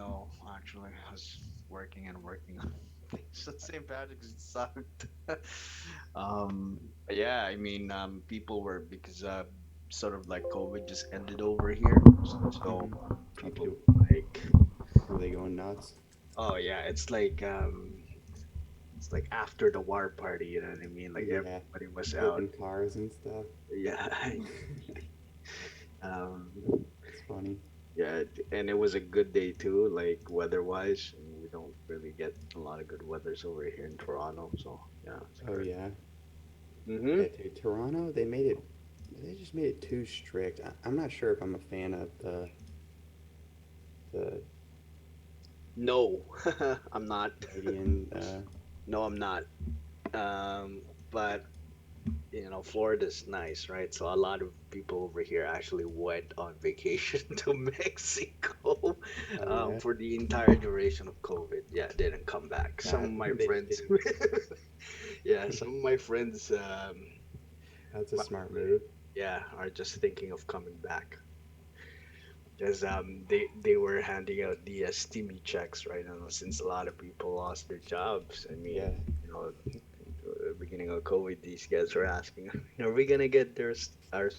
No, actually, I was working and working on things. So St. Patrick's sucked. But yeah, I mean, people were because sort of like COVID just ended over here, so Mm-hmm. Are people people like, were they going nuts? oh yeah, it's like after the war party, you know what I mean? Like Yeah, everybody was out. flipping cars and stuff. Yeah, um, It's funny. yeah, and it was a good day too, like weather-wise. And we don't really get a lot of good weathers over here in Toronto, so yeah, it's Oh great. yeah, Mm-hmm. yeah. Dude, Toronto, they just made it too strict. I'm not sure if I'm a fan of the No, I'm not. Canadian. No, I'm not. Um, but Florida's nice, right? So a lot of people over here actually went on vacation to Mexico Oh yeah, for the entire duration of COVID. Yeah, didn't come back. Some of that my they just friends, didn't. yeah, some of my friends, That's a my, smart move. yeah, are just thinking of coming back because they were handing out the STEMI checks, right? And since a lot of people lost their jobs, I mean, Yeah, beginning of COVID, these guys were asking, "Are we gonna get our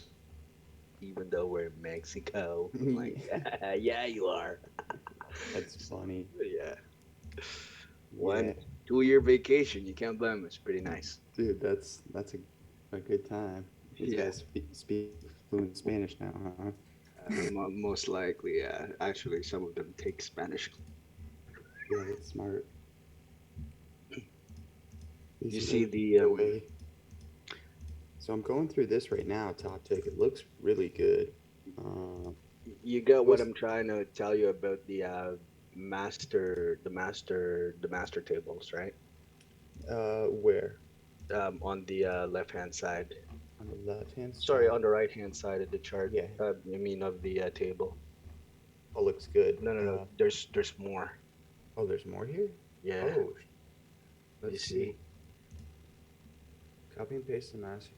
even though we're in Mexico?" I'm like, yeah. "Yeah, yeah, you are." That's funny. Yeah, Yeah, 1 2 year vacation. You can't blame us. Pretty nice. dude, that's a good time. These Yeah, guys speak fluent Spanish now, huh? most likely. Yeah, actually, some of them take Spanish. Yeah, that's smart. At You least you know see you can the get away. So I'm going through this right now, Top Tick. It looks really good. Uh, you get what was I'm trying to tell you about the master tables, right? where? On the left hand side. On the left hand Sorry, side. on the right hand side of the chart. Yeah. I mean of the table. Oh, looks good. No, no, no. There's more. Oh, there's more here. Yeah, Oh, you let's see. see. Copy and paste the master.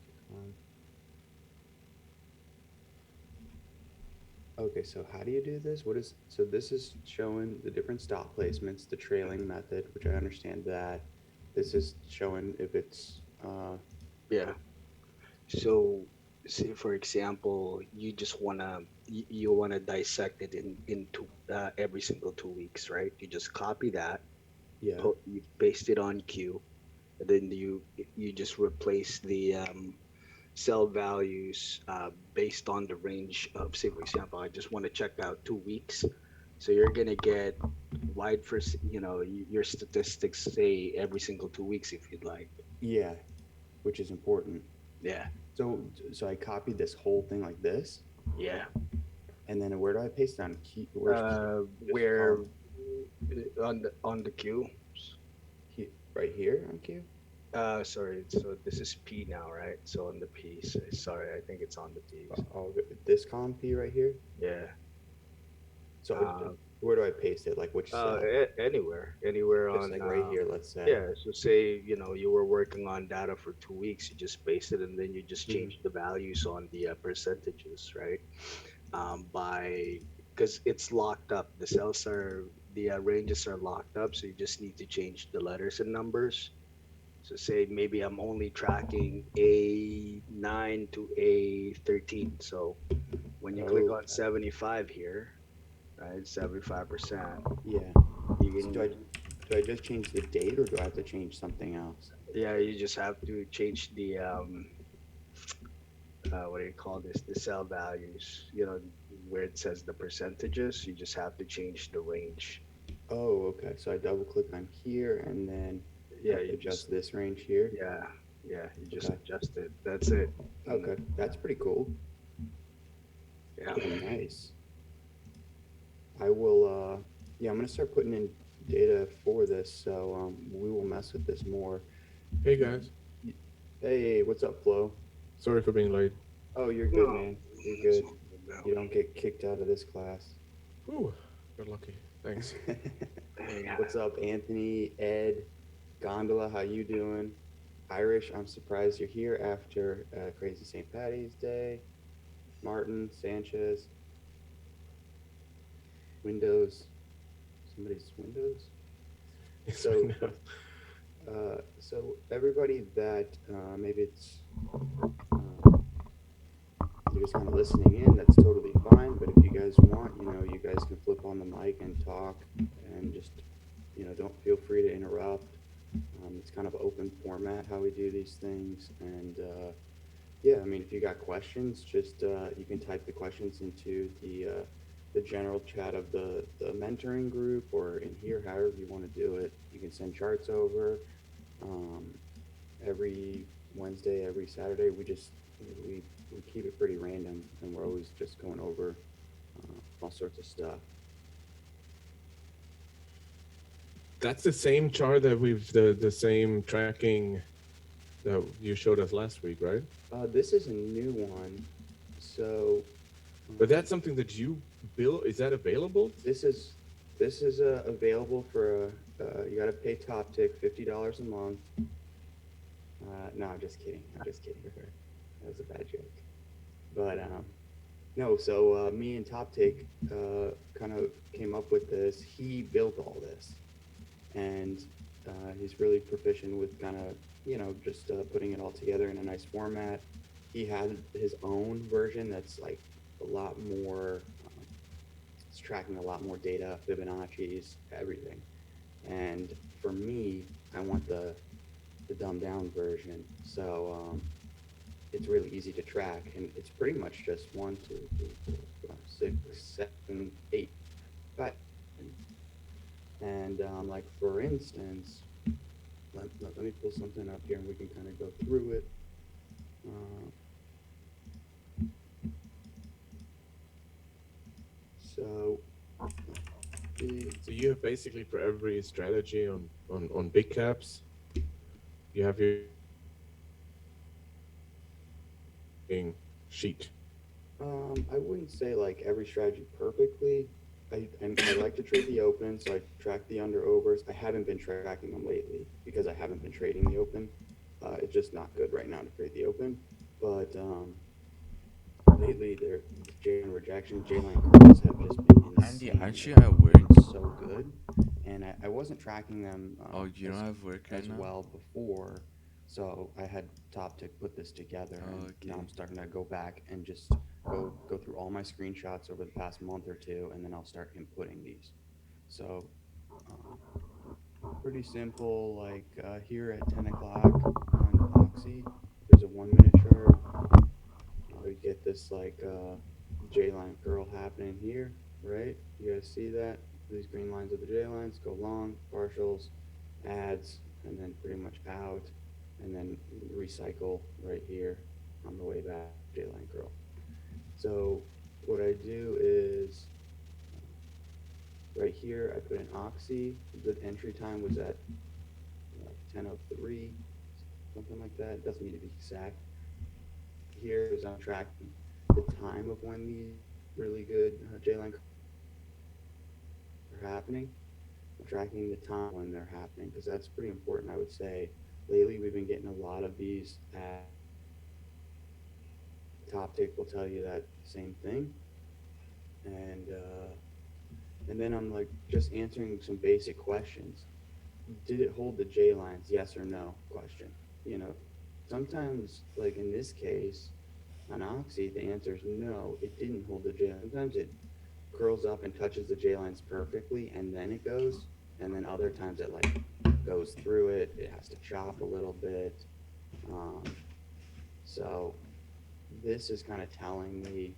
Okay, so how do you do this? What is so this is showing the different stop placements, the trailing method, which I understand that. This is showing if it's Yeah. So, say for example, you wanna dissect it into every single 2 weeks, right? You just copy that, yeah. you paste it on Q, and then you just replace the cell values based on the range of, say for example, I just want to check out 2 weeks. So you're gonna get wide first, your statistics say every single 2 weeks if you'd like. Yeah, which is important. Yeah, So I copied this whole thing like this, yeah. and then where do I paste it on? Key, where's key? Just Where on the Q. key, right here on Q? Sorry. So this is P now, right? So on the P. Sorry, I think it's on the P's. Oh, this column P right here. Yeah. So Uh, where do I paste it? Like which cell? anywhere Just on like right here, let's say. yeah. So say you were working on data for 2 weeks, you just paste it, and then you just Hmm. change the values on the percentages, right? By because it's locked up. The ranges are locked up, so you just need to change the letters and numbers. So say maybe I'm only tracking A9 to A13. So when you click Oh, on 75 here, right, 75%, yeah. you So can, do I just change the date or do I have to change something else? yeah, you just have to change the, what do you call this, the cell values, where it says the percentages, you just have to change the range. Oh, okay. So I double click on here and then Yeah, you adjust just, this range here. yeah, yeah, you just Okay. adjust it. That's it. And Okay. That's pretty cool. yeah, Yeah, nice. I will yeah, I'm gonna start putting in data for this, so we will mess with this more. Hey Y- guys, y- Hey, what's up, Flo? sorry for being late. Oh, you're good, no, man. You're that's good. not good You don't get kicked out of this class. Ooh, got lucky. Thanks. Yeah, What's up, Anthony, Ed, Gondola? How you doing? Irish, I'm surprised you're here after crazy St. Patty's Day. Martin, Sanchez, Windows. somebody's windows. It's So, Windows. so everybody that maybe it's uh, you're just kind of listening in, that's totally fine. But if you guys want, you guys can flip on the mic and talk, and just don't feel free to interrupt. It's kind of open format how we do these things, and yeah, I mean, if you got questions, just you can type the questions into the general chat of the mentoring group or in here, however you want to do it. You can send charts over. Um, every Wednesday, every Saturday, we we keep it pretty random, and we're always just going over all sorts of stuff. That's the same chart that the same tracking that you showed us last week, right? This is a new one, so But that's something that you built. Is that available? this is available for you got to pay Top Tick $50 a month. No, I'm just kidding. I'm just kidding. That was a bad joke. But no, so me and Top Take kind of came up with this. He built all this, and he's really proficient with kind of just putting it all together in a nice format. He had his own version that's like a lot more. It's tracking a lot more data, Fibonacci's, everything. And for me, I want the dumbed down version. So it's really easy to track, and it's pretty much just 1, 2, 3, 4, 5, 6, 7, 8, 5. And like for instance, let me pull something up here, and we can kind of go through it. Uh, so, So you have basically for every strategy on big caps, you have your sheet. I wouldn't say like every strategy perfectly. I like to trade the open, so I track the under overs. I haven't been tracking them lately because I haven't been trading the open. It's just not good right now to trade the open. But lately, their J line rejection, J line curls have just been Andy, insane. aren't you They've at work? been so good, and I wasn't tracking them Oh, you don't have work right as now? well before. So I had Top Tick put this together, Oh, and now okay. I'm starting to go back and just go through all my screenshots over the past month or two, and then I'll start inputting these. So pretty simple. Like here at 10 o'clock on Oxy, there's a 1 minute chart. We get this like J line curl happening here, right? You guys see that? These green lines are the J lines, go long, partials, ads, and then pretty much out, and then recycle right here on the way back, J line curl. So what I do is right here, I put an Oxy. The entry time was at 10:03, something like that. It doesn't need to be exact. Here is I'm tracking the time of when these really good J-line are happening. I'm tracking the time when they're happening because that's pretty important, I would say. Lately, we've been getting a lot of these at Top Tick will tell you that same thing. And and then I'm like just answering some basic questions. Did it hold the J lines? Yes or no? Question. You know, sometimes like in this case, on Oxy, the answer is no. It didn't hold the J line. Sometimes it curls up and touches the J lines perfectly, and then it goes. And then other times it like goes through it. It has to chop a little bit. Um, so this is kind of telling me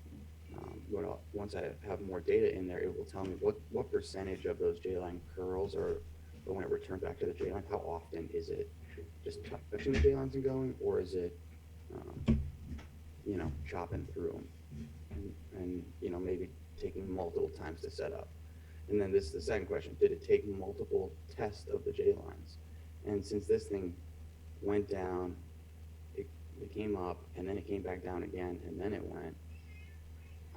once I have more data in there, it will tell me what percentage of those J line curls or when it returns back to the J line, how often is it just touching the J lines and going, or is it chopping through them and maybe taking multiple times to set up. And then this is the second question: did it take multiple tests of the J lines? And since this thing went down, it came up, and then it came back down again, and then it went.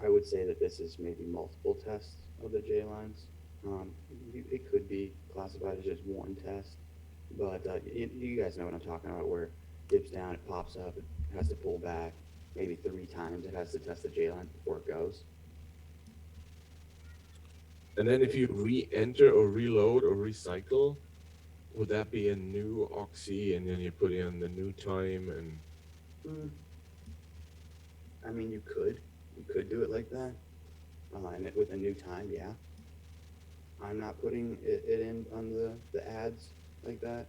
I would say that this is maybe multiple tests of the J lines. It could be classified as just one test, but you guys know what I'm talking about, where it dips down, it pops up, it has to pull back maybe 3 times. It has to test the J lines before it goes. And then if you re-enter or reload or recycle, would that be a new oxy and then you put in the new time and Mm, I mean, you could do it like that, and with a new time, yeah. I'm not putting it in on the ads like that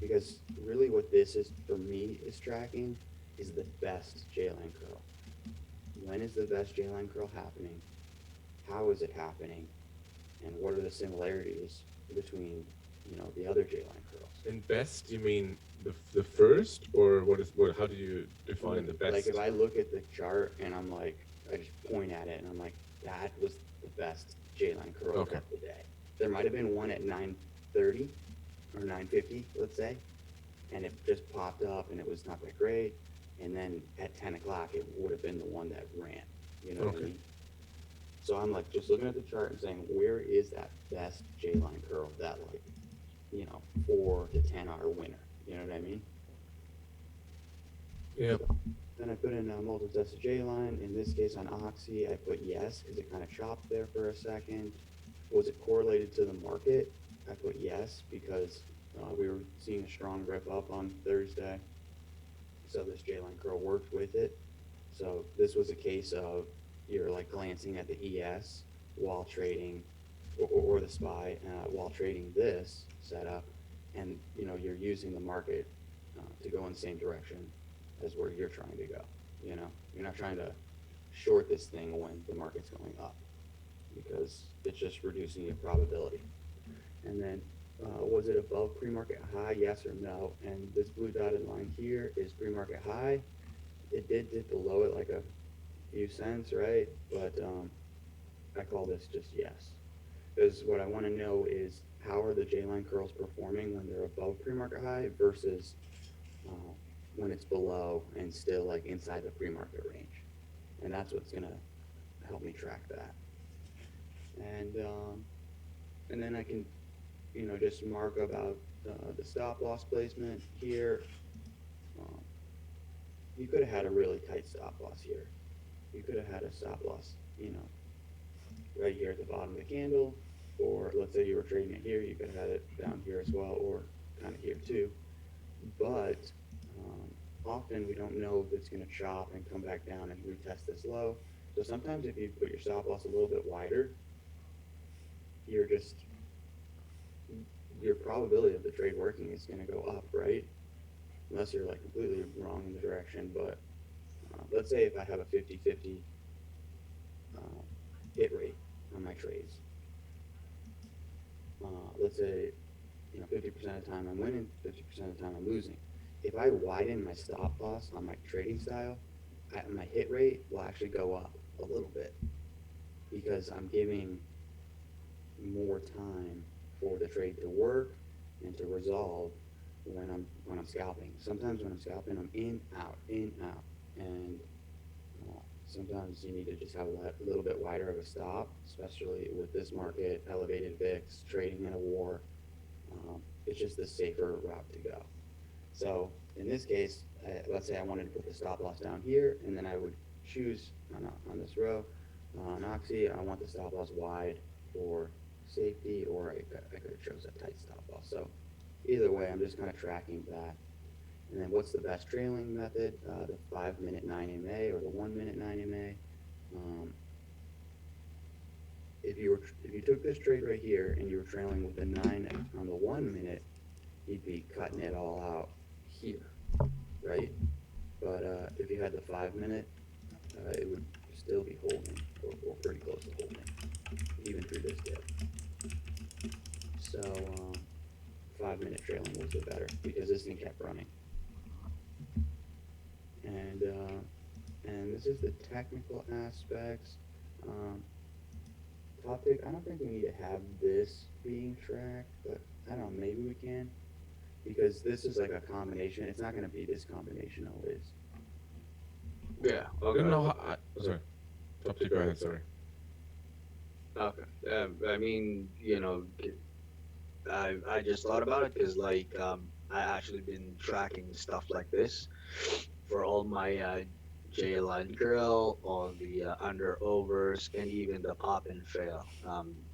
because really what this is for me is tracking is the best J line curl. When is the best J line curl happening? How is it happening? And what are the similarities between the other J line curls? in best you mean the first or what how do you define the Like if best? I look at the chart and I'm like, I just point at it and I'm like, that was the best J line curl Okay. of the day. There might have been one at 9:30 or 9:50, let's say, and it just popped up and it was not that great. And then at 10 o'clock, it would have been the one that ran. You know what I Okay. mean? So I'm like just looking at the chart and saying, where is that best J line curl, that like, 4 to 10 hour winner? You know what I mean? Yeah. Then I put in a multi-tested J line. In this case on Oxy, I put yes because it kind of chopped there for a second. Was it correlated to the market? I put yes because we were seeing a strong rip up on Thursday. So this J line curl worked with it. So this was a case of you're like glancing at the ES while trading, or the SPY while trading this setup, and you're using the market to go in the same direction as where you're trying to go. You're not trying to short this thing when the market's going up because it's just reducing your probability. And then, was it above pre-market high? Yes or no? And this blue dotted line here is pre-market high. It did dip below it like a few cents, right? But I call this just yes. Because what I want to know is how are the J-line curls performing when they're above pre-market high versus uh, when it's below and still like inside the pre-market range. And that's what's gonna help me track that. And and then I can just mark about the stop loss placement here. Um, you could have had a really tight stop loss here. You could have had a stop loss, right here at the bottom of the candle, or let's say you were trading it here, you could have had it down here as well, or kind of here too. But often we don't know if it's going to chop and come back down and retest this low. So sometimes if you put your stop loss a little bit wider, you're just your probability of the trade working is going to go up, right? Unless you're like completely wrong in the direction. But let's say if I have a 50-50 uh, hit rate on my trades, let's say 50% of the time I'm winning, 50% of the time I'm losing. If I widen my stop loss on my trading style, my hit rate will actually go up a little bit because I'm giving more time for the trade to work and to resolve when I'm scalping. Sometimes when I'm scalping, I'm in, out, and sometimes you need to just have a little bit wider of a stop, especially with this market, elevated VIX, trading in a war. It's just the safer route to go. So in this case, let's say I wanted to put the stop loss down here, and then I would choose on this row, on Oxy, I want the stop loss wide for safety, or I could have chose a tight stop loss. So either way, I'm just kind of tracking that. And then what's the best trailing method? The 5-minute 9 MA or the 1-minute 9 MA. If you took this trade right here and you were trailing with a 9 on the 1 minute, you'd be cutting it all out here, right? But if you had the 5 minute, it would still be holding or pretty close to holding, even through this dip. So 5-minute trailing was the better because this thing kept running. And this is the technical aspects. Topic. I don't think we need to have this being tracked, but I don't know. Maybe we can because this is like a combination. It's not going to be this combination always. Yeah. I don't Okay. know how sorry. Top to go ahead, sorry. Okay. I mean, I just thought about it because I actually been tracking stuff like this for all my J line curl, all the under overs, and even the pop and fail.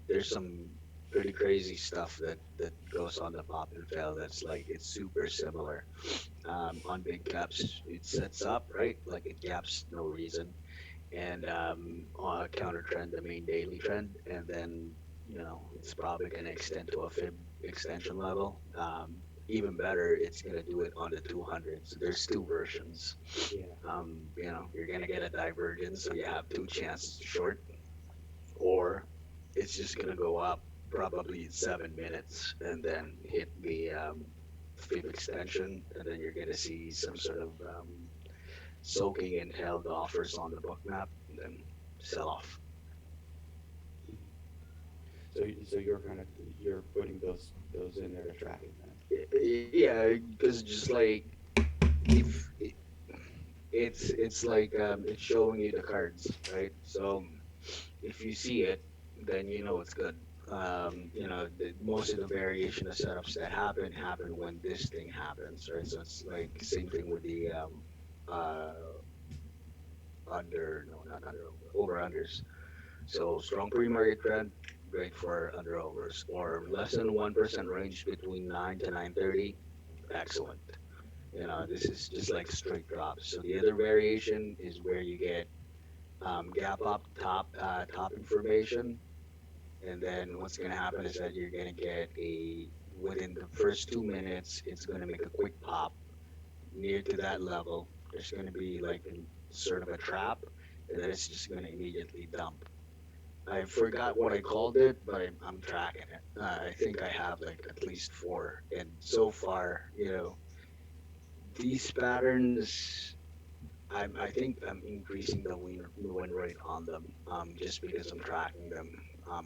there's some pretty crazy stuff that goes on the pop and fail that's like it's super similar. On big caps, it sets up right, like it gaps no reason, and on a counter trend, the main daily trend, and then it's probably going to extend to a fib extension level. Even better, it's going to do it on the 200. So there's two versions. Yeah. You're going to get a divergence, so you have two chances to short, or it's just going to go up probably 7 minutes and then hit the fib extension, and then you're going to see some sort of soaking and held offers on the book map, and then sell off. So you're kind of you're putting those in there to track it then. Yeah, because just like if it's like it's showing you the cards, right? So if you see it, then you know it's good. Most of the variation of setups that happen when this thing happens, right? So it's like same thing with the uh, under, no, not under, over unders. So strong pre-market trend, great for under overs, or less than 1% range between 9 to 9:30, excellent. This is just like straight drops. So the other variation is where you get gap up top information, and then what's going to happen is that you're going to get a within the first 2 minutes, it's going to make a quick pop near to that level. There's going to be like a sort of a trap, and then it's just going to immediately dump. I forgot what I called it, but I'm tracking it. I think I have like at least four, and so far, these patterns, I think I'm increasing the win rate on them, just because I'm tracking them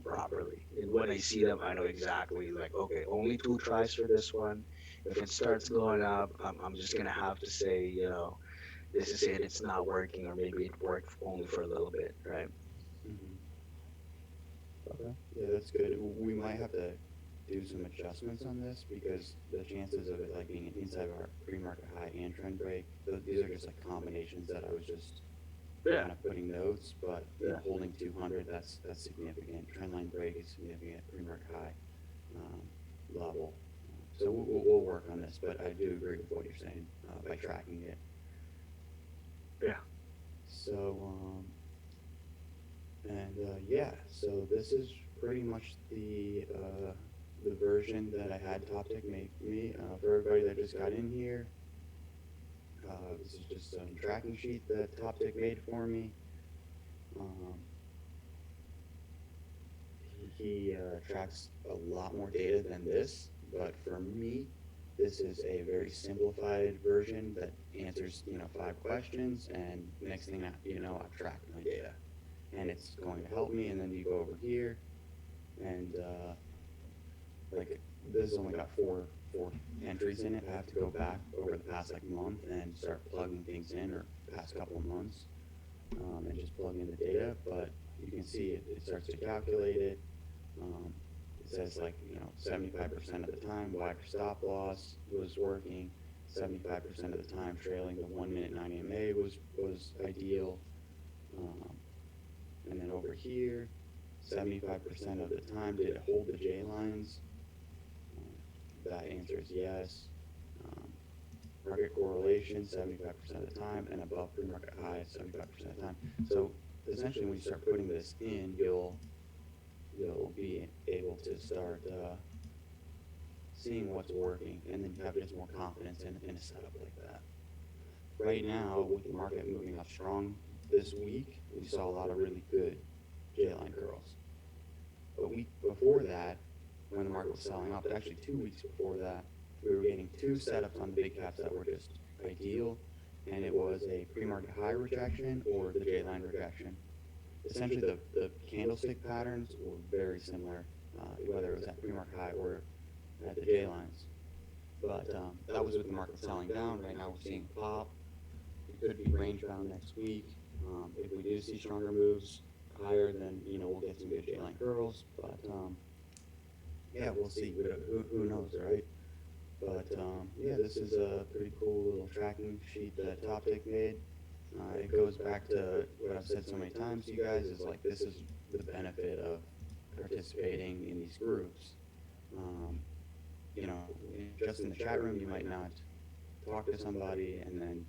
properly. And when I see them, I know exactly like, okay, only two tries for this one. If it starts going up, I'm just gonna have to say, this is it. It's not working, or maybe it worked only for a little bit, right? Hmm. Okay. Yeah, that's good. We might have to do some adjustments on this because the chances of it like being inside of our pre-market high and trend break, these are just like combinations that I was just Yeah, kind of putting notes, but yeah. holding 200, that's significant. Trendline break is significant. Pre-market high um, level. So we'll work on this, but I do agree with what you're saying by tracking it. Yeah. So yeah, so this is pretty much the version that I had TopTech make me for everybody that just got in here. This is just some tracking sheet that TopTech made for me. Um, he tracks a lot more data than this, but for me, this is a very simplified version that answers 5 questions, and next thing I've tracked my data, and it's going to help me. And then you go over here, and like this has only got four entries in it. I have to go back over the past like month and start plugging things in, or past couple of months, and just plug in the data. But you can see it starts to calculate it. Um, it says like 75% of the time wider stop loss was working. 75% of the time trailing the 1 minute 9 EMA was ideal. Um, and then over here, 75% of the time did it hold the J lines? That answer is yes. Um, Market correlation 75% of the time, and above pre-market high 75% of the time. So essentially, when you start putting this in, you'll be able to start seeing what's working, and then you have just more confidence in a setup like that. Right now, with the market moving up strong this week, we saw a lot of really good J-line curls. A week before that, when the market was selling off, actually 2 weeks before that, we were getting two setups on the big caps that were just ideal, and it was a pre-market high rejection or the J-line rejection. Essentially, the candlestick patterns were very similar, whether it was at pre-market high or at the J-lines. But that was with the market selling down. Right now, we're seeing a pop. It could be range bound next week. If we do see stronger moves higher, then we'll get some good J-line curls. But yeah, we'll see. Who knows, right? But yeah, this is a pretty cool little tracking sheet that TopTech made. It goes back to what I've said so many times to you guys, is like this is the benefit of participating in these groups, um, just in the chat room, you might not talk to somebody, and then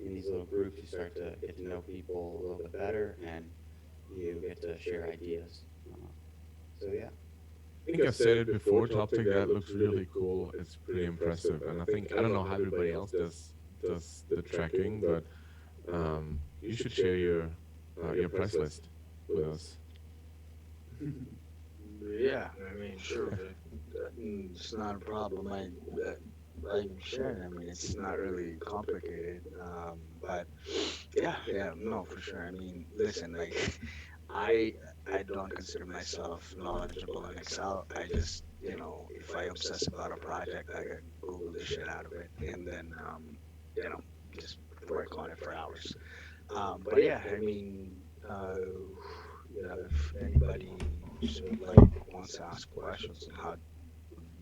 in these little groups, you start to get to know people a little bit better, and you get to share ideas. So yeah. I think I've said it before. Topic that looks really cool. It's pretty impressive, and I think I don't know how everybody else does the tracking, but you should share your price list with us. Yeah, I mean, sure, it's not a problem. I sure. I mean, it's not really complicated. But yeah, yeah, no, for sure. I mean, listen, like, I I don't consider myself knowledgeable in Excel. I just, if I obsess about a project, I can Google the shit out of it, and then, you know, just work on it for hours. But yeah, I mean, if anybody sort of like wants to ask questions on how to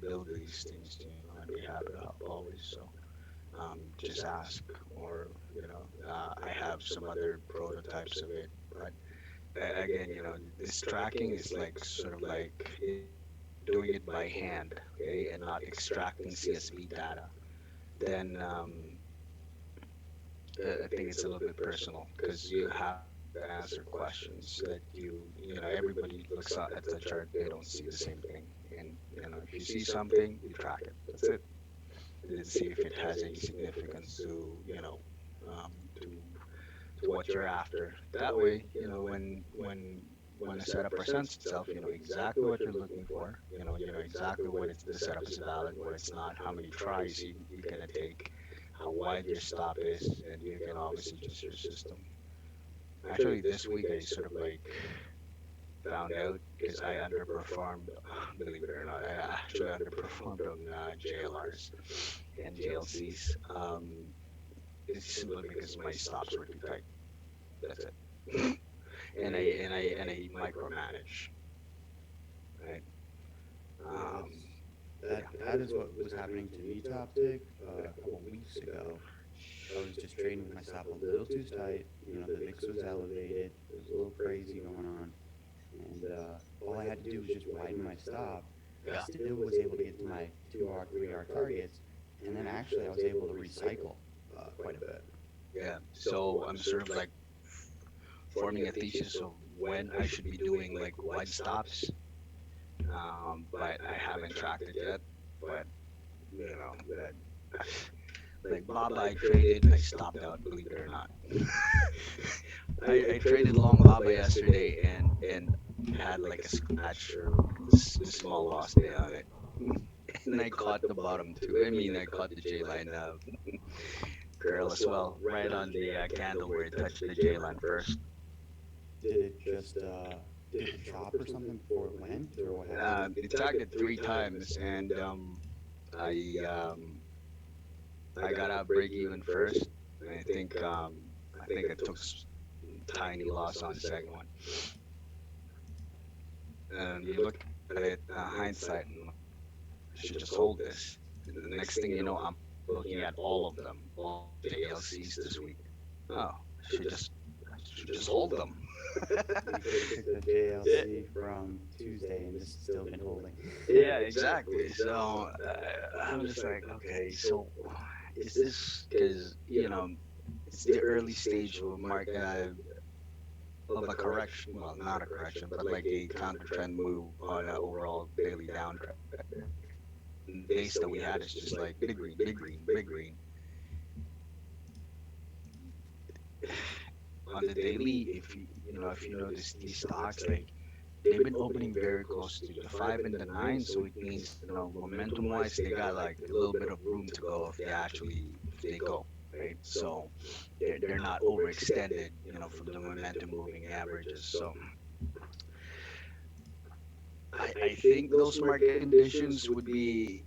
build these things, I'd be happy to help always. So just ask, or I have some other prototypes of it. But again, this tracking is like sort of like doing it by hand, okay, and not extracting CSV data. Then I think it's a little bit personal because you have to answer questions that everybody looks at the chart, they don't see the same thing. And if you see something, you track it. That's it. And then see if it has any significance to um, to to what you're after. That way, when a setup presents itself, you know exactly what you're looking for. You know exactly what it's, the setup is valid, what it's not, how many tries you're gonna take, how wide your stop is, and you can always adjust your system. Actually, this week I sort of like found out because I underperformed. Believe it or not, I actually underperformed on JLRs and JLCs. It's simply because my stops were too tight. That's it. And I micromanage, right? Yeah, Um, yeah. that is what was happening to me, Toptic, a couple weeks ago. I was just trading with my stop a little too tight. The VIX was elevated. There was a little crazy going on, and all I had to do was just widen my stop. I Yeah. still was able to get to my 2R, 3R targets, and then actually I was able to recycle quite a bit. Yeah. So I'm sort of like forming a thesis of when I should be doing like wide stops, but I haven't tracked it yet. But that like Baba I traded, I stopped out. Believe it or not, I traded long Baba yesterday and had like a scratch or a small loss day on it. And I caught the bottom too. I mean, I caught the J line curl as well, right on the candle where it touched the J line first. Did it chop or something before it went, or what happened? It tagged it 3 times, and I um, I got out break even first. And I think I took tiny loss on the second one. And you look at it hindsight, and I should just hold this. And the next thing you know, I'm looking at all of them, all JLCs this week. Oh, I should just hold them. You could have took the JLC from Tuesday and just still been holding. Yeah, exactly. So I'm just like, okay, so is this because it's the early stage of of a correction? Well, not a correction, but like a counter trend move on an overall daily downtrend. And the days that we had is just like big green, big green, big green. On the daily, if you notice these stocks, like they've been opening very close to the 5 and the 9, so it means momentum wise they got like a little bit of room to go if they go, right. So they're not overextended from the momentum moving averages. So I think those market conditions would be,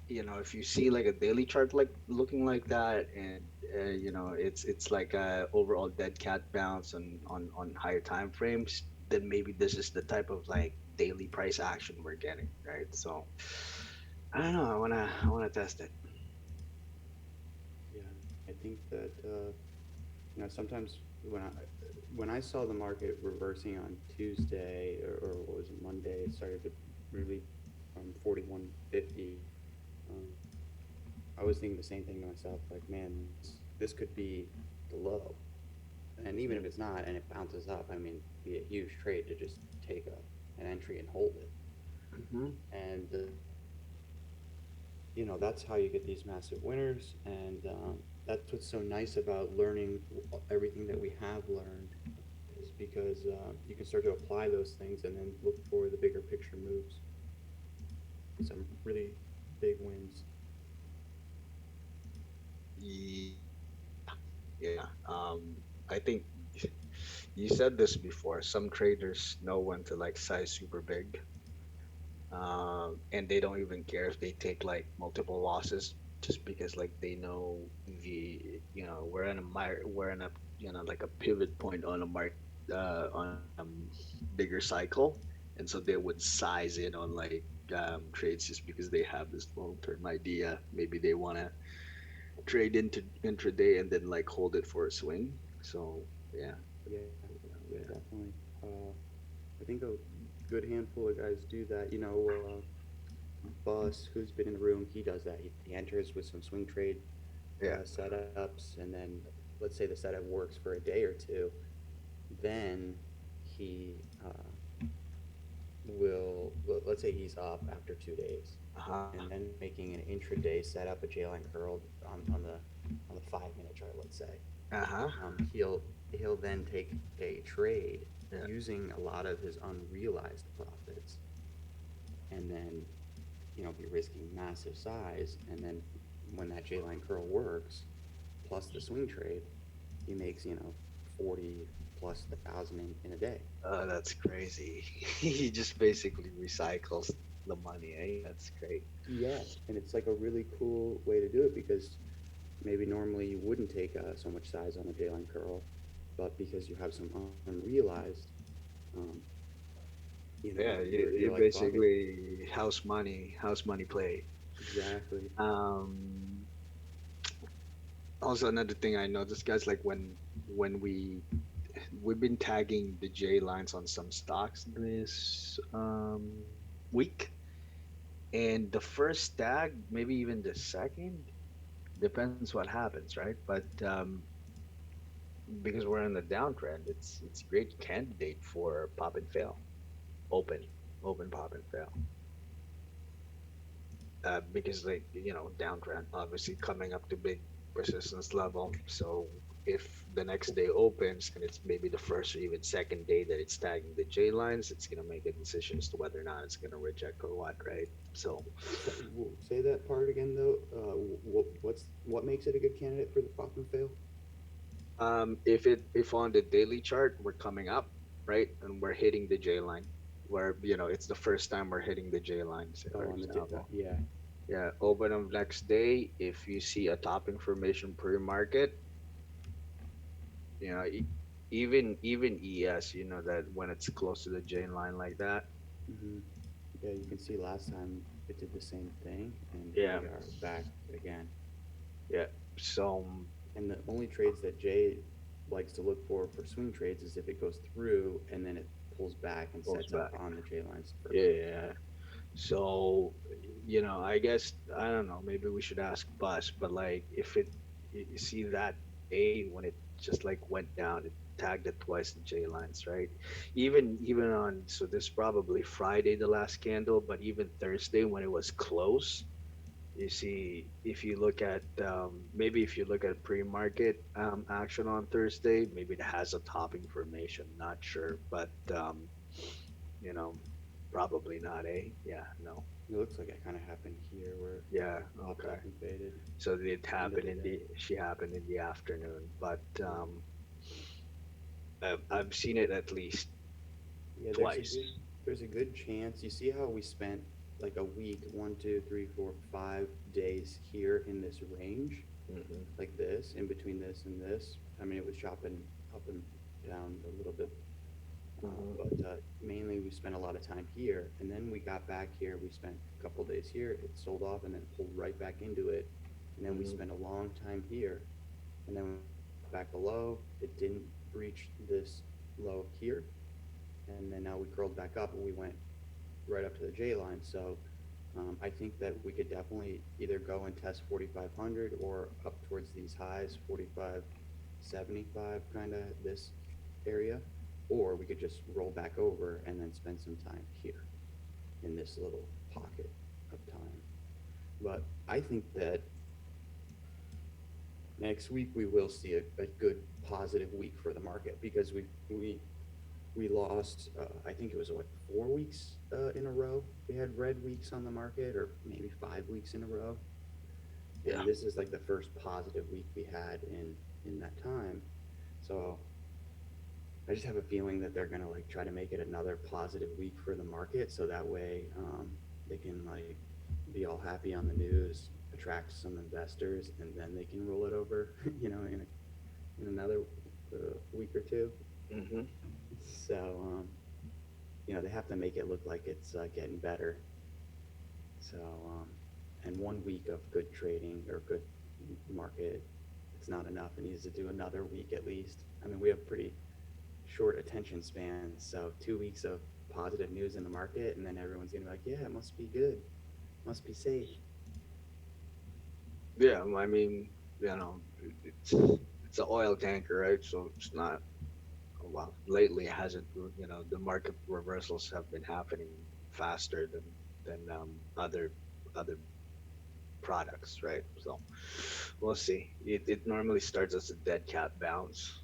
if you see like a daily chart like looking like that, and it's like a overall dead cat bounce on higher time frames, then maybe this is the type of like daily price action we're getting, right? So I don't know, I wanna test it. Yeah, I think that sometimes when I when I saw the market reversing on Tuesday or what was it, Monday, it started to really from 41.50. Um, I was thinking the same thing to myself, like, man, this could be the low. And even if it's not, and it bounces up, I mean, be a huge trade to just take an entry and hold it. Mhm. And that's how you get these massive winners. And that's what's so nice about learning everything that we have learned, is because you can start to apply those things and then look for the bigger picture moves. Some really big wins. Ye- Yeah. I think you said this before. Some traders know when to like size super big, and they don't even care if they take like multiple losses, just because like they know we're in a like a pivot point on a on a bigger cycle, and so they would size in on like trades just because they have this long term idea. Maybe they want to trade into intraday and then like hold it for a swing. So yeah, Yeah, yeah, yeah, definitely. I think a good handful of guys do that. Bus, who's been in the room, he does that. He enters with some swing trade yeah. setups, and then let's say the setup works for a day or two, then he let's say he's up after 2 days, Uh-huh. and then making an intraday setup, a J line curl on the 5 minute chart, let's say. Uh-huh. He'll then take a trade Yeah. using a lot of his unrealized profits, and then be risking massive size, and then when that J line curl works, plus the swing trade, he makes 40 plus thousand in a day. Oh, that's crazy. He just basically recycles the money, eh? That's great. Yeah, and it's like a really cool way to do it, because maybe normally you wouldn't take so much size on a J line curl, but because you have some unrealized, um, Yeah, you're you like, fuck it. basically house money play. Exactly. Um, Also another thing I noticed, guys, like when we've been tagging the J lines on some stocks this week, and the first tag, maybe even the second, depends what happens, right? But because we're in the downtrend, it's a great candidate for pop and fail, open, open pop and fail. Because like downtrend, obviously coming up to big persistence level. So if the next day opens and it's maybe the first or even second day that it's tagging the J lines, it's gonna make a decision as to whether or not it's gonna reject or what, right? So Say that part again, though. What makes it a good candidate for the pop and fail? if on the daily chart we're coming up, right, and we're hitting the J line, where it's the first time we're hitting the J line, say Oh, for on the example. yeah. Yeah, open of next day. If you see a top information pre-market, you know, even ES, that when it's close to the J line like that, hmm Yeah, you can see last time it did the same thing, and here yeah, we are back again. yeah. So And the only trades that Jay likes to look for swing trades is if it goes through and then it pulls back and goes sets up back. on the J lines Yeah, perfect. yeah, yeah. So I guess I don't know. Maybe we should ask Bus, but like if you see that A when it just like went down, it tagged it twice the J lines, right? Even on so this probably Friday the last candle, but even Thursday when it was close. You see, if you look at maybe if you look at pre-market action on Thursday, maybe it has a top information. Not sure, but you know, probably not. Yeah, no, It looks like it kind of happened here where yeah, it popped okay. up and faded So it end of happened the day. she happened in the afternoon, but Yeah. I've seen it at least Yeah, twice. there's a good chance. You see how we spent like a week, 1, 2, 3, 4, 5 days here in this range, Hmm. like this, in between this and this. I mean, it was chopping up and down a little bit, Hmm. but mainly we spent a lot of time here, and then we got back here. We spent a couple days here. It sold off and then pulled right back into it, and then we Hmm. spent a long time here, and then we got back below. It didn't breached this low here, and then now we curled back up and we went right up to the J line. So I think that we could definitely either go and test 4,500 or up towards these highs, 45.75 kind of this area, or we could just roll back over and then spend some time here in this little pocket of time. But I think that next week we will see a good positive week for the market because we lost I think it was what 4 weeks in a row we had red weeks on the market, or maybe 5 weeks in a row. Yeah. And this is like the first positive week we had in that time. So I just have a feeling that they're gonna like try to make it another positive week for the market, so that way they can like be all happy on the news, attract some investors, and then they can roll it over, in another week or two. Hmm. So they have to make it look like it's getting better. So and 1 week of good trading or good market, it's not enough. It needs to do another week at least. I mean, we have pretty short attention spans, so 2 weeks of positive news in the market, and then everyone's gonna be like, yeah, it must be good, must be safe. Yeah, I mean, it's it's an oil tanker, right? So it's not. Well, lately it hasn't. The market reversals have been happening faster than other products, right? So we'll see. It normally starts as a dead cat bounce,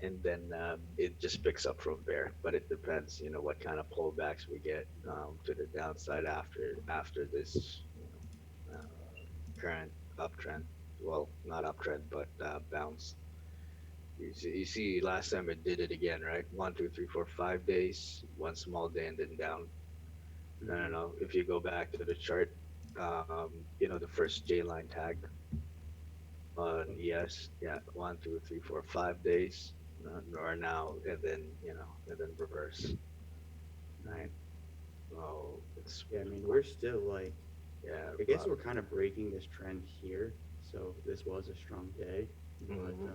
and then it just picks up from there. But it depends, what kind of pullbacks we get to the downside after this current uptrend. Well, not uptrend, but bounce. You see, last time it did it again, right? 1, 2, 3, 4, 5 days, one small day, and then down. I don't know if you go back to the chart. The first J line tag on ES, yeah, 1, 2, 3, 4, 5 days, or now, and then reverse, right? Oh, it's Yeah, I mean, we're still like, yeah, I guess we're kind of breaking this trend here. So this was a strong day, but Mhm.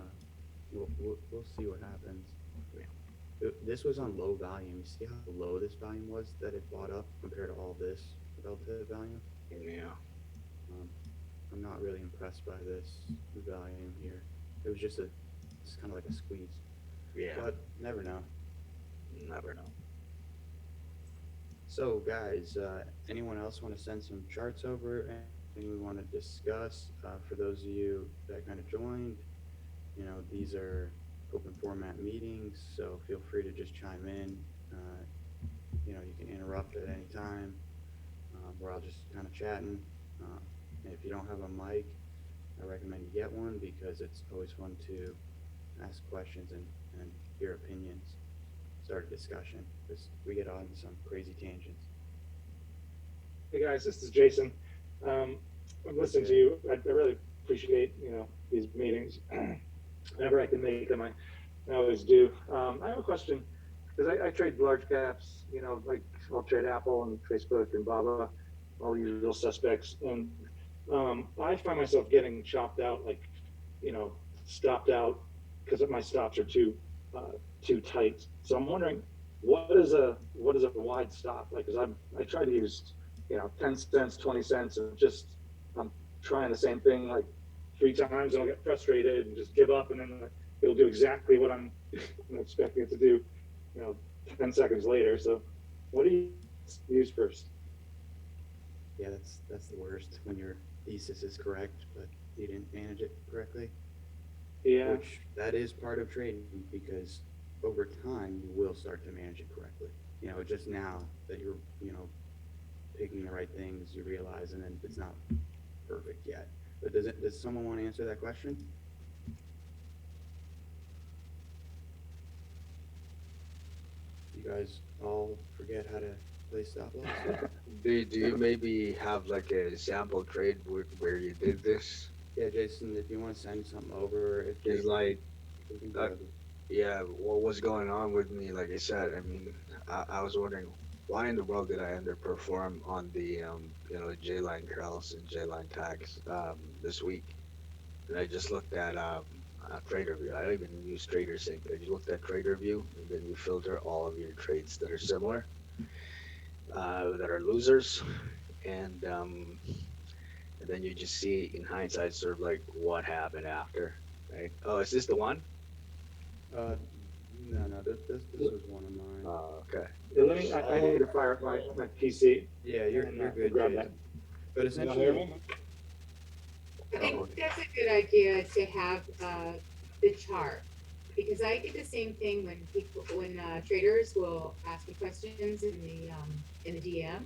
we'll see what happens. Yeah. This was on low volume. You see how low this volume was that it bought up compared to all this relative volume? Yeah. Um, I'm not really impressed by this volume here. It was it's kind of like a squeeze, Yeah. but never know. Never know. So, guys, anyone else want to send some charts over? Anything we want to discuss? For those of you that kind of joined, these are open format meetings, so feel free to just chime in. You can interrupt at any time. We're all just kind of chatting. And if you don't have a mic, I recommend you get one because it's always fun to ask questions and hear opinions, start a discussion, because we get on some crazy tangents. Hey guys, this is Jason. I'm listening to you. I really appreciate these meetings. Whenever I can make them, I always do. I have a question because I trade large caps. Like I'll trade Apple and Facebook and Baba, all the usual suspects, and I find myself getting chopped out, like stopped out because my stops are too tight. So I'm wondering, what is a wide stop? Like, because I try to use 10 cents, 20 cents, and just I'm trying the same thing like 3 times, and I'll get frustrated and just give up, and then it'll do exactly what I'm expecting it to do, 10 seconds later. So, what do you use first? Yeah, that's the worst when your thesis is correct, but you didn't manage it correctly. Yeah, Which that is part of trading because over time you will start to manage it correctly. Just now that you're picking the right things, you realize, and then it's not perfect yet. But does someone want to answer that question? You guys all forget how to play stop loss? Do you maybe have like a sample trade where you did this? Yeah, Jason, if you want to send something over, if It's Jason, like, we can uh, grab it. yeah, what was going on with me? Like I said, I mean, I was wondering why in the world did I underperform on the J line curls and J line tags this week? And I just looked at TraderView. I even use TraderSync. I looked at TraderView, and then you filter all of your trades that are similar, that are losers, and and then you just see in hindsight sort of like what happened after, right? Oh, is this the one? Uh, no, this was one of mine. Okay. Yeah, let me, I need to fire up my PC. Yeah, you're good, Grab Jason. that. But Can you hear essentially, me? I think Oh, that's a good idea to have the chart because I get the same thing when traders will ask me questions in the DM,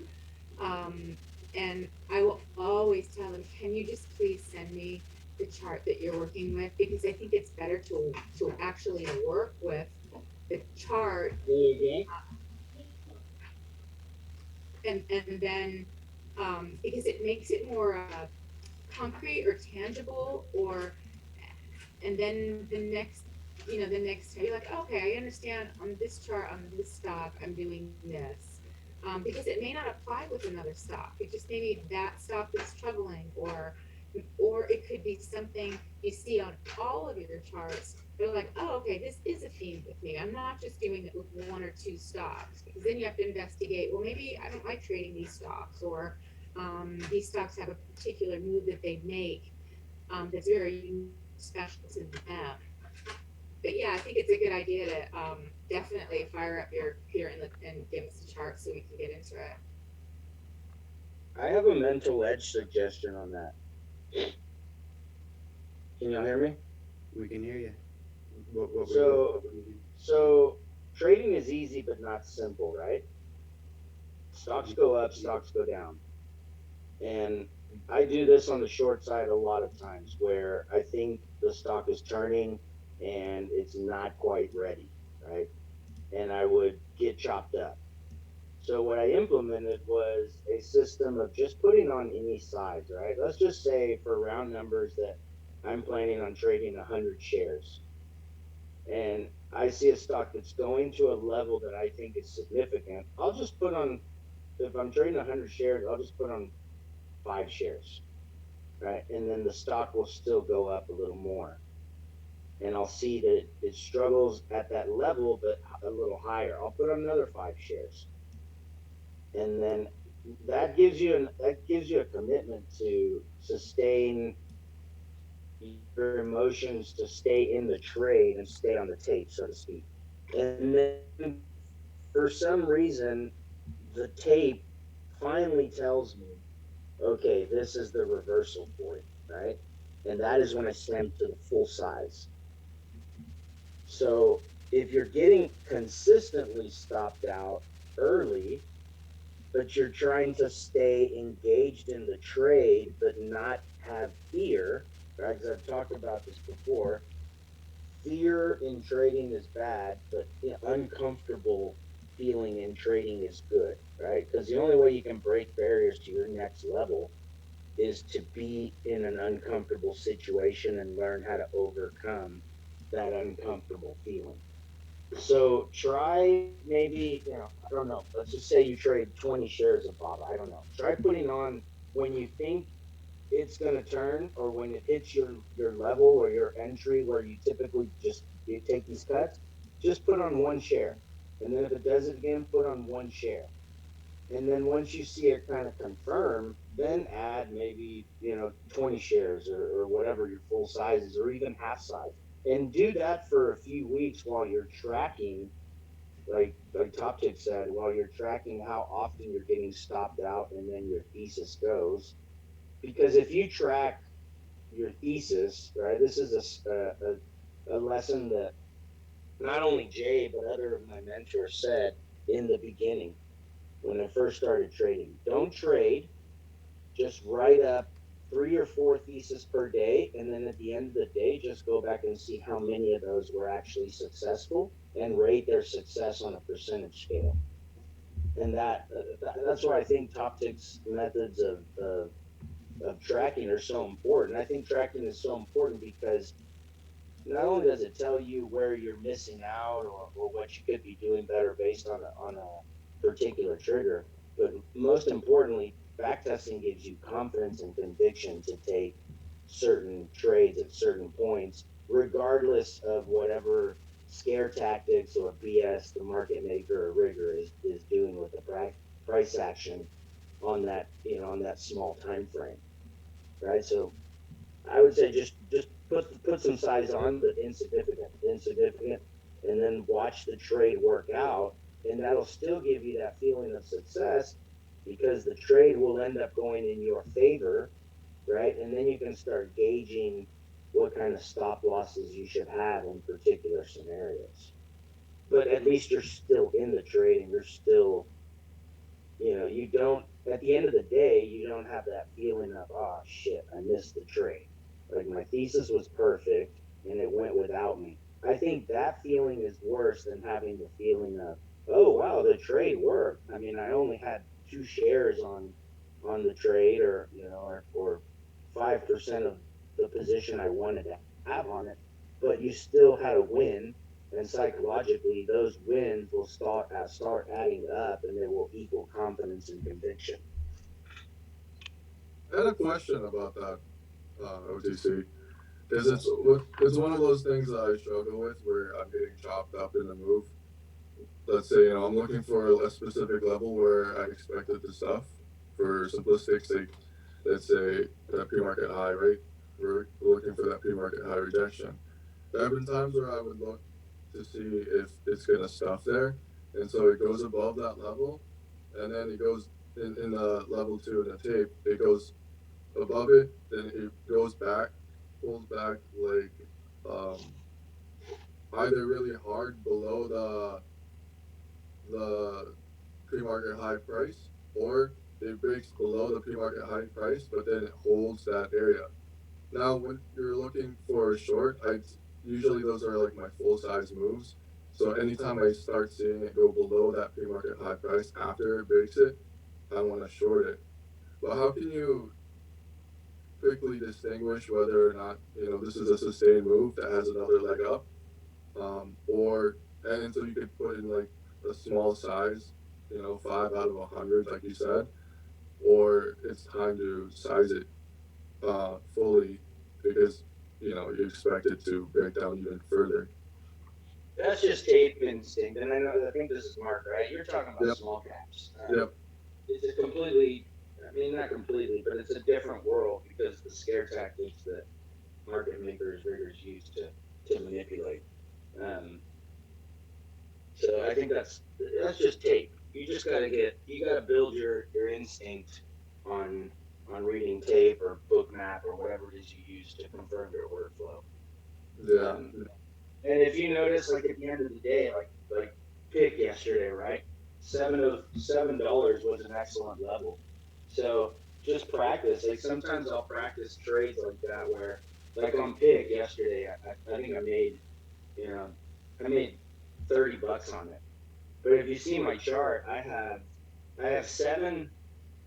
and I will always tell them, can you just please send me the chart that you're working with because I think it's better to actually work with the chart and then because it makes it more concrete or tangible or and then the next time you're like, okay, I understand on this chart, on this stock, I'm doing this. Because it may not apply with another stock. It just maybe that stock is troubling or it could be something you see on all of your charts. They're like, oh, okay, this is a theme with me. I'm not just doing it with one or two stocks because then you have to investigate. Well, maybe I don't like trading these stocks, or these stocks have a particular move that they make that's very special to them. But yeah, I think it's a good idea to definitely fire up your computer and give us a chart so we can get into it. I have a mental edge suggestion on that. Can y'all hear me? we can hear you. What So, so trading is easy but not simple, right? Stocks go up, stocks go down. And I do this on the short side a lot of times where I think the stock is turning and it's not quite ready, right? And I would get chopped up. So what I implemented was a system of just putting on any size, right? Let's just say for round numbers that I'm planning on trading 100 shares. And I see a stock that's going to a level that I think is significant. I'll just put on, if I'm trading 100 shares, I'll just put on 5 shares, right? And then the stock will still go up a little more. And I'll see that it struggles at that level, but a little higher. I'll put on another 5 shares. And then that gives you a commitment to sustain your emotions, to stay in the trade and stay on the tape, so to speak. And then for some reason, the tape finally tells me, okay, this is the reversal point, right? And that is when I slam to the full size. So if you're getting consistently stopped out early, but you're trying to stay engaged in the trade, but not have fear, right? Because I've talked about this before. Fear in trading is bad, but uncomfortable feeling in trading is good, right? Because the only way you can break barriers to your next level is to be in an uncomfortable situation and learn how to overcome that uncomfortable feeling. So try maybe, I don't know, let's just say you trade 20 shares of Bob. I don't know. Try putting on when you think it's going to turn or when it hits your level or your entry where you typically just you take these cuts, just put on 1 share. And then if it does it again, put on 1 share. And then once you see it kind of confirm, then add maybe, 20 shares or whatever your full size is, or even half size. And do that for a few weeks while you're tracking, like Top Tick said, while you're tracking how often you're getting stopped out and then your thesis goes. Because if you track your thesis, right, this is a lesson that not only Jay, but other of my mentors said in the beginning when I first started trading. Don't trade, just write up 3 or 4 theses per day. And then at the end of the day, just go back and see how many of those were actually successful and rate their success on a percentage scale. And that's why I think Top Tick's methods of tracking are so important. I think tracking is so important because not only does it tell you where you're missing out or what you could be doing better based on a particular trigger, but most importantly, backtesting gives you confidence and conviction to take certain trades at certain points regardless of whatever scare tactics or BS the market maker or rigger is doing with the price action on that, on that small time frame, right? So I would say just put some size on, but insignificant, and then watch the trade work out, and that'll still give you that feeling of success because the trade will end up going in your favor, right? And then you can start gauging what kind of stop losses you should have in particular scenarios. But at least you're still in the trade and you're still, you don't, at the end of the day, you don't have that feeling of, oh shit, I missed the trade. Like my thesis was perfect and it went without me. I think that feeling is worse than having the feeling of, oh wow, the trade worked. I mean, I only had 2 shares on the trade, or 5% of the position I wanted to have on it, but you still had a win, and psychologically those wins will start adding up, and they will equal confidence and conviction. I had a question about that, OTC, because it's one of those things that I struggle with where I'm getting chopped up in the move. Let's say I'm looking for a specific level where I expected the stuff. For simplistic sake, let's say that pre-market high, right? We're looking for that pre-market high rejection. There have been times where I would look to see if it's gonna stuff there, and so it goes above that level, and then it goes in the level 2 in the tape. It goes above it, then it goes back, pulls back like either really hard below the pre-market high price, or it breaks below the pre-market high price, but then it holds that area. Now, when you're looking for a short, usually those are like my full size moves. So anytime I start seeing it go below that pre-market high price after it breaks it, I want to short it. But how can you quickly distinguish whether or not this is a sustained move that has another leg up, and so you could put in like a small size, 5 out of 100, like you said, or it's time to size it fully because you expect it to break down even further. That's just tape instinct, and I think this is Mark, right? You're talking about Yep. small caps. Yep. It's a completely, I mean, not completely, but it's a different world because the scare tactics that market makers, riggers use to manipulate. So I think that's just tape. You just gotta build your instinct on reading tape or book map or whatever it is you use to confirm your order flow. Yeah. And if you notice, like at the end of the day, like pick yesterday, right? $7 was an excellent level. So just practice. Like sometimes I'll practice trades like that where, like on pick yesterday, I think I made, I made $30 on it. But if you see my chart, I have seven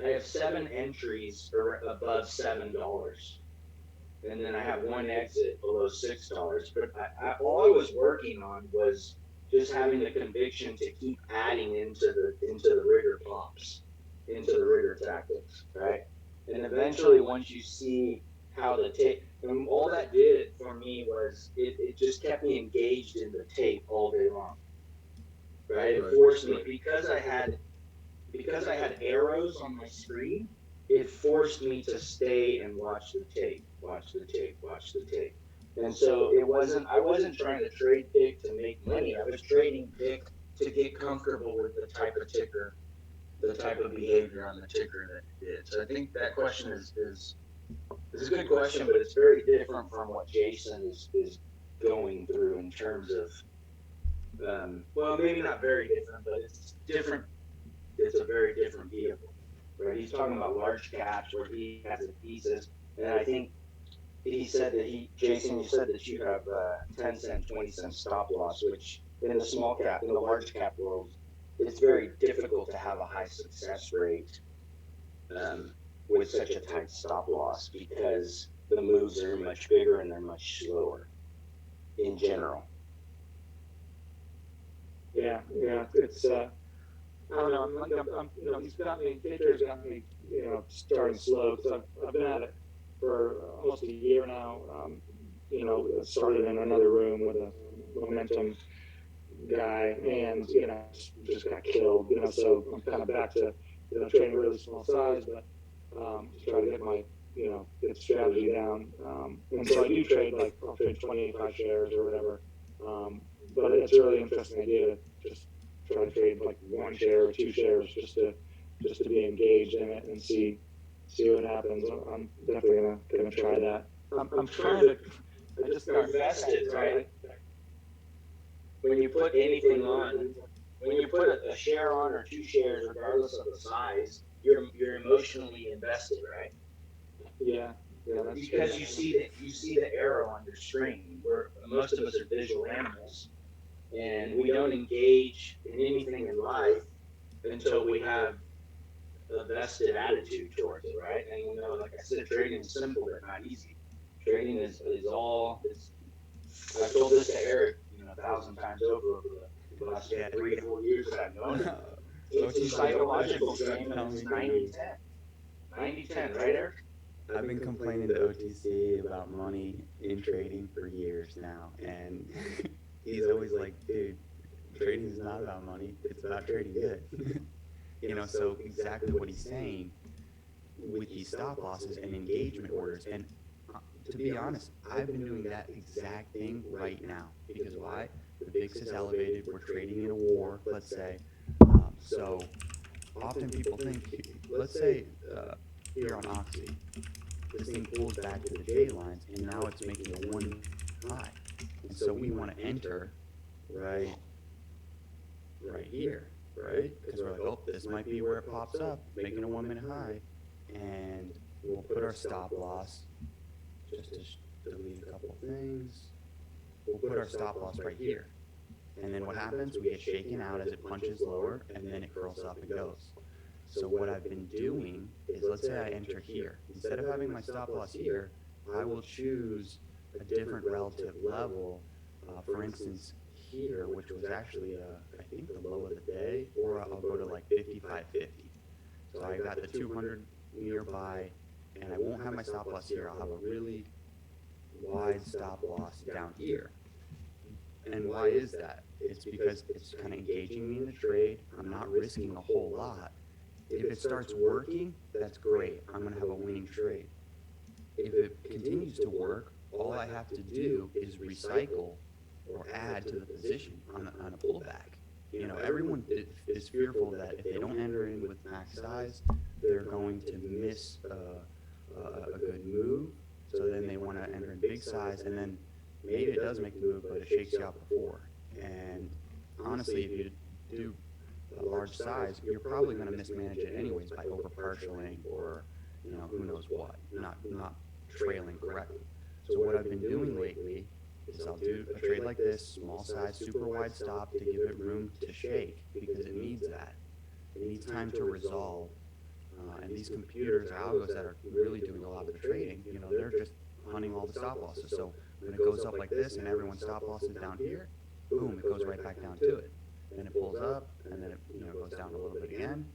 entries above $7. And then I have 1 exit below $6. But all I was working on was just having the conviction to keep adding into the rigger pops, into the rigger tactics, right? And eventually, once you see how the tape, and all that did for me was it just kept me engaged in the tape all day long, right? It forced me because I had arrows on my screen. It forced me to stay and watch the tape. And so I wasn't trying to trade pick to make money. I was trading pick to get comfortable with the type of ticker, the type of behavior on the ticker that it did. So I think that question is a good question, but it's very different from what Jason is going through in terms of, well, maybe not very different, but it's different. It's a very different vehicle, right? He's talking about large caps where he has a thesis, and I think he said that Jason, you said that you have 10 cent, 20 cent stop loss, which in the large cap world, it's very difficult to have a high success rate with such a tight stop loss because the moves are much bigger and they're much slower in general. Yeah, it's I don't know. He's got me. Victor's got me. Starting slow because I've been at it for almost a year now. you know, started in another room with a momentum guy, and you know, just got killed. You know, so I'm kind of back to, you know, trading really small size, but just try to get my, you know, get the strategy down. And so I do trade, like I'll trade 25 shares or whatever. But it's a really interesting idea to just try to trade like one share or two shares just to be engaged in it and see what happens. I'm definitely gonna try that. I'm trying to. I just got Invested, right? When you put anything on, when you put a share on or two shares, regardless of the size, you're emotionally invested, right? Yeah, yeah, that's Because true. you see the arrow on your screen. Most of us are visual animals, and we don't engage in anything in life until we have a vested attitude towards it, right? And you know, like I said, trading is simple but not easy. Trading is all. I've told this to Eric, you know, 1,000 times over the last 3 to 4 years that I've known him. It's a psychological game, and it's 90-10. 90-10, right, Eric? I've been complaining to OTC about money in trading for years now, and he's always like, dude, trading is not about money, it's about trading good. You know, so exactly what he's saying with these stop losses and engagement orders. And to be honest, I've been doing that exact thing right now. Because why? The VIX is elevated, we're trading in a war, let's say. So often people think, let's say here on Oxy, this thing pulls back to the J lines, and now it's making a one high. And so we want to enter right here, right? Because we're like, oh, this might be where it pops up, making a 1 minute high, and we'll put our stop loss, just to delete a couple things. We'll put our stop loss right here. And then what happens? We get shaken out as it punches lower, and then it curls up and goes. So what I've been doing is, let's say I enter here. Instead of having my stop loss here, I will choose a different relative level. For instance, here, which was actually, I think, the low of the day, or I'll go to like 55.50. So I got the 200 nearby, and I won't have my stop loss here. I'll have a really wide stop loss down here. And why is that? It's because it's kind of engaging me in the trade. I'm not risking a whole lot. If it starts working, that's great. I'm going to have a winning trade. If it continues to work, all I have to do is recycle or add to the position on a pullback. You know, everyone is fearful that if they don't enter in with max size, they're going to miss a good move. So then they want to enter in big size, and then maybe it does make the move, but it shakes you out before. And honestly, if you do a large size, you're probably going to mismanage it anyways by over partialing or, you know, who knows what, not trailing correctly. So what I've been doing lately is I'll do a trade like this, small size, super wide stop, to give it room to shake, because it needs that. It needs time to resolve. And these computers, algos that are really doing a lot of the trading, you know, they're just hunting all the stop losses. So when it goes up like this and everyone's stop loss is down here, boom, it goes right back down to it. Then it pulls up, and then it, you know, goes down a little bit again.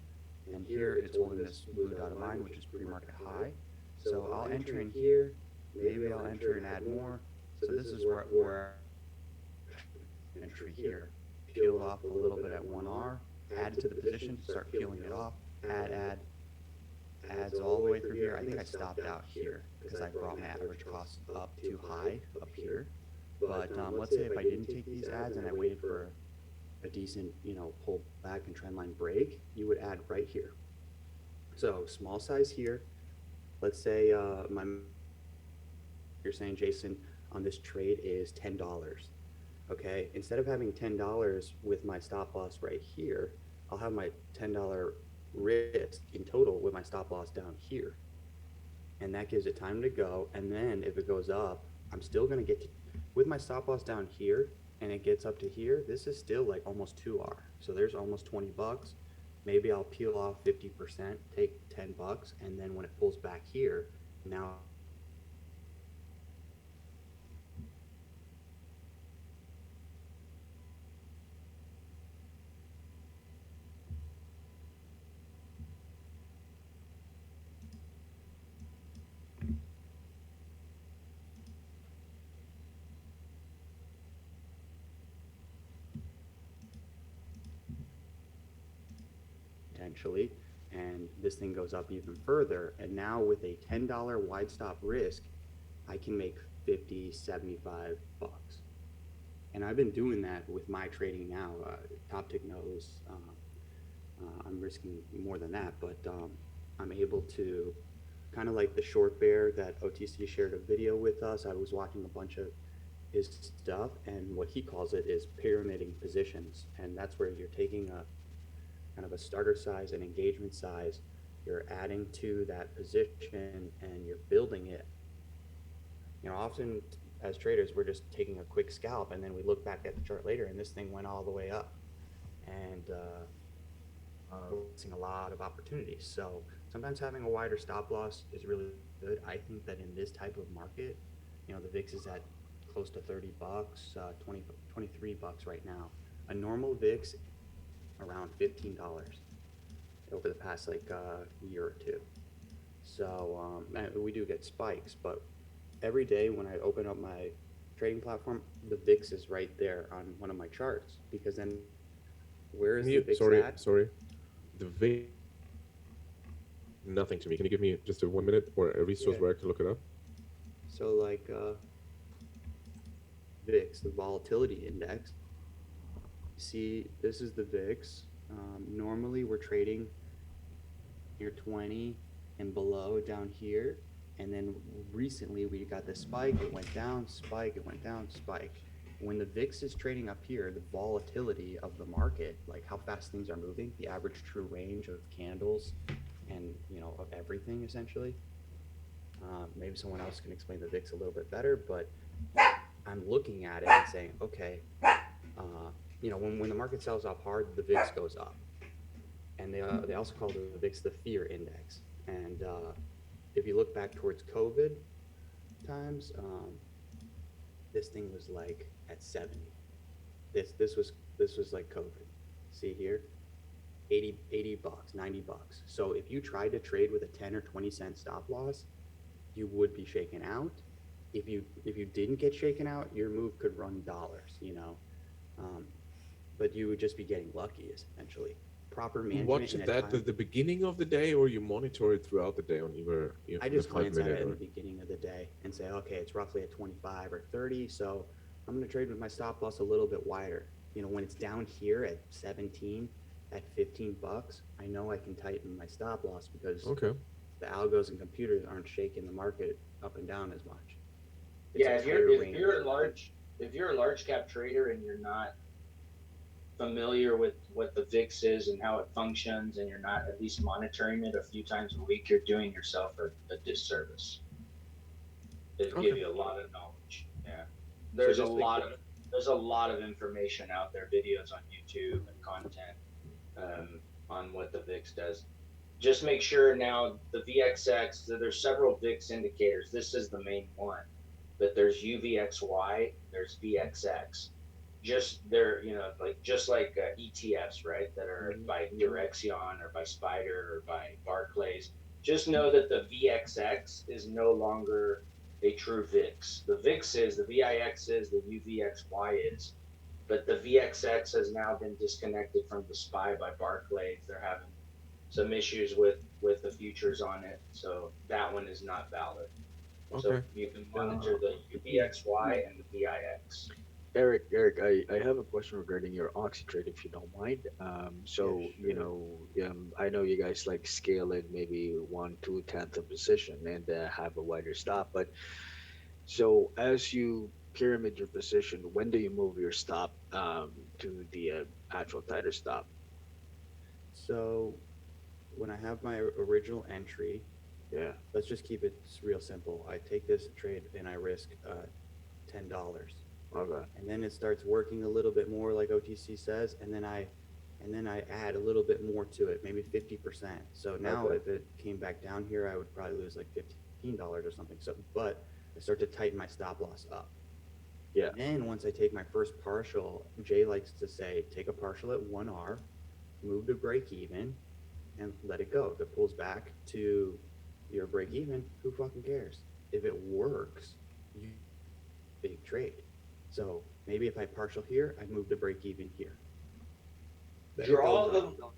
And here it's holding this blue dotted line, which is pre-market high. So I'll enter in here. Maybe I'll enter and add more. So this is where entry here. Peel off a little bit at 1R, add it to the position, start peeling it off, adds all the way through here. I think I stopped out here because I brought my average cost up too high up here. But let's say if I didn't take these adds and I waited for a decent, you know, pull back and trendline break, you would add right here. So small size here. Let's say you're saying, Jason, on this trade is $10. Okay, instead of having $10 with my stop loss right here, I'll have my $10 risk in total with my stop loss down here. And that gives it time to go. And then if it goes up, I'm still going to get to, with my stop loss down here, and it gets up to here, this is still like almost 2R. So there's almost 20 bucks. Maybe I'll peel off 50%, take 10 bucks, and then when it pulls back here, now potentially, and this thing goes up even further. And now with a $10 wide stop risk, I can make 50, 75 bucks. And I've been doing that with my trading now. TopTick knows I'm risking more than that, but I'm able to, kind of like the short bear that OTC shared a video with us. I was watching a bunch of his stuff, and what he calls it is pyramiding positions. And that's where you're taking a kind of a starter size and engagement size, you're adding to that position and you're building it. You know, often as traders, we're just taking a quick scalp and then we look back at the chart later and this thing went all the way up. And we're missing a lot of opportunities. So sometimes having a wider stop loss is really good. I think that in this type of market, you know, the VIX is at close to 30 bucks, 23 bucks right now. A normal VIX around $15 over the past like year or two. So we do get spikes, but every day when I open up my trading platform, the VIX is right there on one of my charts, because then where is the VIX at? Sorry. The VIX, nothing to me. Can you give me just a 1 minute or a resource Yeah. where I can look it up? So like VIX, the volatility index. See, this is the VIX. Normally we're trading near 20 and below down here. And then recently we got the spike, it went down, spike, it went down, spike. When the VIX is trading up here, the volatility of the market, like how fast things are moving, the average true range of candles and, you know, of everything essentially. Maybe someone else can explain the VIX a little bit better, but I'm looking at it and saying, okay, you know, when the market sells off hard, the VIX goes up. And they also call the VIX the fear index. And if you look back towards COVID times, this thing was like at 70. This was like COVID. See here, 80 bucks, 90 bucks. So if you tried to trade with a 10 or 20 cent stop loss, you would be shaken out. If you didn't get shaken out, your move could run dollars, you know. But you would just be getting lucky essentially. Proper You management. watch in a that time- at the beginning of the day, or you monitor it throughout the day on either? I just the glance at 5 minute it in or- the beginning of the day and say, okay, it's roughly at 25 or 30, so I'm going to trade with my stop loss a little bit wider. You know, when it's down here at 17, at 15 bucks, I know I can tighten my stop loss because Okay. the algos and computers aren't shaking the market up and down as much. It's Yeah, a if tighter you're range. if you're a large cap trader and you're not familiar with what the VIX is and how it functions, and you're not at least monitoring it a few times a week, you're doing yourself a disservice. It'll give Okay. you a lot of knowledge. Yeah, there's just like there's a lot of information out there, videos on YouTube and content on what the VIX does. Just make sure now the VXX. There's several VIX indicators. This is the main one, but there's UVXY, there's VXX. Just they're, you know, like just like ETFs, right? That are by Direxion or by Spider or by Barclays. Just know that the VXX is no longer a true VIX. The VIX is, the VIX is, the UVXY is, but the VXX has now been disconnected from the SPY by Barclays. They're having some issues with the futures on it, so that one is not valid. So Okay. you can monitor the UVXY and the VIX. Eric, I have a question regarding your OxyTrade, if you don't mind. So, Yeah, you know, I know you guys like scale it maybe 1/2 of position and have a wider stop, but so as you pyramid your position, when do you move your stop to the actual tighter stop? So when I have my original entry, Yeah. let's just keep it real simple. I take this trade and I risk $10. Okay. And then it starts working a little bit more like OTC says, and then I add a little bit more to it, maybe 50%. So now Okay. if it came back down here, I would probably lose like $15 or something. So, but I start to tighten my stop loss up. Yeah. Then once I take my first partial, Jay likes to say, take a partial at 1R, move to break even, and let it go. If it pulls back to your break even, who fucking cares? If it works, you big trade. So maybe if I partial here, I move to break even here. Then it Draw goes the up.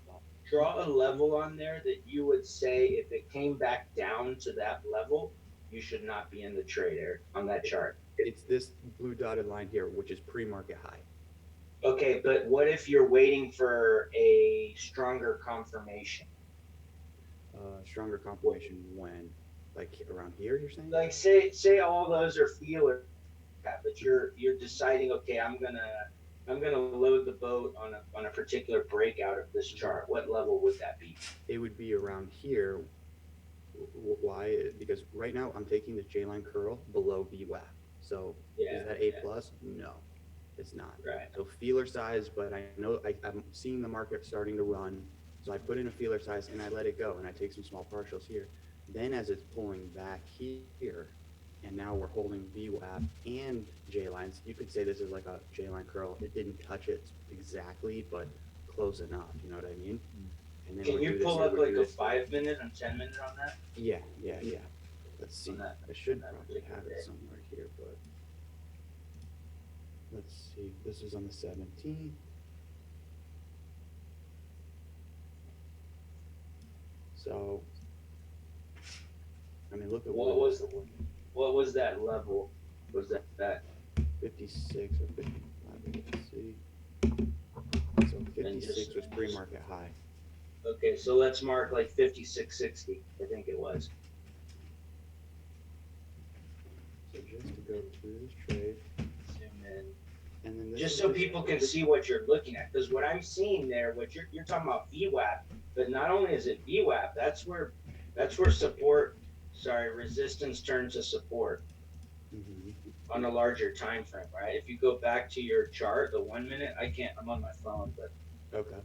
draw a level on there that you would say if it came back down to that level, you should not be in the trade area on that chart. It's this blue dotted line here, which is pre-market high. Okay, but what if you're waiting for a stronger confirmation? Stronger confirmation when, like around here, you're saying? Like say all those are feelers, but you're deciding, okay, I'm gonna load the boat on a particular breakout of this chart. What level would that be? It would be around here. Why? Because right now I'm taking the J-line curl below VWAP. So Yeah, is that A yeah. plus? No, it's not. Right. So feeler size, but I know I'm seeing the market starting to run. So I put in a feeler size and I let it go and I take some small partials here. Then as it's pulling back here, and now we're holding VWAP and J lines, you could say this is like a J line curl. It didn't touch it exactly, but close enough. You know what I mean? And then Can we'll you do this pull here, up we'll like do a this. 5 minute and 10 minute on that? Yeah. Let's see. On that- I should on that probably particular have day. it somewhere here, but let's see. This is on the 17th. So, I mean, look at What was that level? Was that 56 or 55? Let's see. So 56 was pre-market high. okay? So let's mark like 56.60. I think it was. So just to go through this trade, Zoom in. and then this Just is so people can see what you're looking at, because what I'm seeing there, what you're talking about VWAP, but not only is it VWAP, that's where resistance turns to support Mhm. on a larger time frame, right? If you go back to your chart, the 1 minute, I'm on my phone, but Okay.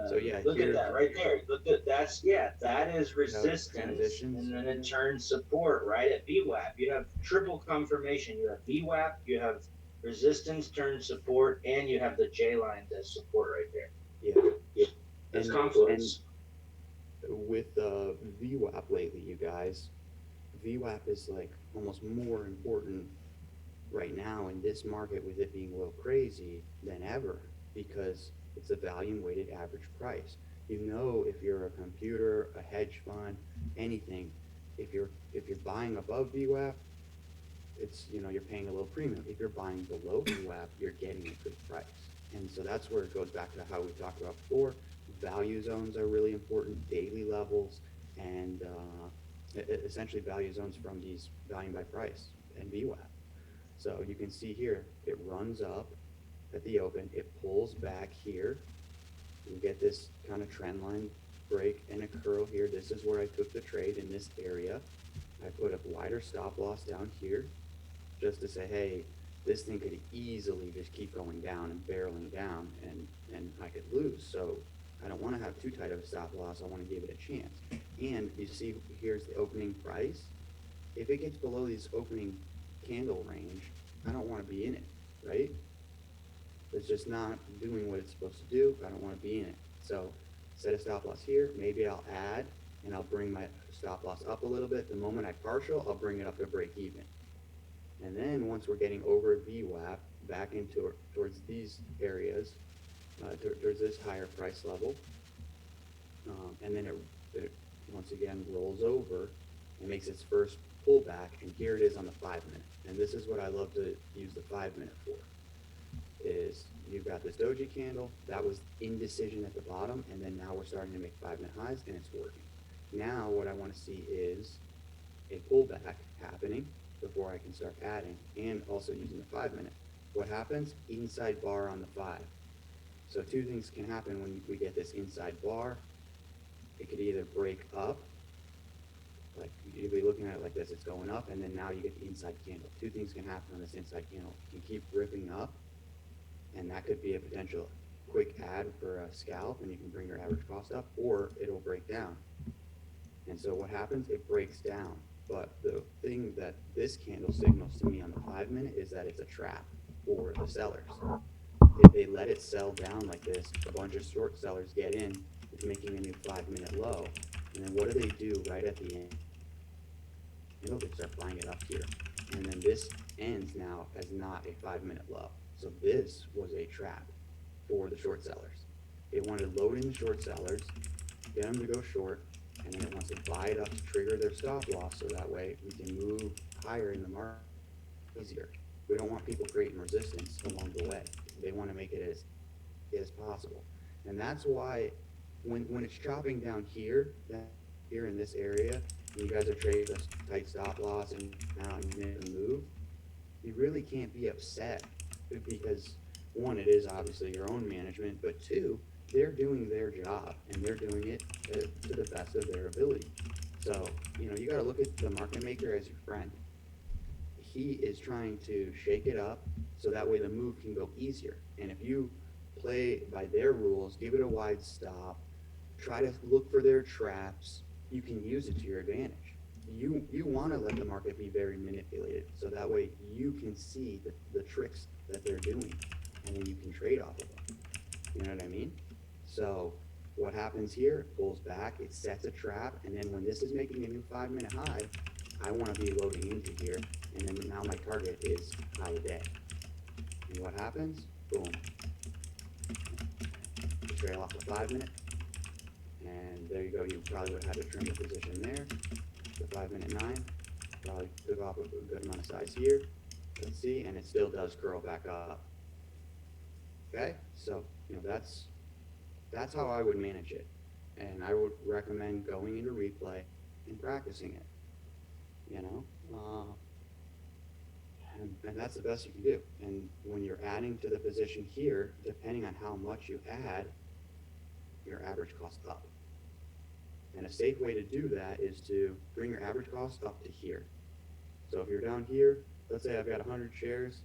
So, yeah, look here- at that right there. Look at that is resistance, transitions. and then it turns support right at VWAP. You have triple confirmation. You have VWAP, you have resistance turn support, and you have the J lines as support right there. Yeah. That's And- confluence. With VWAP lately, you guys, VWAP is like almost more important right now in this market with it being a little crazy than ever because it's a volume weighted average price. You know, if you're a computer, a hedge fund, anything, if you're buying above VWAP, it's, you know, you're paying a little premium. If you're buying below VWAP, you're getting a good price. And so that's where it goes back to how we talked about before. Value zones are really important, daily levels, and essentially value zones from these volume by price and VWAP. So you can see here, it runs up at the open, it pulls back here. You get this kind of trend line break and a curl here. This is where I took the trade in this area. I put a wider stop loss down here just to say, hey, this thing could easily just keep going down and barreling down and I could lose. So I don't want to have too tight of a stop loss. I want to give it a chance. And you see, here's the opening price. If it gets below this opening candle range, I don't want to be in it, right? It's just not doing what it's supposed to do. I don't want to be in it. So set a stop loss here. Maybe I'll add and I'll bring my stop loss up a little bit. The moment I partial, I'll bring it up to break even. And then once we're getting over VWAP back into towards these areas, towards this higher price level, and then it once again rolls over and makes its first pullback, and here it is on the 5 minute. And this is what I love to use the 5 minute for. Is you've got this doji candle that was indecision at the bottom, and then now we're starting to make 5 minute highs, and it's working. Now what I want to see is a pullback happening before I can start adding, and also using the 5 minute. What happens? Inside bar on the 5. So two things can happen when we get this inside bar. It could either break up, like you'd be looking at it like this, it's going up, and then now you get the inside candle. Two things can happen on this inside candle. It can keep ripping up, and that could be a potential quick add for a scalp, and you can bring your average cost up, or it'll break down. And so what happens? It breaks down. But the thing that this candle signals to me on the 5 minute is that it's a trap for the sellers. If they let it sell down like this, a bunch of short sellers get in, it's making a new 5 minute low. And then what do right at the end? They start buying it up here. And then this ends now as not a 5 minute low. So this was a trap for the short sellers. It wanted to load in the short sellers, get them to go short, and then it wants to buy it up to trigger their stop loss, so that way we can move higher in the market easier. We don't want people creating resistance along the way. They want to make it as possible. And that's why when it's chopping down here in this area, and you guys are trading a tight stop loss and now you make a move, you really can't be upset, because one, it is obviously your own management, but two, they're doing their job and they're doing it to the best of their ability. So, you got to look at the market maker as your friend. He is trying to shake it up so that way the move can go easier. And if you play by their rules, give it a wide stop, try to look for their traps, you can use it to your advantage. You want to let the market be very manipulated so that way you can see the tricks that they're doing and then you can trade off of them. You know what I mean? So what happens here, it pulls back, it sets a trap, and then when this is making a new 5-minute high, I want to be loading into here, and then now my target is high of day. And what happens? Boom. You trail off the 5-minute, and there you go. You probably would have had to trim the position there. The 5-minute 9 probably took off a good amount of size here. Let's see, and it still does curl back up. Okay, so that's how I would manage it, and I would recommend going into replay and practicing it. And that's the best you can do. And when you're adding to the position here, depending on how much you add, your average cost up. And a safe way to do that is to bring your average cost up to here. So if you're down here, let's say I've got 100 shares,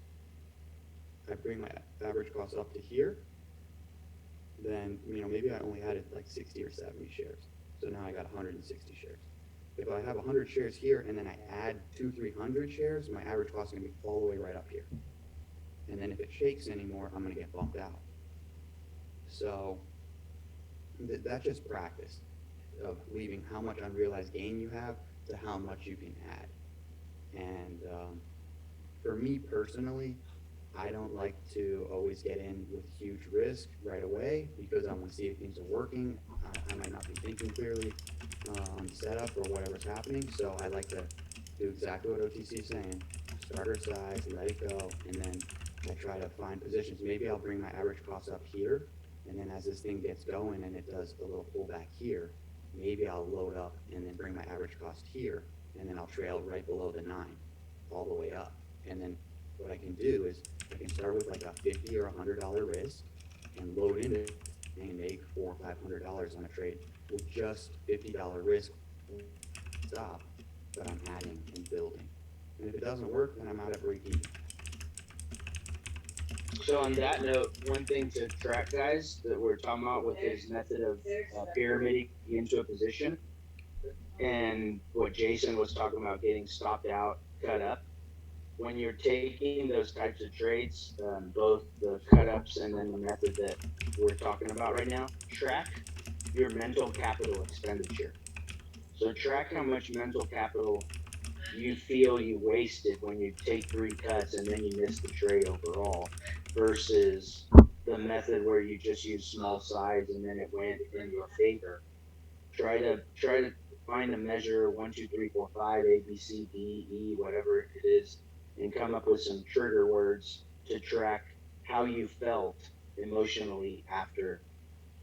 I bring my average cost up to here, then, maybe I only added like 60 or 70 shares. So now I got 160 shares. If I have 100 shares here and then I add 200-300 shares, my average cost is going to be all the way right up here. And then if it shakes anymore, I'm going to get bumped out. So that's just practice of leaving how much unrealized gain you have to how much you can add. And for me personally, I don't like to always get in with huge risk right away because I want to see if things are working. I might not be thinking clearly on setup or whatever's happening, so I like to do exactly what OTC is saying. Starter size, let it go, and then I try to find positions. Maybe I'll bring my average cost up here, and then as this thing gets going and it does a little pullback here, maybe I'll load up and then bring my average cost here, and then I'll trail right below the 9 all the way up. And then what I can do is I can start with like a $50 or $100 risk and load in it and make $400 or $500 on a trade with just $50 risk stop, but I'm adding and building. And if it doesn't work, then I'm out at break even. So on that note, one thing to track, guys, that we're talking about with his method of pyramiding into a position, and what Jason was talking about, getting stopped out, cut up. When you're taking those types of trades, both the cut ups and then the method that we're talking about right now, track your mental capital expenditure. So track how much mental capital you feel you wasted when you take 3 cuts and then you miss the trade overall, versus the method where you just use small size and then it went in your favor. Try to find a measure 1, 2, 3, 4, 5, A, B, C, D, E, whatever it is, and come up with some trigger words to track how you felt emotionally after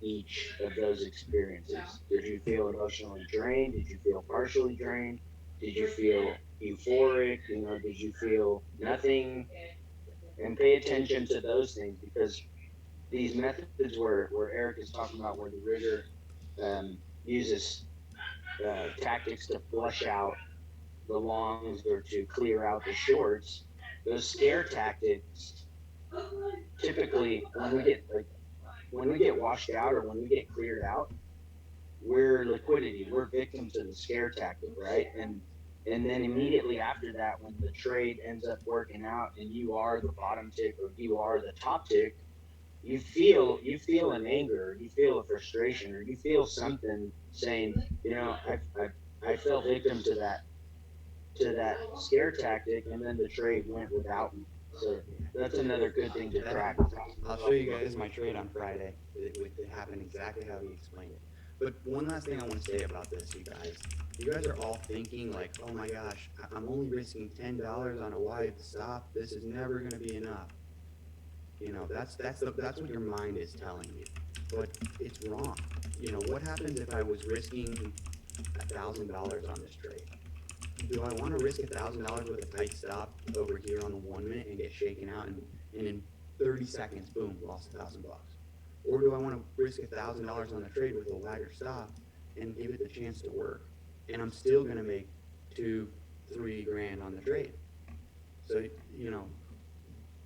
each of those experiences. Did you feel emotionally drained? Did you feel partially drained? Did you feel euphoric? Did you feel nothing? And pay attention to those things, because these methods where Eric is talking about, where the rigger uses tactics to flush out the longs or to clear out the shorts, those scare tactics typically when we get washed out or when we get cleared out, we're liquidity, we're victims to the scare tactic, right? And then immediately after that, when the trade ends up working out and you are the bottom tick or you are the top tick, you feel an anger, you feel a frustration, or you feel something saying, I fell victim to that scare tactic, and then the trade went without me. So that's another good thing to track. I'll show you guys my trade on Friday. It happened exactly how he explained it. But one last thing I want to say about this, you guys. You guys are all thinking like, oh my gosh, I'm only risking $10 on a wide stop. This is never going to be enough. You know, that's what your mind is telling you. But it's wrong. You know, what happens if I was risking $1,000 on this trade? Do I want to risk $1,000 with a tight stop over here on the 1 minute and get shaken out and in 30 seconds, boom, lost $1,000? Or do I want to risk $1,000 on the trade with a wider stop and give it the chance to work? And I'm still going to make 2-3 grand on the trade. So, you know,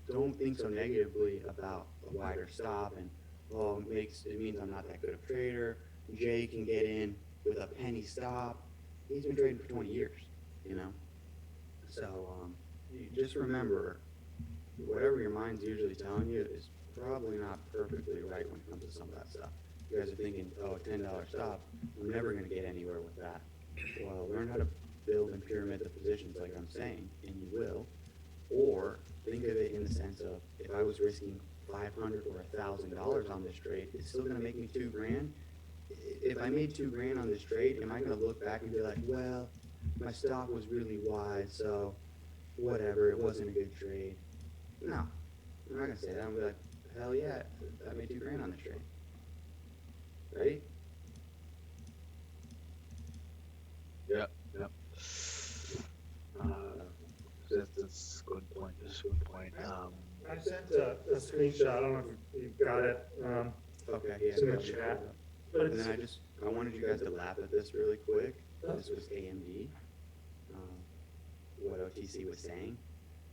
don't think so negatively about a wider stop and, oh, it means I'm not that good of a trader. Jay can get in with a penny stop. He's been trading for 20 years, you know? So, you just remember, whatever your mind's usually telling you is probably not perfectly right when it comes to some of that stuff. You guys are thinking, oh, $10 stop, I'm never going to get anywhere with that. Well, learn how to build and pyramid the positions like I'm saying, and you will. Or think of it in the sense of, if I was risking $500 or $1,000 on this trade, it's still going to make me 2 grand. If I made 2 grand on this trade, am I going to look back and be like, well, my stop was really wide, so whatever, it wasn't a good trade? No, I'm not going to say that. I'm going to be like, hell yeah, I made 2 grand on this trade. Right? Yep. That's a good point. That's a good point. I sent a screenshot, I don't know if you got it, Okay, yeah. it's in the yeah. chat. But And it's, then I wanted you guys to laugh at this really quick. This was AMD, what OTC was saying.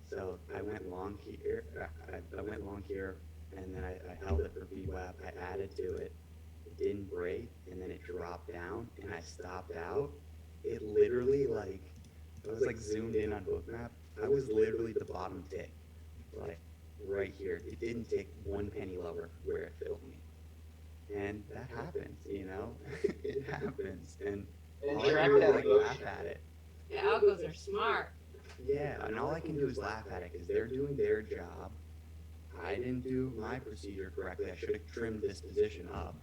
So I went long here, I went long here, and then I held it for VWAP, I added to it. It didn't break, and then it dropped down, and I stopped out. It literally, like, I was like zoomed in on Bookmap. I was literally the bottom tick, like right here. It didn't take 1 penny lower where it filled me. And that happens, you know? It happens. And And all I track can do is that like emotion. laugh at it. The algos are smart. Yeah, and all I can do is laugh at it because they're doing their job. I didn't do my procedure correctly. I should have trimmed this position up.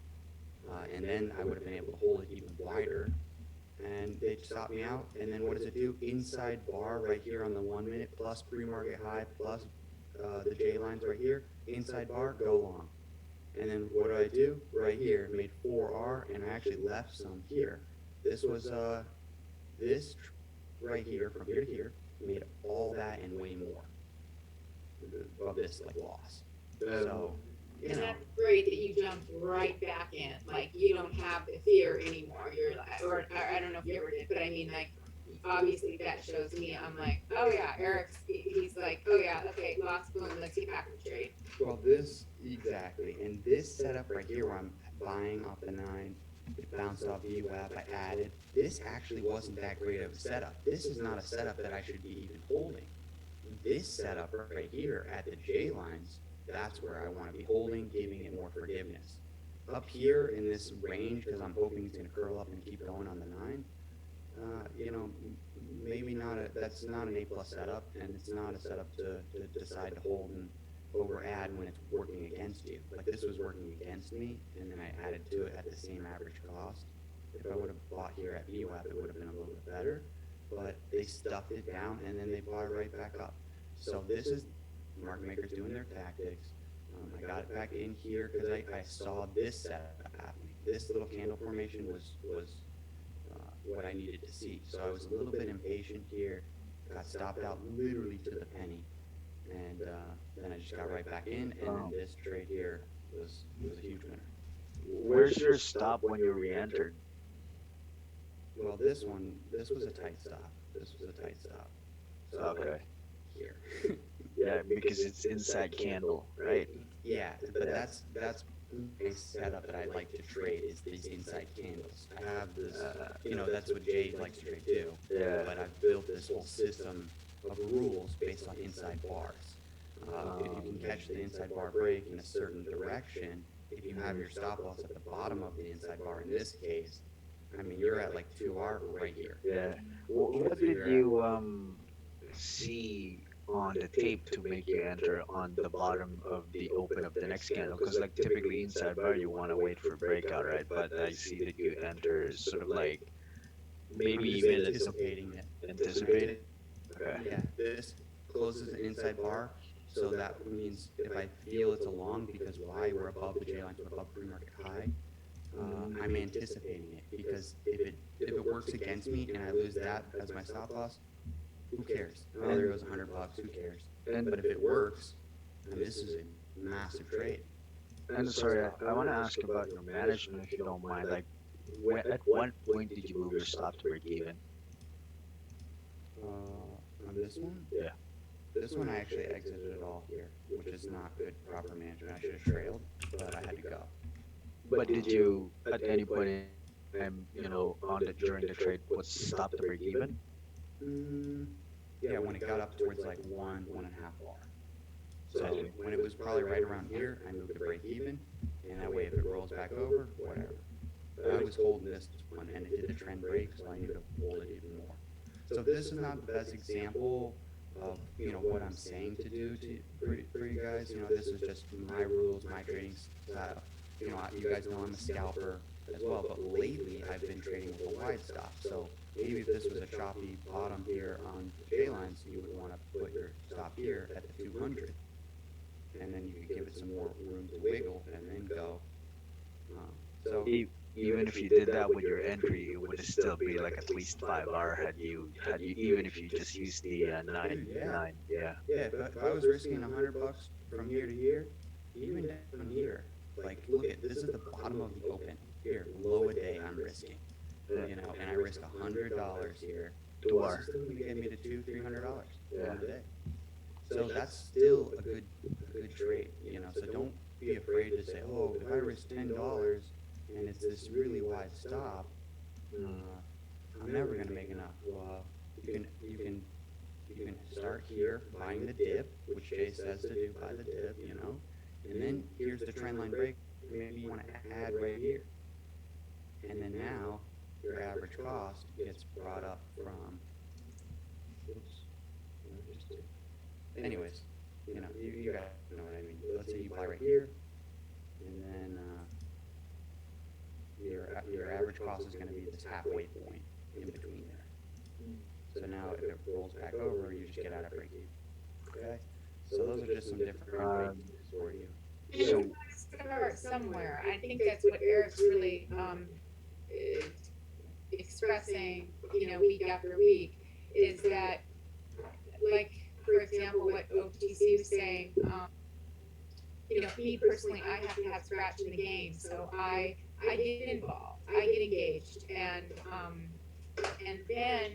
And then I would have been able to hold it even wider. And they stopped me out. And then what does it do? Inside bar right here on the 1 minute plus pre-market high plus the J lines right here. Inside bar, go long. And then what do? Right here, made 4R, and I actually left some here. This was right here, from here to here, made all that and way more of this like loss. So, you And know, that's great that you jumped right back in. Like, you don't have the fear anymore. You're like, or I don't know if you ever did, but I mean, like, obviously that shows me. I'm like, oh yeah, he's like, oh yeah, okay, lost, boom, let's get back in the trade. well, this exactly, and this setup right here where I'm buying off the 9, it bounced off VWAP, I added. This actually wasn't that great of a setup. This is not a setup that I should be even holding. This setup right here at the J lines, that's where I want to be holding, giving it more forgiveness. Up here in this range, because I'm hoping it's going to curl up and keep going on the 9, you know, maybe that's not an A+ setup, and it's not a setup to decide to hold and over add when it's working against you. Like this was working against me, and then I added to it at the same average cost. If I would have bought here at VWAP, it would have been a little bit better, but they stuffed it down and then they bought it right back up. So this is market makers doing their tactics. I got it back in here because I saw this setup happening. This little candle formation was what I needed to see. So I was a little bit impatient here, got stopped out literally to the penny, and then I just got right back in, and then this trade here was a huge winner. Where's your stop when you re-entered? Well, this was a tight stop. This was a tight stop. So Okay. here. Yeah, because it's inside candle, right? Yeah, but that's a setup that I like to trade is these inside candles. I have this, you know, that's what Jay likes to trade too. Yeah. But I've built this whole system of rules based on inside bars. If you can catch the inside bar break in a certain direction, if you have your stop loss at the bottom of the inside bar in this case, I mean, you're at like 2R right here. Yeah. What did you see on the tape to make you enter on the bottom of the open of the next candle. Because like typically inside bar you want to wait for breakout, right? But I see that you enter sort of like I'm maybe just even anticipating it. anticipating. Okay. Yeah, this closes the inside bar, so that means if I feel it's a long, because why, we're above the J line, so above pre-market high, I'm anticipating it, because if it works against me and I lose that as my stop loss, who cares? Oh, there goes $100, who cares? But if it works, then this is a massive trade. And sorry, I want to ask about your management if you don't mind. Like, at what point did you move your stop to break even? On this one? Yeah. This one I actually exited it all here, which is not good proper management. I should have trailed, but I had to go. But did you, at any point in time, on the during the trade, put stop to break even? Yeah, when it got up towards like 1.5 bar. So when it was probably right around here, I moved to break even, and that way if it rolls back over, whatever. But I was holding this one, and it did the trend break, so I knew to hold it even more. So this is not the best example of what I'm saying to do for you guys. This is just my rules, my trading style. You guys know I'm a scalper as well, but lately I've been trading with a wide stop. So maybe if this was a choppy bottom here on the J lines, you would want to put your stop here at the 200, and then you could give it some more room to wiggle and then go. So Even if you did that with your entry, it would still be like at least 5 hour had you even if you just used the nine. Yeah. yeah, if I was risking $100 from here to here, even down here, like look at this is the bottom of the open here, low a day I'm risking, and I risk $100 here. To What's our this still gonna get me to $200-300 Yeah. one day? So that's still a good trade, So don't be afraid to say, oh, if I risk $10 and it's this really wide stop, I'm never gonna make enough. Well, you can start here buying the dip, which Jay says to do, buy the dip, and then here's the trend line break. Maybe you want to add right here, and then now your average cost gets brought up from. Oops, what did I just do? Anyways, you guys know what I mean. Let's say you buy right here, and then your average cost is going to be this halfway point in between there. So now if it rolls back over, you just get out of break even. Okay. So those are just some different ways for you. And you gotta start somewhere. I think that's what Eric's really expressing, week after week, is that, like, for example, what OTC was saying, me personally, I have to have scratch in the game, so I get involved, I get engaged, and then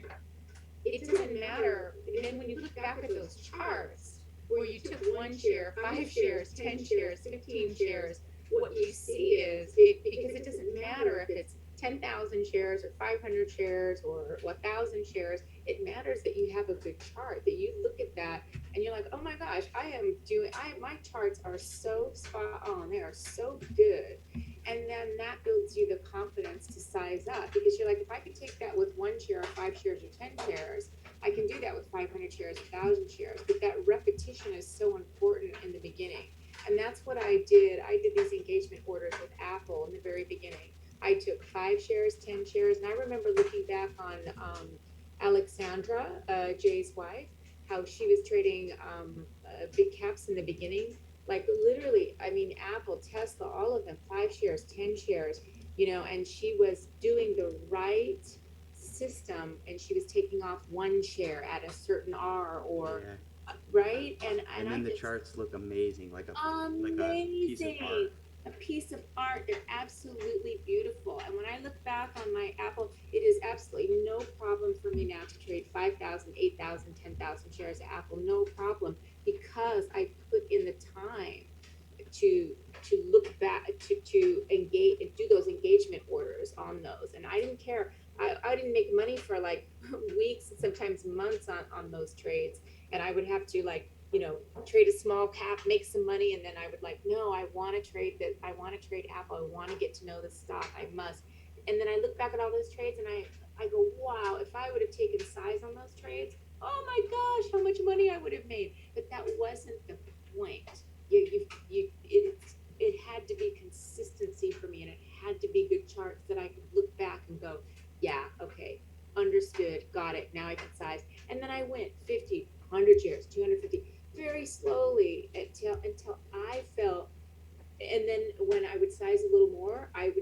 it doesn't matter. And then when you look back at those charts where you took 1 share, 5 shares, 10 shares, 15 shares, what you see is because it doesn't matter if it's 10,000 shares or 500 shares or 1,000 shares. It matters that you have a good chart, that you look at that and you're like, oh my gosh, my charts are so spot on. They are so good. And then that builds you the confidence to size up, because you're like, if I could take that with 1 share or 5 shares or 10 shares, I can do that with 500 shares, 1,000 shares. But that repetition is so important in the beginning. And that's what I did. I did these engagement orders with Apple in the very beginning. I took 5 shares, 10 shares, and I remember looking back on Alexandra, Jay's wife, how she was trading big caps in the beginning. Like literally, I mean, Apple, Tesla, all of them, 5 shares, 10 shares, and she was doing the right system, and she was taking off 1 share at a certain R or right, and then the charts look amazing, like a piece of amazing. art. A piece of art. They're absolutely beautiful. And when I look back on my Apple, it is absolutely no problem for me now to trade 5,000, 8,000, 10,000 shares of Apple. No problem, because I put in the time to look back, to engage and do those engagement orders on those. And I didn't care. I didn't make money for like weeks and sometimes months on those trades. And I would have to trade a small cap, make some money, and then I would no, I want to trade that. I want to trade Apple. I want to get to know the stock. I must. And then I look back at all those trades and I go, wow, if I would have taken size on those trades, oh my gosh, how much money money I would have made, but that wasn't the point. It had to be consistency for me, and it had to be good charts that I could look back and go, yeah, okay, understood, got it, now I can size. And then I went 50, 100 shares, 250, very slowly until I felt. And then when I would size a little more, I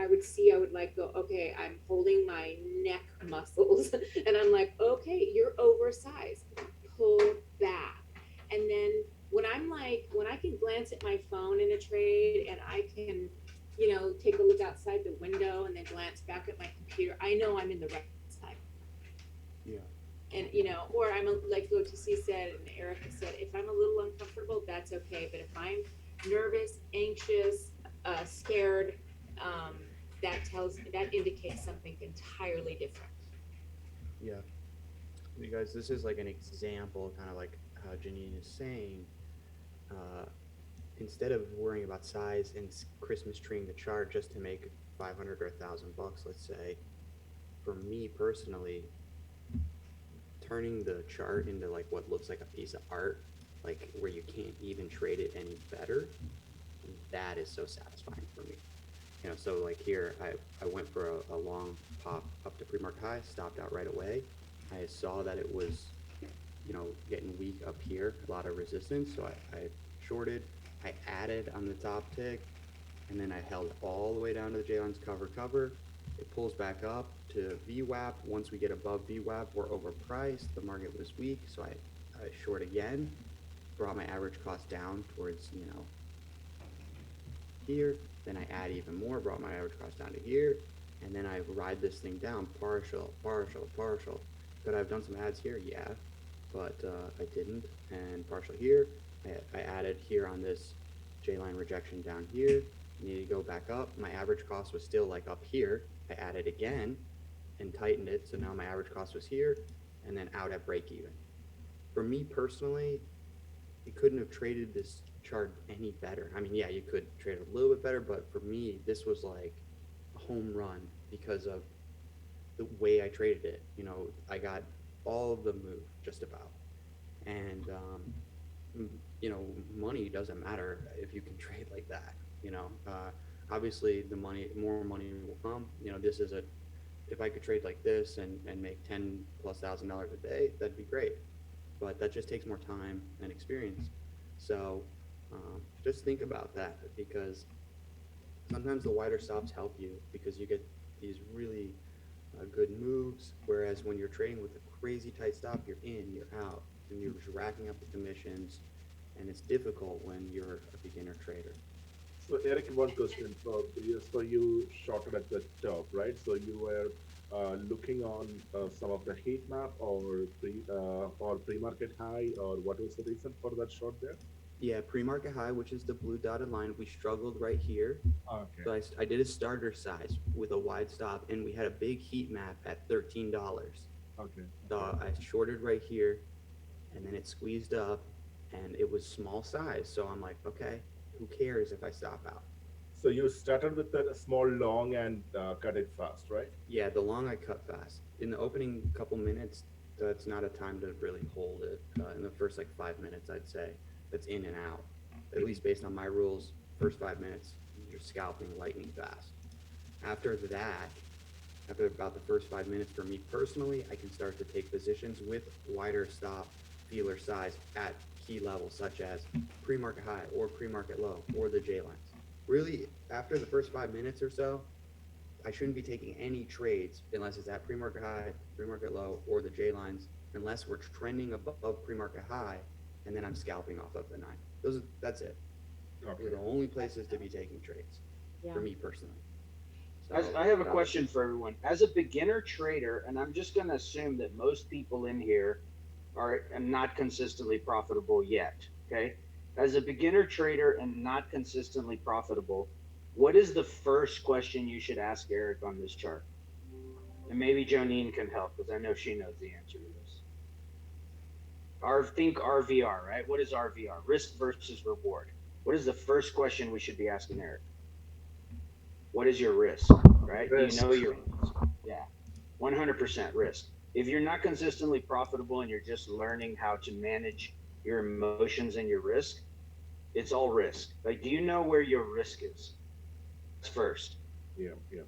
would like go, okay, I'm holding my neck muscles, and I'm like, okay, you're oversized, pull back. And then when I can glance at my phone in a trade, and I can, take a look outside the window and then glance back at my computer, I know I'm in the right side. Yeah. And or like OTC said and Erica said, if I'm a little uncomfortable, that's okay. But if I'm nervous, anxious, scared, that indicates something entirely different. Yeah. You guys, this is like an example, kind of like how Janine is saying. Instead of worrying about size and Christmas treeing the chart just to make 500 or $1,000, let's say, for me personally, turning the chart into like what looks like a piece of art, like where you can't even trade it any better, that is so satisfying for me. So like here, I went for a long pop up to pre-market high, stopped out right away. I saw that it was, getting weak up here, a lot of resistance, so I shorted, I added on the top tick, and then I held all the way down to the J-lines cover. It pulls back up to VWAP. Once we get above VWAP, we're overpriced. The market was weak, so I short again, brought my average cost down towards, here. Then I add even more, brought my average cost down to here, and then I ride this thing down, partial. Could I have done some ads here? Yeah, but I didn't. And partial here, I added here on this J-line rejection down here. Need to go back up. My average cost was still like up here. I added again and tightened it, so now my average cost was here, and then out at break even. For me personally, you couldn't have traded this chart any better. I mean, yeah, you could trade a little bit better, but for me, this was like a home run because of the way I traded it. I got all of the move just about, and money doesn't matter if you can trade like that. Obviously the more money will come. This is if I could trade like this and make $10,000+ a day, that'd be great. But that just takes more time and experience. So just think about that, because sometimes the wider stops help you because you get these really good moves. Whereas when you're trading with a crazy tight stop, you're in, you're out, and you're just racking up the commissions, and it's difficult when you're a beginner trader. So Eric, one question. So you shorted at the top, right? So you were looking on some of the heat map or pre-market high, or what was the reason for that short there? Yeah, pre-market high, which is the blue dotted line. We struggled right here. Okay. So I did a starter size with a wide stop, and we had a big heat map at $13. Okay. So I shorted right here, and then it squeezed up, and it was small size. So I'm like, okay, who cares if I stop out? So you started with a small long and cut it fast, right? Yeah, the long I cut fast. In the opening couple minutes, that's not a time to really hold it. In the first 5 minutes, I'd say, that's in and out. At least based on my rules, first 5 minutes, you're scalping lightning fast. After that, after about the first 5 minutes, for me personally, I can start to take positions with wider stop, feeler size at key levels, such as pre-market high or pre-market low or the J lines. Really, after the first 5 minutes or so, I shouldn't be taking any trades unless it's at pre-market high, pre-market low, or the J lines, unless we're trending above pre-market high, and then I'm scalping off of the 9. That's it. Okay. They're the only places to be taking trades, for me personally. So, I have a question for everyone. As a beginner trader, and I'm just going to assume that most people in here are not consistently profitable yet, okay? As a beginner trader and not consistently profitable, what is the first question you should ask Eric on this chart? And maybe Jonine can help, because I know she knows the answer to this. Think RVR, right? What is RVR? Risk versus reward. What is the first question we should be asking Eric? What is your risk, right? Risk. Do you know your risk? Yeah, 100% risk. if you're not consistently profitable and you're just learning how to manage your emotions and your risk, it's all risk. Like, do you know where your risk is? First, Yeah, yeah.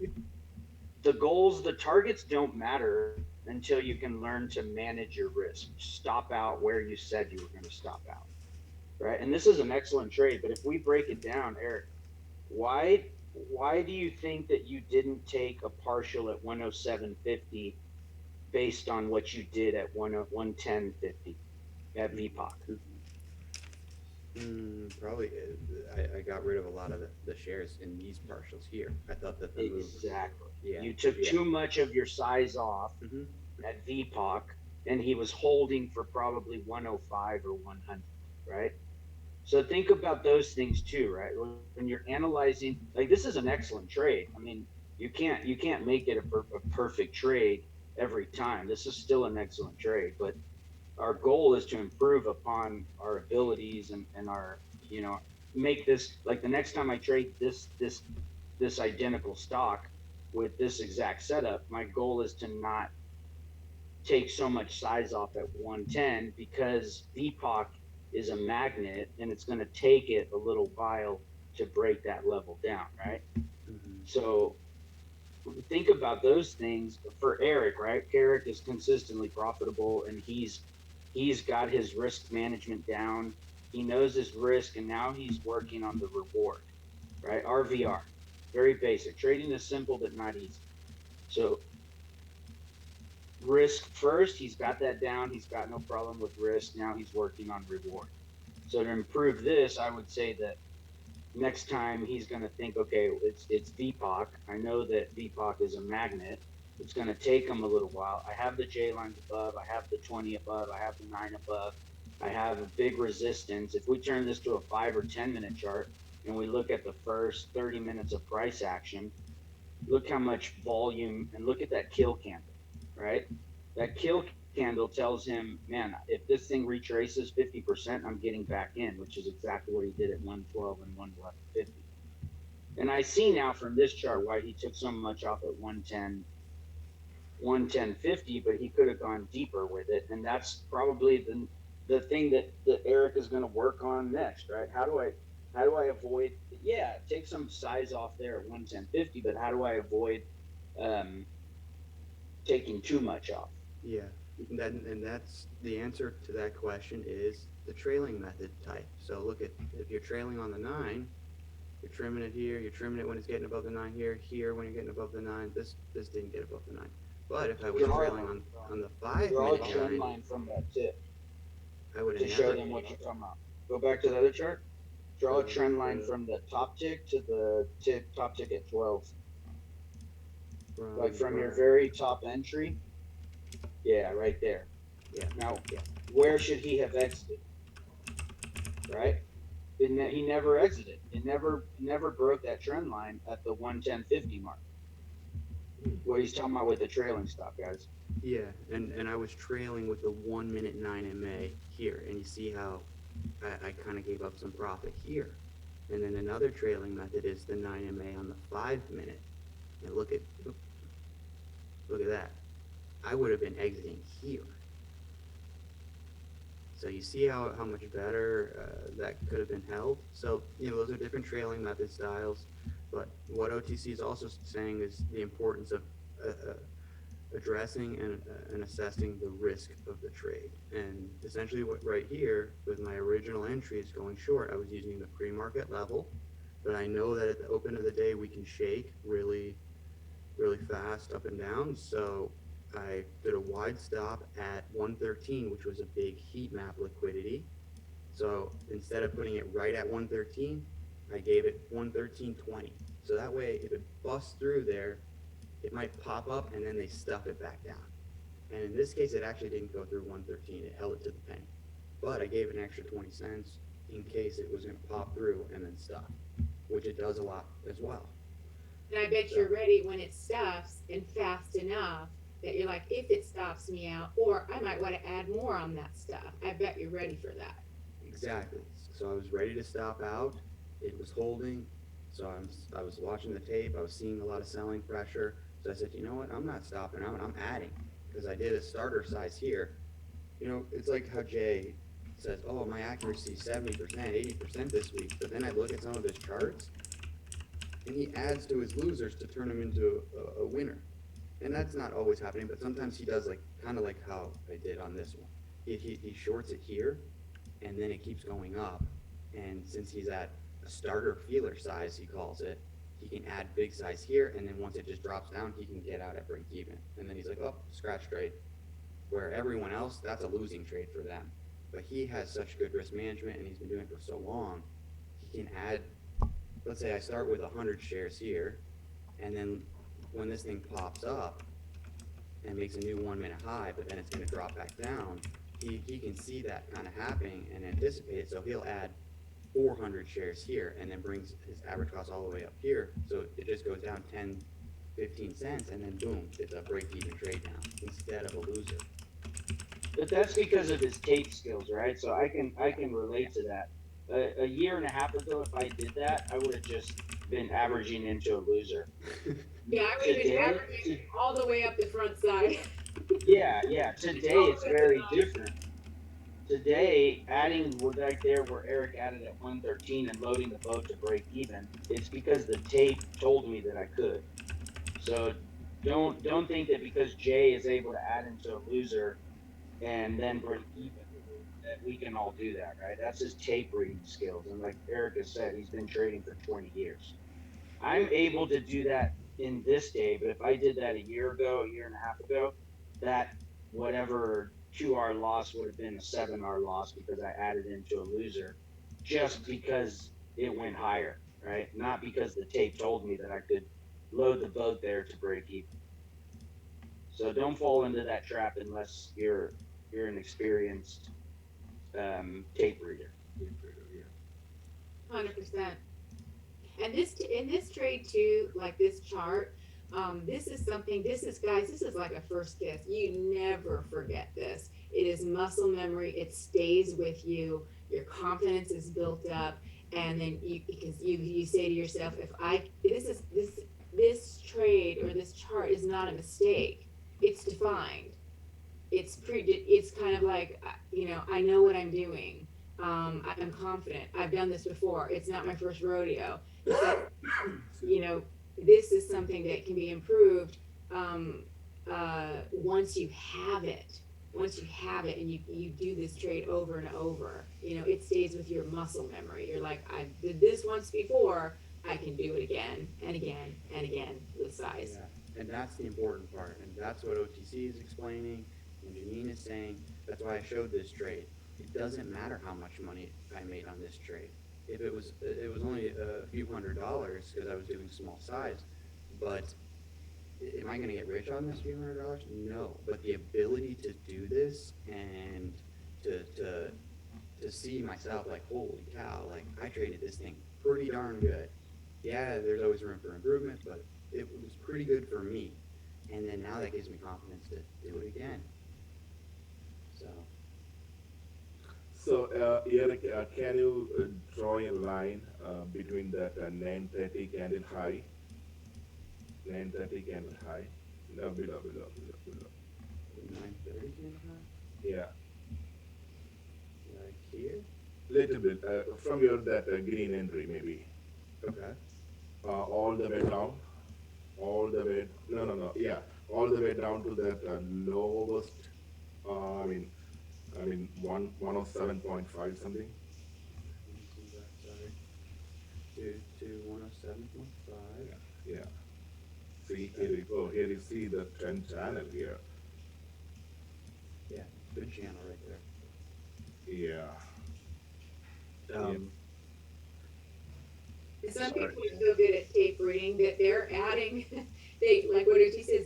the goals, the targets don't matter until you can learn to manage your risk. Stop out where you said you were going to stop out, right? And this is an excellent trade, but if we break it down, Eric, why do you think that you didn't take a partial at 107.50 based on what you did at 110.50 at VPOC? Probably, I got rid of a lot of the shares in these partials here. I thought that the move, Exactly. yeah, You took yeah. too much of your size off Mhm. at VPOC, and he was holding for probably 105 or 100, right? So think about those things too, right? When you're analyzing, like, this is an excellent trade. I mean, you can't make it a perfect trade every time. This is still an excellent trade, but our goal is to improve upon our abilities and our, you know, make this, like, the next time I trade this identical stock with this exact setup, my goal is to not take so much size off at 110 because VPOC is a magnet and it's going to take it a little while to break that level down, right? Mhm. So think about those things for Eric, right? Eric is consistently profitable and he's got his risk management down. He knows his risk and now he's working on the reward, right? RVR, very basic. Trading is simple but not easy. So risk first, he's got that down. He's got no problem with risk. Now he's working on reward. So to improve this, I would say that next time he's going to think, okay, it's VPOC. I know that VPOC is a magnet. It's going to take him a little while. I have the J lines above. I have the 20 above. I have the 9 above. I have a big resistance. If we turn this to a 5 or 10-minute chart and we look at the first 30 minutes of price action, look how much volume and look at that kill candle, right? That kill candle tells him, man, if this thing retraces 50%, I'm getting back in, which is exactly what he did at 112 and 111.50. And I see now from this chart why he took so much off at 110.50, but he could have gone deeper with it. And that's probably the thing that Eric is going to work on next, right? How do I avoid, yeah, take some size off there at 110.50, but how do I avoid taking too much off? Yeah, and that's the answer to that question is the trailing method type. So look at, if you're trailing on the 9, you're trimming it here, you're trimming it when it's getting above the 9 here when you're getting above the 9. This didn't get above the 9. But if I was trailing on the 5 Draw a minute trend 9, line from that tip I would to have show never, them what you're talking about. Go back to the other chart. Draw a trend line from the top tick to the top tick at 12. Like from your very top entry. Yeah, right there. Yeah. Now, Yeah. where should he have exited? Right? He never exited. It never broke that trend line at the 110.50 mark. What he's talking about with the trailing stop, guys. Yeah, and I was trailing with the 1 minute 9 MA here, and you see how I kind of gave up some profit here. And then another trailing method is the 9 MA on the 5 minute. And look at that. I would have been exiting here. So you see how much better that could have been held. So, those are different trailing method styles. But what OTC is also saying is the importance of addressing and assessing the risk of the trade. And essentially what right here with my original entries going short, I was using the pre-market level, but I know that at the open of the day we can shake really, really fast up and down. So I did a wide stop at 113, which was a big heat map liquidity. So instead of putting it right at 113, I gave it 113.20. So that way, if it busts through there, it might pop up and then they stuff it back down. And in this case, it actually didn't go through 113. It held it to the penny. But I gave it an extra 20 cents in case it was going to pop through and then stuff, which it does a lot as well. And I bet you're ready when it stuffs and fast enough that you're like, if it stops me out, or I might want to add more on that stuff. I bet you're ready for that. Exactly. So I was ready to stop out. It was holding. So I was watching the tape. I was seeing a lot of selling pressure. So I said, you know what? I'm not stopping out. I'm adding. because I did a starter size here. You know, it's like how Jay says, oh, my accuracy is 70%, 80% this week. But then I look at some of his charts, and he adds to his losers to turn him into a winner. And that's not always happening, but sometimes he does, like kind of like how I did on this one. He shorts it here, and then it keeps going up. And since he's at a starter feeler size, he calls it, he can add big size here, and then once it just drops down, he can get out at break even. And then he's like, oh, scratch trade. Where everyone else, that's a losing trade for them. But he has such good risk management, and he's been doing it for so long, he can add, let's say I start with 100 shares here, and then when this thing pops up and makes a new 1 minute high, but then it's going to drop back down, he can see that kind of happening and anticipate it. So he'll add 400 shares here and then brings his average cost all the way up here. So it just goes down 10, 15 cents, and then boom, it's a break even trade now instead of a loser. But that's because of his tape skills, right? So I can relate to that. A year and a half ago, if I did that, I would have just been averaging into a loser. Yeah, I would have been averaging all the way up the front side. Yeah. Today it's very different. Today, adding right there where Eric added at 113 and loading the boat to break even, it's because the tape told me that I could. So don't think that because Jay is able to add into a loser and then break even, that we can all do that, right? That's his tape reading skills. And like Eric has said, he's been trading for 20 years. I'm able to do that in this day, but if I did that a year ago, a year and a half ago, that whatever 2R loss would have been a 7R loss because I added into a loser just because it went higher, right? Not because the tape told me that I could load the boat there to break even. So don't fall into that trap unless you're an experienced tape reader. 100%. And in this trade too, like this chart, this is something, this is like a first kiss. You never forget this. It is muscle memory. It stays with you. Your confidence is built up. And then because you say to yourself, this trade or this chart is not a mistake. It's defined. It's kind of like, I know what I'm doing. I'm confident. I've done this before. It's not my first rodeo. But, this is something that can be improved once you have it. Once you have it and you do this trade over and over, it stays with your muscle memory. You're like, I did this once before. I can do it again and again and again with size. Yeah. And that's the important part. And that's what OTC is explaining and Janine is saying. That's why I showed this trade. It doesn't matter how much money I made on this trade. If it was only a few $100 because I was doing small size, but am I going to get rich on this few $100? No, but the ability to do this and to see myself like, holy cow, like I traded this thing pretty darn good. Yeah, there's always room for improvement, but it was pretty good for me. And then now that gives me confidence to do it again. So, Eric, can you draw a line between that 930 candle high? 930 candle high? No, below. 930 candle high? Yeah, Like here? little bit. From your that green entry maybe. Okay. All the way down. All the way. No. Yeah, all the way down to that lowest. I mean 107.5 something. To 107.5. Yeah. See, here you go. Here you see the trend channel here. Yeah, good channel right there. Yeah. Some people are so good at tape reading that they're adding, like what OT says,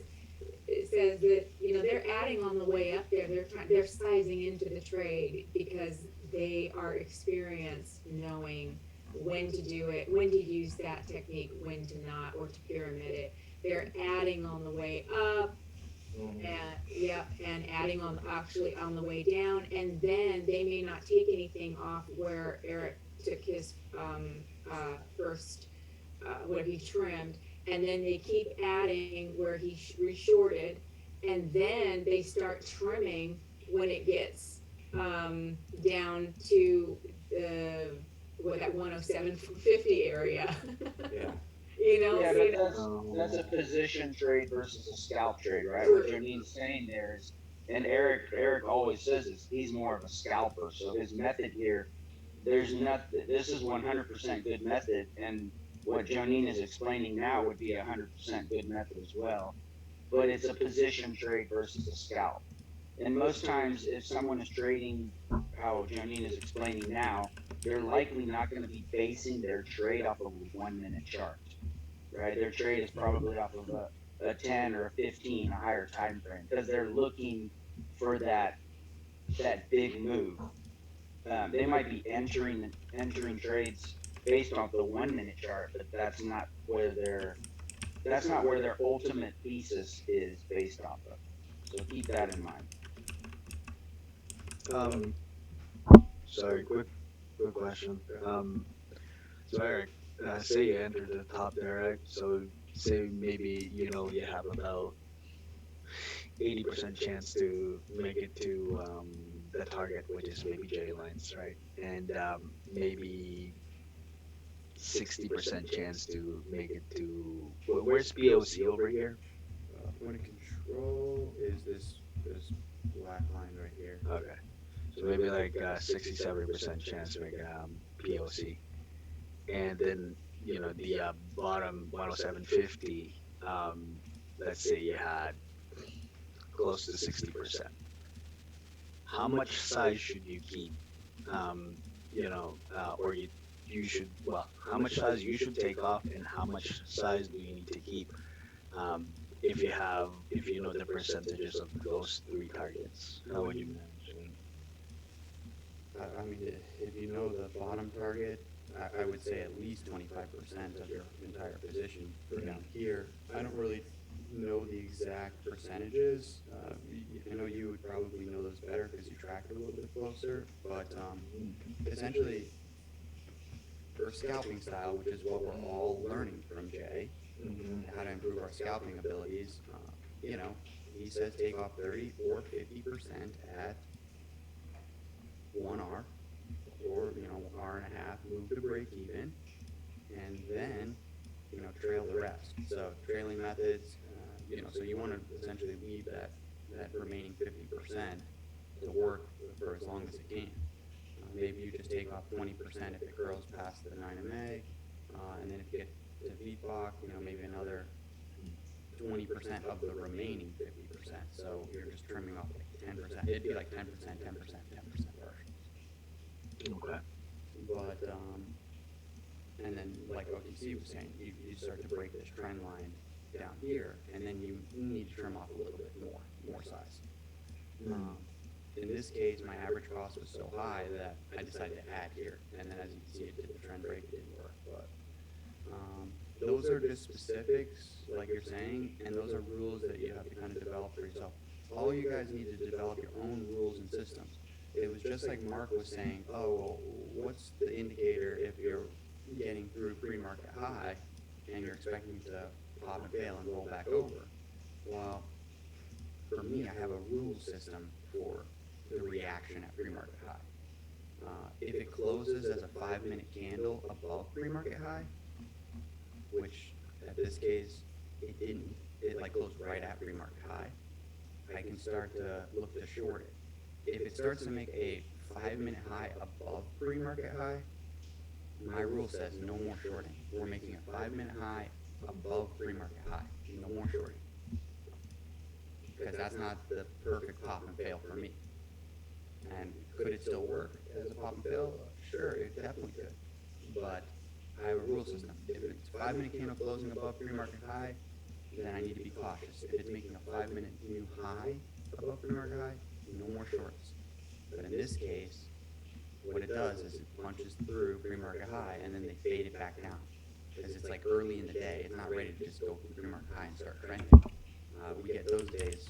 it says that, they're adding on the way up there. They're sizing into the trade because they are experienced knowing when to do it, when to use that technique, when to not, or to pyramid it. They're adding on the way up, and adding on the way down, and then they may not take anything off where Eric took his first, what he trimmed, and then they keep adding where he reshorted, and then they start trimming when it gets down to that 107.50 area. Yeah. You know, Yeah, so, but you know, that's a position trade versus a scalp trade, right? What Janine's saying there is, and Eric always says this, he's more of a scalper. So his method here, there's not, this is 100% good method, and what Janine is explaining now would be 100% good method as well. But it's a position trade versus a scalp. And most times, if someone is trading how Janine is explaining now, they're likely not going to be basing their trade off of a 1 minute chart, right? Their trade is probably off of a 10 or a 15, a higher time frame, because they're looking for that big move. They might be entering trades based off the 1 minute chart, but that's not where their ultimate thesis is based off of. So keep that in mind. Um, sorry, quick question. So Eric, say you entered the top there, right? So say maybe you have about 80% chance to make it to the target, which is maybe J lines, right? And maybe 60% chance to make it to where's POC over here? Point of control is this black line right here. Okay, so maybe like 67% chance to make POC, and then the bottom 107.50. Let's say you had close to 60%. How much size should you keep? Or you should, well, how much size you should take off, and how much size do you need to keep? If you know the percentages of those three targets, how would you manage it? I mean, if you know the bottom target, I would say at least 25% of your entire position for down here. I don't really know the exact percentages. I know you would probably know those better because you track it a little bit closer. But essentially, for scalping style, which is what we're all learning from Jay, how to improve our scalping abilities, he says take off 30 or 50% at 1R or R and a half, move to break even, and then trail the rest. So trailing methods, so you want to essentially leave that remaining 50% to work for as long as it can. Maybe you just take off 20% if it curls past the 9MA, and then if you get to VFOC, maybe another 20% of the remaining 50%. So you're just trimming off like 10%. It'd be like 10%, 10%, 10% partials. Okay. But and then like OTC was saying, you start to break this trend line down here, and then you need to trim off a little bit more size. In this case, my average cost was so high that I decided to add here, and then as you can see, it did the trend break, it didn't work. But those are just specifics, like you're saying, and those are rules that you have to kind of develop for yourself. All you guys need to develop your own rules and systems. It was just like Mark was saying, oh, well, what's the indicator if you're getting through pre-market high and you're expecting to pop and fail and roll back over? Well, for me, I have a rule system for the reaction at pre-market high. If it closes as a 5-minute candle above pre-market high, which at this case, it didn't, it like closed right at pre-market high, I can start to look to short it. If it starts to make a 5-minute high above pre-market high, my rule says no more shorting. We're making a 5-minute high above pre-market high, no more shorting. Because that's not the perfect pop and fail for me. And could it still work as a pop and fail? Sure, it definitely could. But I have a rule system. If it's 5-minute candle closing above pre-market high, then I need to be cautious. If it's making a 5-minute new high above pre-market high, no more shorts. But in this case, what it does is it punches through pre-market high and then they fade it back down. Because it's like early in the day, it's not ready to just go through pre-market high and start trending. We get those days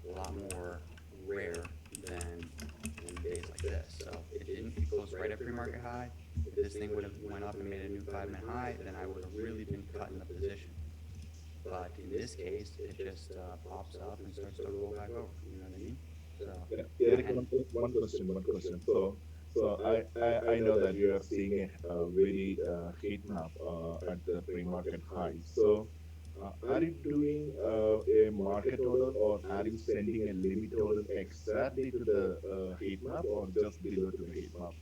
a lot more rare than days like this. So it didn't close right at pre-market high. If this thing would have went up and made a new 5-minute high, then I would have really been cutting the position. But in this case, it just pops up and starts to roll back over. You know what I mean? So, Yeah, Eric, one question, one question. So I know that you are seeing a very heat map at the pre-market high. So are you doing a market order, or are you sending a limit order exactly to the heat map, or just below to the heat map?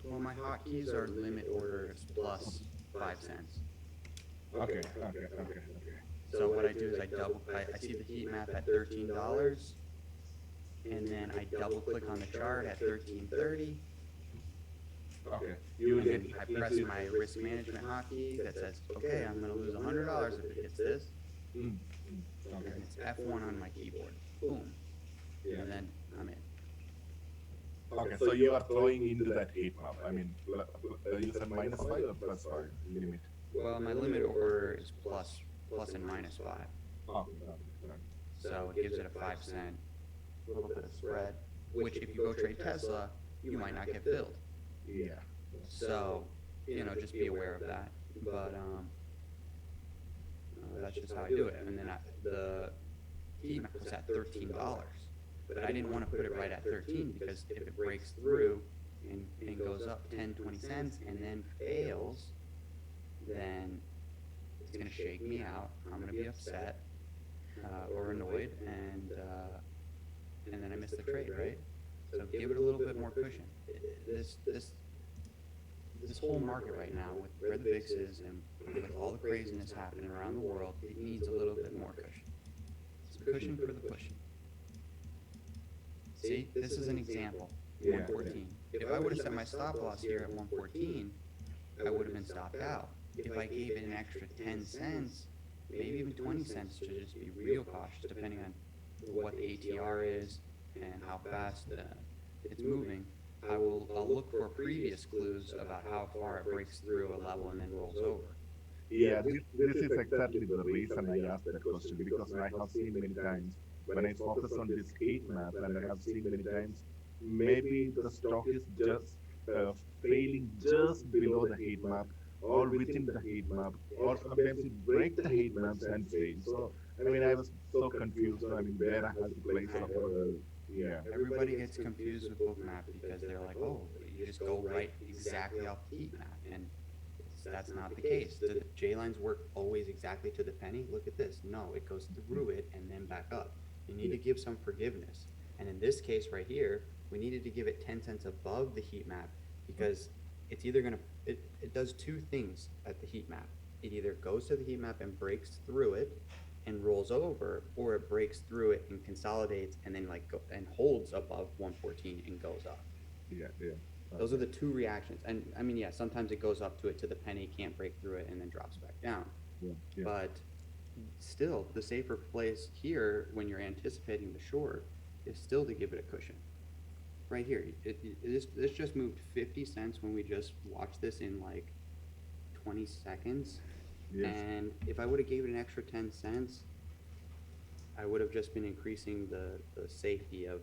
well, my hotkeys are limit orders plus 5 cents. Okay. So what I do is I see the heat map at $13, and then I double click on the chart at 13.30, Okay. and then I press my risk management hotkey that says, okay, I'm gonna lose $100 if it hits this, Mm, mm, and okay. it's F1 on my keyboard. Boom, Yeah. and then I'm in. Okay, so you are throwing into that heat map. I mean, you said -5 or +5 limit? Well, my limit order is plus and minus 5, Okay. so it gives it a 5 cent little bit of spread, which if you go trade Tesla, you might not get filled. Yeah. So, just be aware of that. But that's just how I do it. And then the heat map was at $13, but I didn't want to put it right at 13 because if it breaks through and goes up 10, 20 cents and then fails, then it's going to shake me out. I'm going to be upset or annoyed, and then I miss the trade, right? So give it a little bit more cushion. This whole market right now, with where the VIX is and with all the craziness happening around the world, it needs a little bit more cushion. It's cushion for the pushing. See, this is an example. Yeah. 114. If I would have set my stop loss here at 114, I would have been stopped out. If I gave it an extra 10 cents, maybe even 20 cents to just be real cautious, depending on what the ATR is and how fast it's moving, I'll look for previous clues about how far it breaks through a level and then rolls over. Yeah, this is exactly the reason I asked that question, because I have seen many times when I focus on this heat map, and I have seen many times maybe the stock is just failing just below the heat map or within the heat map, or sometimes it breaks the heat maps and fails. So I mean, I was so confused. I mean, where I have to place I the know. order. Yeah. Everybody gets confused with Bookmap because they're like, oh, you just go right exactly off the heat map, and that's not the case. The J lines work always exactly to the penny. Look at this. No, it goes through it and then back up. You need to give some forgiveness. And in this case right here, we needed to give it 10 cents above the heat map because it's either gonna, it does two things at the heat map. It either goes to the heat map and breaks through it and rolls over, or it breaks through it and consolidates and then and holds above 114 and goes up. Yeah. Those are the two reactions. And I mean, yeah, sometimes it goes up to it to the penny, can't break through it, and then drops back down. Yeah. But still, the safer place here when you're anticipating the short is still to give it a cushion. Right here, this just moved 50 cents when we just watched this in like 20 seconds. Yes. And if I would have gave it an extra 10 cents, I would have just been increasing the safety of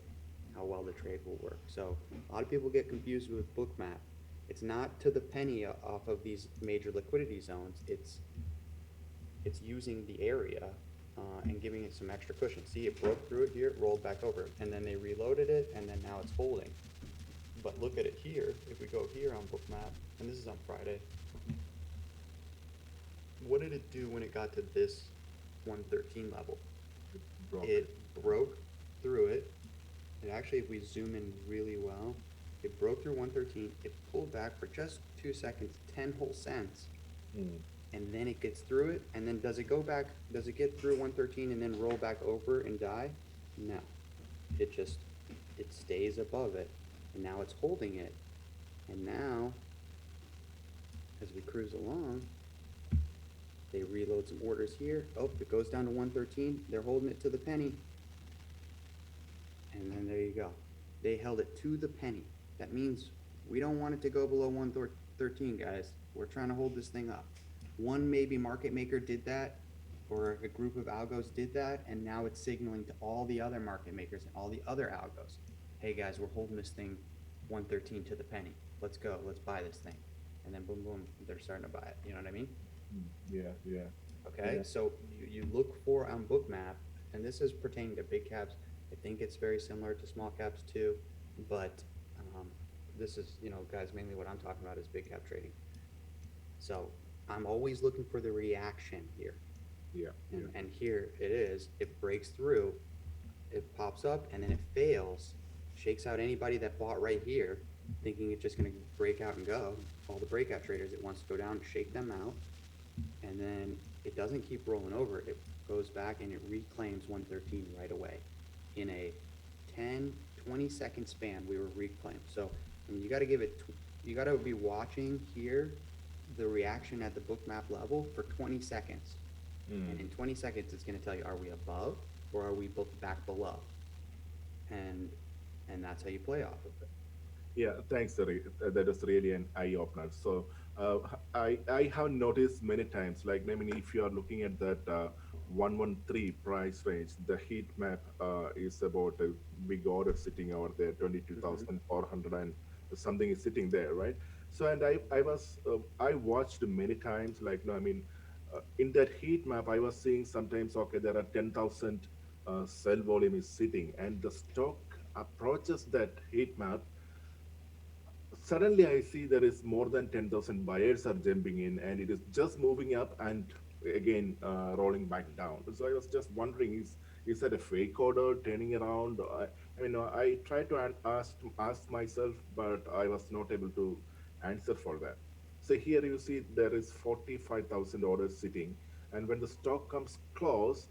how well the trade will work. So a lot of people get confused with Bookmap. It's not to the penny off of these major liquidity zones. It's using the area and giving it some extra cushion. See, it broke through it here, it rolled back over, and then they reloaded it, and then now it's holding. But look at it here. If we go here on Bookmap, and this is on Friday, what did it do when it got to this 113 level? It broke through it. And actually, if we zoom in really well, it broke through 113. It pulled back for just 2 seconds, 10 whole cents. And then it gets through it. And then does it go back? Does it get through 113 and then roll back over and die? No. It stays above it. And now it's holding it. And now, as we cruise along, they reload some orders here. Oh, it goes down to 113. They're holding it to the penny. And then there you go. They held it to the penny. That means we don't want it to go below 113, guys. We're trying to hold this thing up. One maybe market maker did that, or a group of algos did that, and now it's signaling to all the other market makers and all the other algos, hey guys, we're holding this thing 113 to the penny. Let's go. Let's buy this thing. And then boom, boom, they're starting to buy it. You know what I mean? Yeah. Okay, Yeah. so you look for on Bookmap, and this is pertaining to big caps. I think it's very similar to small caps too, but um, this is, guys, mainly what I'm talking about is big cap trading. So I'm always looking for the reaction here. Yeah. And here it is, it breaks through, it pops up, and then it fails, shakes out anybody that bought right here, thinking it's just gonna break out and go. All the breakout traders, it wants to go down, shake them out, and then it doesn't keep rolling over. It goes back and it reclaims 113 right away. In a 10, 20-second span, we were reclaimed. So, I mean, you got to give it, you got to be watching here the reaction at the book map level for 20 seconds. And in 20 seconds, it's going to tell you, are we above or are we back below? And that's how you play off of it. Yeah, thanks, Sari. That was really an eye opener. So, I have noticed many times, like, I mean, if you are looking at that 113 price range, the heat map is about a big order sitting over there, 22,400 and something is sitting there, right? So, and I watched many times, like, no, I mean, in that heat map, I was seeing sometimes, okay, there are 10,000 sell volume is sitting, and the stock approaches that heat map. Suddenly I see there is more than 10,000 buyers are jumping in, and it is just moving up and again rolling back down. So I was just wondering, is that a fake order turning around? I mean, I tried to ask myself, but I was not able to answer for that. So here you see there is 45,000 orders sitting, and when the stock comes close,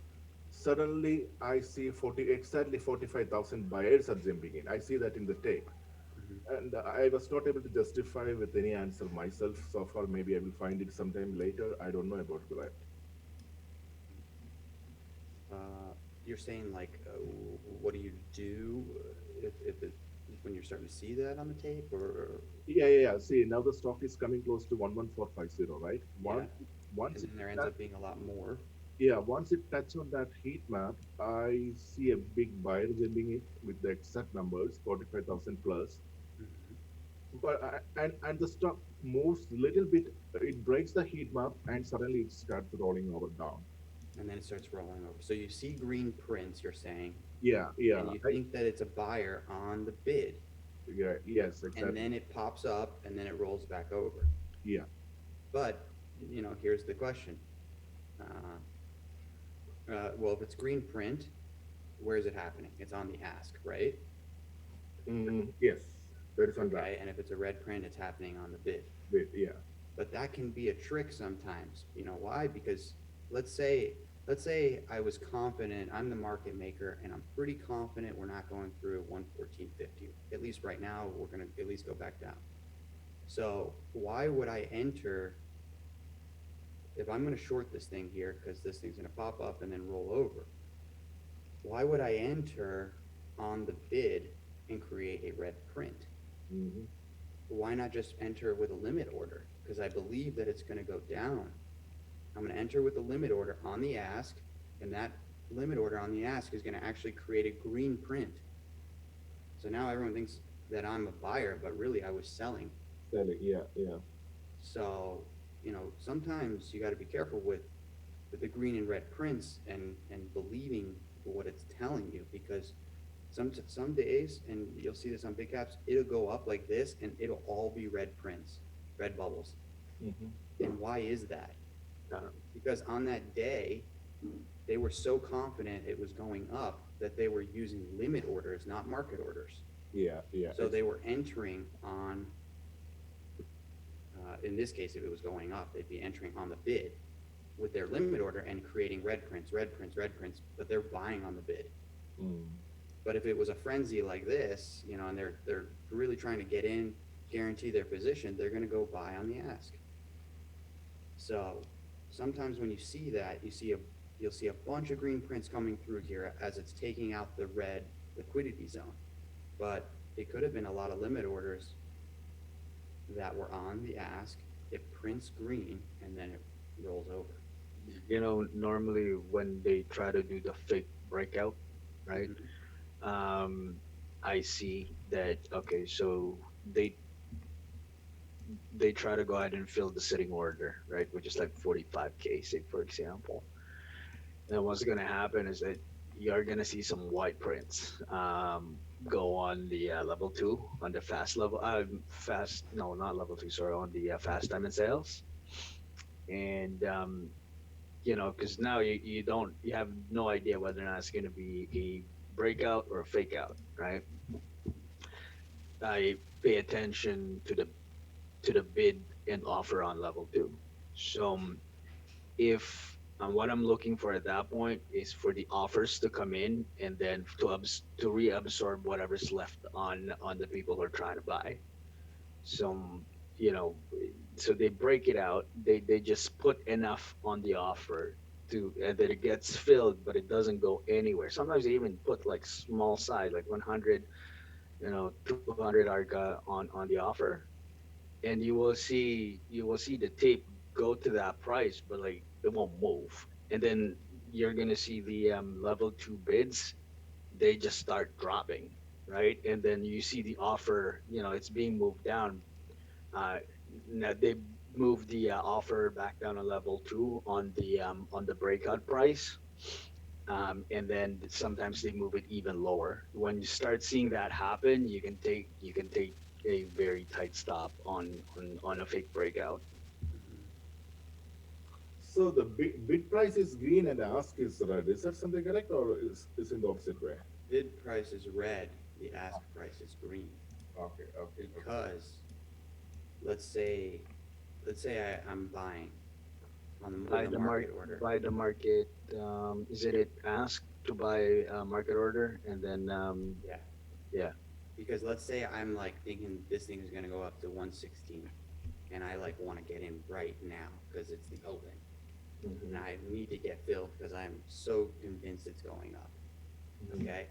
suddenly I see 45,000 buyers are jumping in. I see that in the tape, and I was not able to justify with any answer myself so far. Maybe I will find it sometime later. I don't know about that. You're saying like, what do you do if it, when you're starting to see that on the tape, or Yeah. See, now the stock is coming close to 11450, right? yeah, Once and it then there ends touch, up being a lot more. yeah, once it touch on that heat map, I see a big buyer jumping it with the exact numbers, 45,000 plus. Mhm. But and the stock moves little bit. It breaks the heat map, and suddenly it starts rolling over down. And then it starts rolling over. So you see green prints, you're saying, Yeah. and you think that it's a buyer on the bid, Yes, and exactly. then it pops up and then it rolls back over. Yeah. But, here's the question. Well, if it's green print, where is it happening? It's on the ask, right? Yes, that is on that Okay, and if it's a red print, it's happening on the bid. bit. Yeah. But that can be a trick sometimes. You know why? Because let's say let's say I was confident, I'm the market maker, and I'm pretty confident we're not going through 114.50. At least right now, we're going to at least go back down. So why would I enter if I'm going to short this thing here, because this thing's going to pop up and then roll over? Why would I enter on the bid and create a red print? Hmm. Why not just enter with a limit order? Because I believe that it's going to go down. I'm going to enter with a limit order on the ask, and that limit order on the ask is going to actually create a green print. So now everyone thinks that I'm a buyer, but really I was selling. Selling. Yeah. So, sometimes you got to be careful with the green and red prints and believing what it's telling you, because some days, and you'll see this on big caps, it'll go up like this and it'll all be red prints, red bubbles. And why is that? Because on that day, they were so confident it was going up that they were using limit orders, not market orders. Yeah. So they were entering on, in this case, if it was going up, they'd be entering on the bid with their limit order and creating red prints, but they're buying on the bid. But if it was a frenzy like this, and they're really trying to get in, guarantee their position, they're going to go buy on the ask. So sometimes when you see that, you'll see a bunch of green prints coming through here as it's taking out the red liquidity zone. But it could have been a lot of limit orders that were on the ask. It prints green and then it rolls over. Normally when they try to do the fake breakout, right? I see that, okay, so they try to go ahead and fill the sitting order, right, which is like 45K, say for example. And what's gonna happen is that you're gonna see some white prints go on the level two on the fast level. Fast, no, not level two. Sorry, on the fast time and sales. And because now you have no idea whether or not it's gonna be a breakout or a fake out, right? I pay attention to the bid and offer on level two. So if what I'm looking for at that point is for the offers to come in and then to reabsorb whatever's left on the people who are trying to buy. So you know, so they break it out. They just put enough on the offer to and that it gets filled, but it doesn't go anywhere. Sometimes they even put like small size, like 100, 200 arca on the offer, and you will see the tape go to that price, but like it won't move. And then you're gonna see the level two bids, they just start dropping, right? And then you see the offer, it's being moved down. Uh, Now they move the offer back down to level two on the breakout price. And then sometimes they move it even lower. When you start seeing that happen, you can take a very tight stop on a fake breakout. So the bid price is green and the ask is red. Is that something correct or is in the opposite way? Bid price is red, the ask price is green. Okay, okay. Because, let's say I'm buying on the, By with the a market order. by the market, is it asked to buy a market order and then Yeah. yeah. Because let's say I'm like thinking this thing is gonna go up to 116, and I like wanna get in right now, cause it's the open. And I need to get filled, cause I'm so convinced it's going up, okay?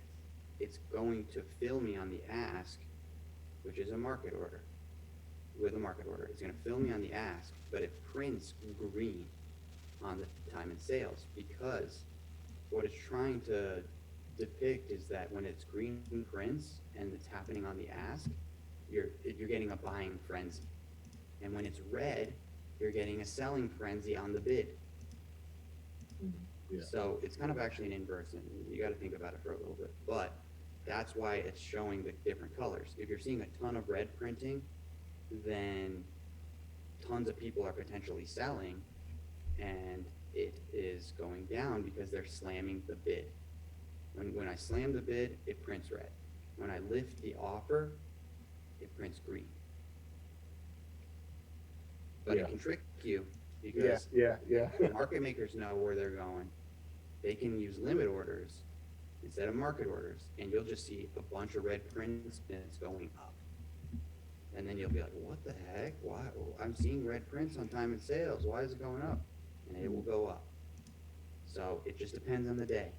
It's going to fill me on the ask, which is a market order, with a market order. It's gonna fill me on the ask, but it prints green on the time and sales, because what it's trying to depict is that when it's green prints and it's happening on the ask, you're getting a buying frenzy. And when it's red, you're getting a selling frenzy on the bid. Yeah. So it's kind of actually an inverse, and you gotta think about it for a little bit, but that's why it's showing the different colors. If you're seeing a ton of red printing, then tons of people are potentially selling, and it is going down because they're slamming the bid. When I slam the bid, it prints red. When I lift the offer, it prints green. But Yeah. it can trick you because Yeah. the market makers know where they're going. They can use limit orders instead of market orders, and you'll just see a bunch of red prints and it's going up. And then you'll be like, what the heck? Why? I'm seeing red prints on time and sales. Why is it going up? And it will go up. So it just depends on the day.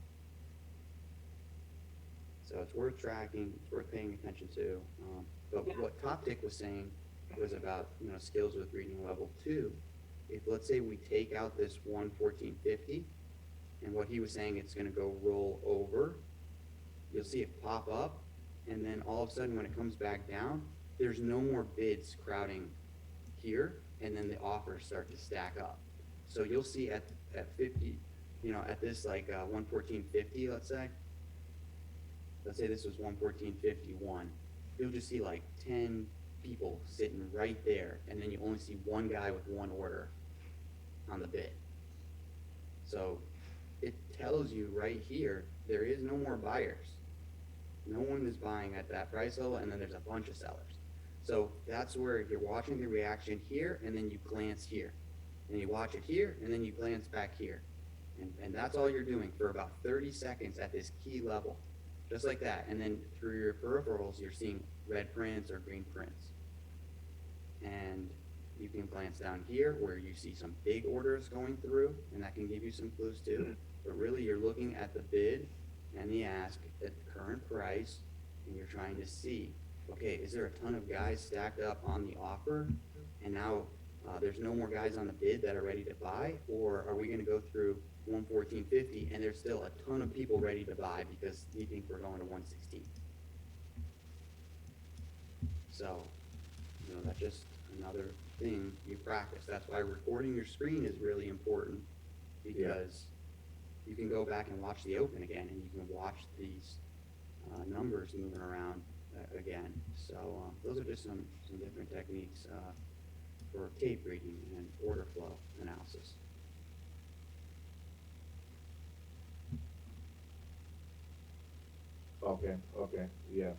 So it's worth tracking, it's worth paying attention to. But what Toptic was saying was about, skills with reading level 2. If, let's say, we take out this 11450, and what he was saying, it's gonna go roll over, you'll see it pop up, and then all of a sudden when it comes back down, there's no more bids crowding here, and then the offers start to stack up. So you'll see at 50, at this like 11450, let's say this was 11451, you'll just see like 10 people sitting right there, and then you only see one guy with one order on the bid. So it tells you right here, there is no more buyers. No one is buying at that price level, and then there's a bunch of sellers. So that's where you're watching the reaction here, and then you glance here. And you watch it here, and then you glance back here. And that's all you're doing for about 30 seconds at this key level. Just like that. And then through your peripherals, you're seeing red prints or green prints. And you can glance down here where you see some big orders going through, and that can give you some clues too. But really, you're looking at the bid and the ask at the current price, and you're trying to see, okay, is there a ton of guys stacked up on the offer, and now there's no more guys on the bid that are ready to buy, or are we going to go through 11450 and there's still a ton of people ready to buy because we think we're going to 116? So, that just another thing you practice. That's why recording your screen is really important, because you can go back and watch the open again, and you can watch these numbers moving around again. So those are just some different techniques for tape reading and order flow analysis. Okay, okay, yeah.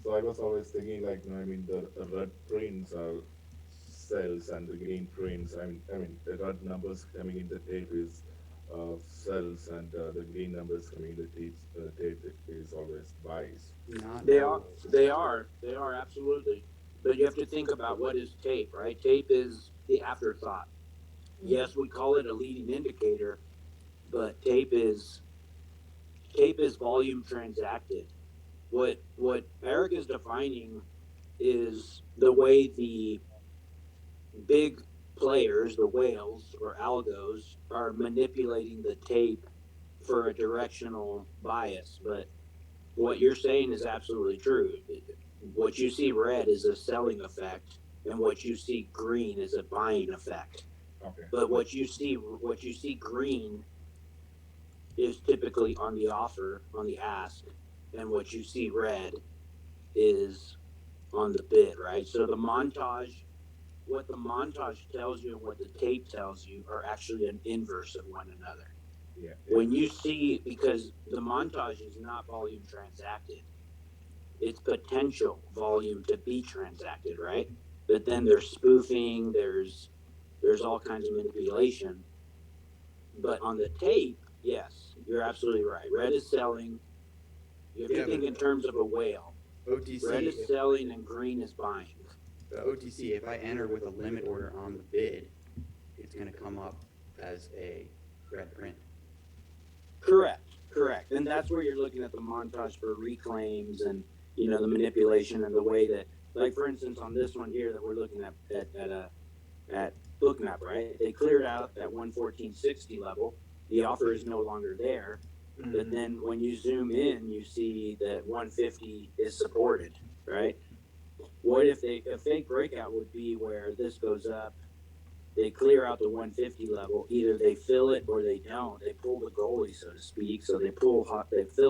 So I was always thinking like, I mean, the red prints are cells and the green prints. I mean, the red numbers coming in the tape is cells, and the green numbers coming in the tape is always buys. Not They all. they are absolutely. But you have to think about what is tape, right? Tape is the afterthought. Yes, we call it a leading indicator, but tape is volume transacted. What Eric is defining is the way the big players, the whales or algos, are manipulating the tape for a directional bias. But what you're saying is absolutely true. What you see red is a selling effect, and what you see green is a buying effect. Okay. But what you see green is typically on the offer, on the ask, and what you see red is on the bid, right? So the montage, what the montage tells you and what the tape tells you are actually an inverse of one another. Yeah. When you see, because the montage is not volume transacted, it's potential volume to be transacted, right? But then there's spoofing, there's all kinds of manipulation. But on the tape, yes, you're absolutely right. Red is selling. You have to Yeah, think in terms of a whale. OTC, Red is selling and green is buying. the OTC, if I enter with a limit order on the bid, it's going to come up as a red print. Correct. And that's where you're looking at the montage for reclaims and, you know, the manipulation and the way that, like, for instance, on this one here that we're looking at Bookmap, right? They cleared out that 114.60 level. The offer is no longer there. But then when you zoom in, you see that 150 is supported, right? What if a fake breakout would be where this goes up, they clear out the 150 level, either they fill it or they don't. They pull the goalie, so to speak. So they fill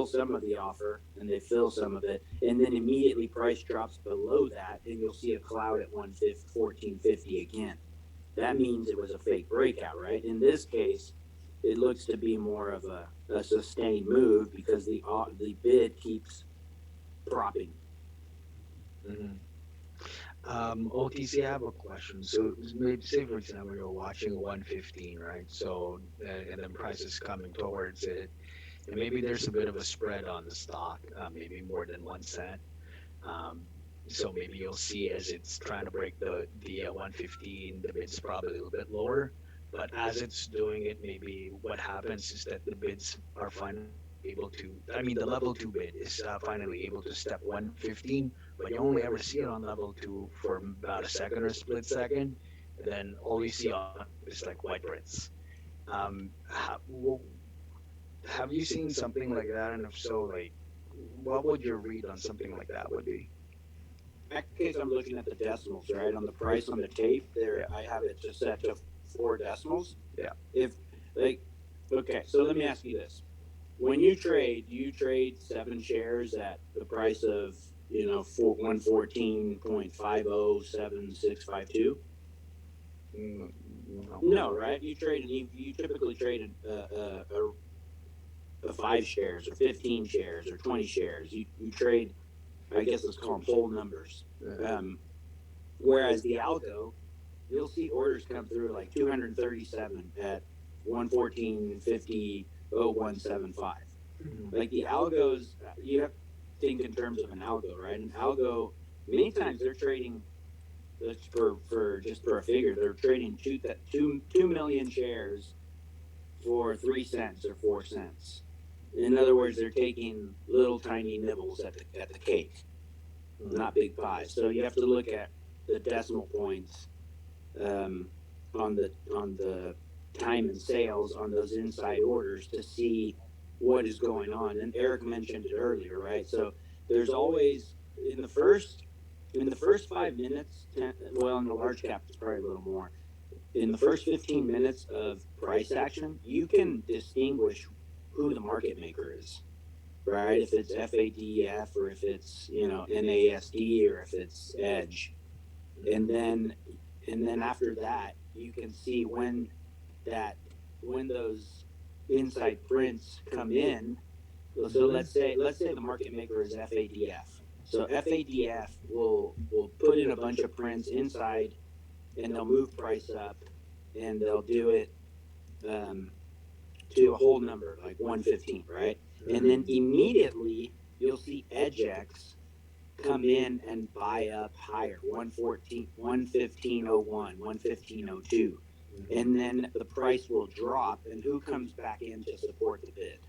some of the offer and they fill some of it, and then immediately price drops below that, and you'll see a cloud at 1450 again. That means it was a fake breakout, right? In this case, it looks to be more of a sustained move because the bid keeps dropping. OTC, I have a question. So maybe say for example you're watching 115, right? So and then price is coming towards it, and maybe there's a bit of a spread on the stock, maybe more than 1 cent. So maybe you'll see as it's trying to break the 115, the bid's probably a little bit lower. But as it's doing it, maybe what happens is that the bids are finally able to, I mean, the level 2 bid is finally able to step 115, but you only ever see it on level 2 for about a second or a split second. And then all you see on is like white prints. Have you seen something like that? And if so, like, what would your read on something like that would be? In that case, I'm looking at the decimals, right? On the price on the tape there, I have it just set to 4 decimals. Yeah. If, like, okay, so let me ask you this. When you trade, do you trade 7 shares at the price of, 114.507652? No, right? You typically trade a 5 shares or 15 shares or 20 shares. You trade, I guess let's call them whole numbers. Whereas the algo, you'll see orders come through like 237 at 114.50.0175. Like the algos, you have to think in terms of an algo, right? An algo, many times they're trading, for a figure, they're trading 2 million shares for 3 cents or 4 cents. In other words, they're taking little tiny nibbles at the cake, not big pies. So you have to look at the decimal points on the time and sales on those inside orders to see what is going on. And Eric mentioned it earlier, right? So there's always, in the first in the first 5 minutes, well, in the large cap, it's probably a little more. In the first 15 minutes of price action, you can distinguish who the market maker is, right? If it's FADF or if it's, NASD or if it's Edge. And then after that, you can see when those inside prints come in. So let's say the market maker is FADF. So FADF will put in a bunch of prints inside, and they'll move price up, and they'll do it to a whole number, like 115, right? And then immediately you'll see EdgeX come in and buy up higher, 114, 115.01, 115.02. And then the price will drop, and who comes back in to support the bid?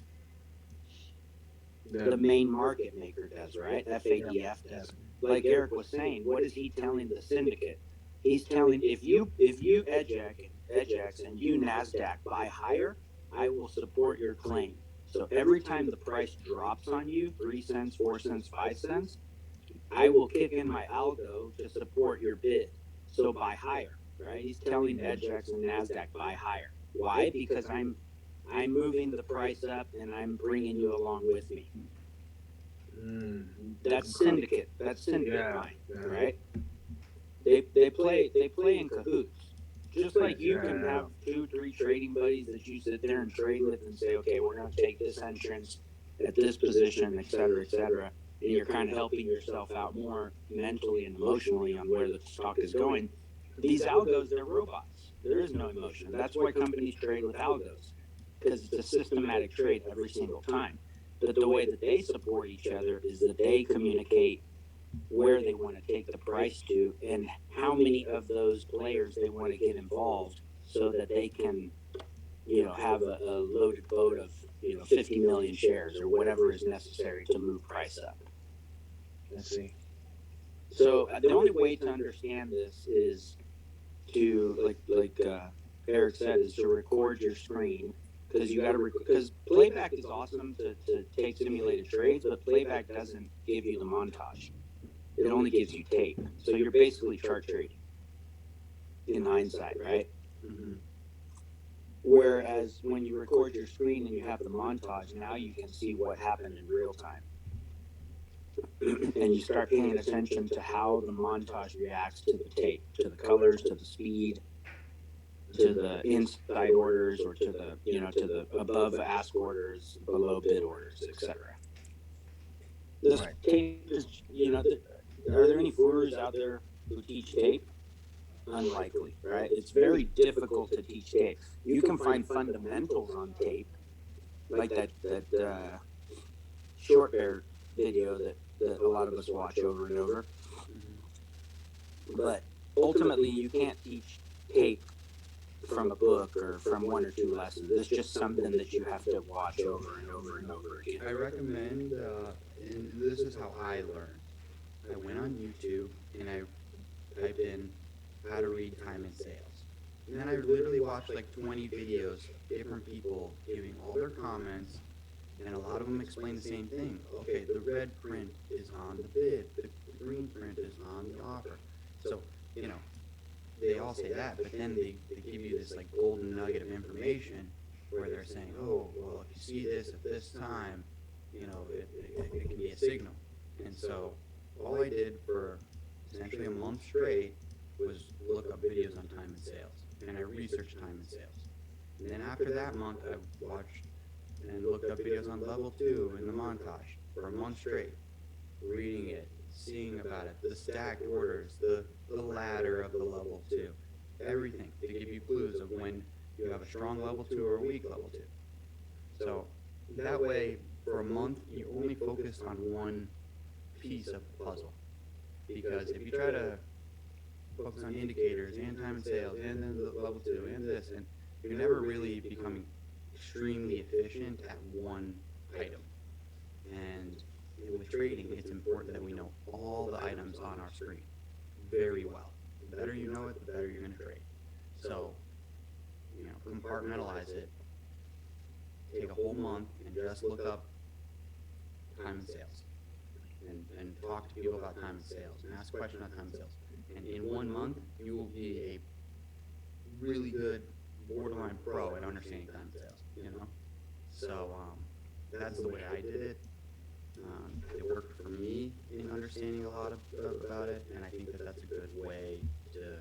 The main market maker does, right? FADF does. Like Eric was saying, what is he telling the syndicate? He's telling, if you EdgeX and you NASDAQ buy higher, I will support your claim. So every time the price drops on you, 3 cents, 4 cents, 5 cents, I will kick in my algo to support your bid. So buy higher, right? He's telling EdgeX and NASDAQ buy higher. Why? Because I'm moving the price up and I'm bringing you along with me. That's syndicate. That's syndicate buying, right? They play in cahoots. Just like you can have 2, 3 trading buddies that you sit there and trade with and say, okay, we're going to take this entrance at this position, et cetera, and you're kind of helping yourself out more mentally and emotionally on where the stock is going. These algos, they're robots. There is no emotion. That's why companies trade with algos, because it's a systematic trade every single time. But the way that they support each other is that they communicate where they want to take the price to and how many of those players they want to get involved so that they can, have a loaded boat of, 50 million shares or whatever is necessary to move price up. I see. So the only way to understand this is to, like Eric said, is to record your screen, because you got to because playback is awesome to take simulated trades, but playback doesn't give you the montage. It only gives you tape. So you're basically chart trading in hindsight, right? Mm-hmm. Whereas when you record your screen and you have the montage, now you can see what happened in real time. And you start paying attention to how the montage reacts to the tape, to the colors, to the speed, to the inside orders, or to the, to the above ask orders, below bid orders, etc. This tape is, are there any gurus out there who teach tape? Unlikely, right? It's very difficult to teach tape. You can find fundamentals on tape, like that short bear video that a lot of us watch over and over. But ultimately, you can't teach tape from a book or from 1 or 2 lessons. It's just something that you have to watch over and over and over again. I recommend, and this is how I learned. I went on YouTube and I typed in how to read time and sales. And then I literally watched like 20 videos, different people giving all their comments, and a lot of them explain the same thing. Okay, the red print is on the bid, the green print is on the offer. So, they all say that, but then they give you this like golden nugget of information where they're saying, oh, well, if you see this at this time, it can be a signal. And so all I did for essentially a month straight was look up videos on time and sales, and I researched time and sales. And then after that month, I watched and looked up videos on level 2 in the montage for a month straight, reading it, seeing about it, the stacked orders, the ladder of the level 2, everything to give you clues of when you have a strong level 2 or a weak level 2. So that way, for a month, you only focus on one piece of the puzzle. Because if you try to focus on indicators and time and sales and then the level 2 and this, and you're never really becoming extremely efficient at one item. And with trading, it's important that we know all the items on our screen very well. The better you know it, the better you're going to trade. So, compartmentalize it. Take a whole month and just look up time and sales. and talk to people about time and sales and ask questions on time and sales. And in 1 month, you will be a really good borderline pro at understanding time and sales, you know? So, that's the way I did it. It worked for me in understanding a lot about it, and I think that that's a good way to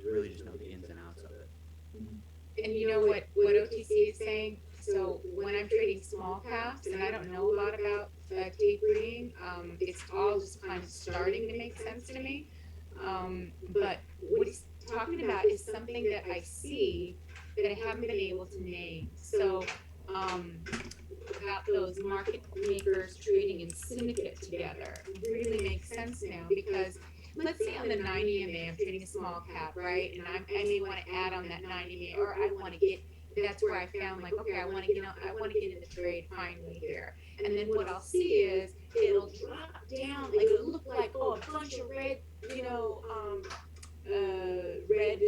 really just know the ins and outs of it. And you know what OTC is saying? So when I'm trading small caps, and I don't know a lot about tape reading, it's all just kind of starting to make sense to me. But what he's talking about is something that I see that I haven't been able to name. So, about those market makers trading in syndicate together really makes sense now, because let's say on the 90 MA, I'm trading a small cap, right? And I may want to add on that 90 MA, or I want to get, that's where I found like, okay, I want to get in the trade finally here. And then what I'll see is it'll drop down, like it'll look like, oh, a bunch of red, red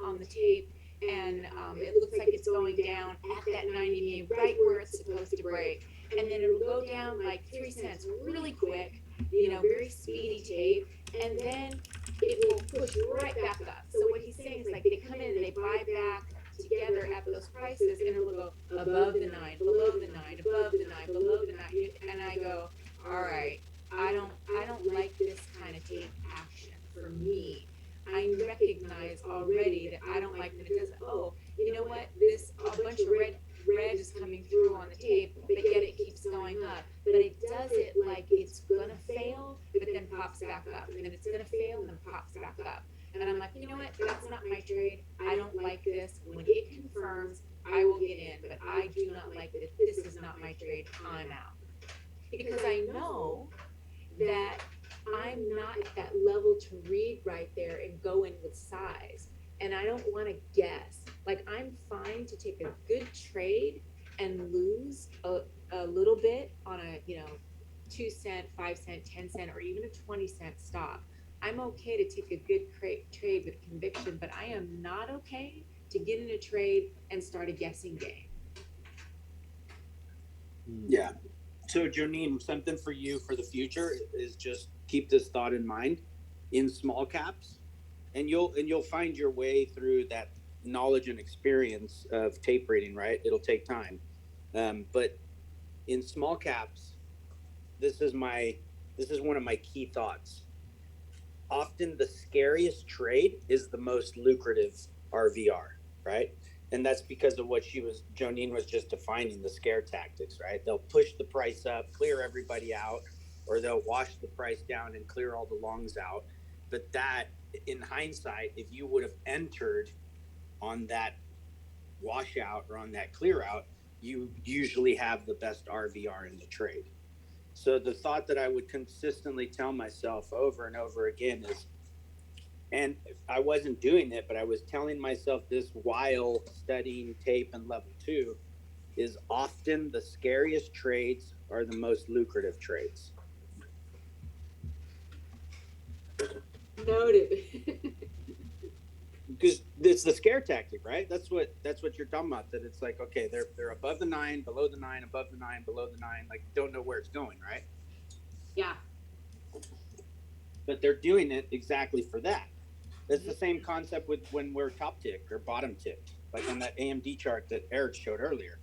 on the tape. And it looks like it's going down at that 90 MA, right where it's supposed to break. And then it'll go down like 3 cents really quick, very speedy tape. And then it will push right back up. So what he's saying is like they come in and they buy back together at those prices, and it'll go above the 9, below the 9, above the 9, below the 9. And I go, all right, I don't like this kind of tape action for me. I recognize already that I don't like that it does. Oh, you know what? This a bunch of red is coming through on the tape, but yet it keeps going up. But it does it like it's gonna fail, but then pops back up, and then it's gonna fail and then pops back up. And I'm like, you know what? That's not my trade. I don't like this. When it confirms, I will get in, but I do not like it. This is not my trade. I'm out, because I know that I'm not at that level to read right there and go in with size. And I don't want to guess. Like, I'm fine to take a good trade and lose a little bit on a, 2 cent, 5 cent, 10 cent, or even a 20 cent stop. I'm okay to take a good trade with conviction, but I am not okay to get in a trade and start a guessing game. Yeah. So Jonine, something for you for the future is just keep this thought in mind in small caps, and you'll find your way through that knowledge and experience of tape reading, right? It'll take time. But in small caps, this is one of my key thoughts. Often the scariest trade is the most lucrative RVR, right? And that's because of what Jonine was just defining, the scare tactics, right? They'll push the price up, clear everybody out, or they'll wash the price down and clear all the longs out. But that, in hindsight, if you would have entered on that washout or on that clear out, you usually have the best RVR in the trade. So the thought that I would consistently tell myself over and over again is, and I wasn't doing it, but I was telling myself this while studying tape and level 2, is often the scariest trades are the most lucrative trades. Noted. Because it's the scare tactic, right? That's what you're talking about. That it's like, okay, they're above the 9, below the 9, above the 9, below the 9, like don't know where it's going, right? Yeah. But they're doing it exactly for that. It's the same concept with when we're top ticked or bottom ticked, like on that AMD chart that Eric showed earlier.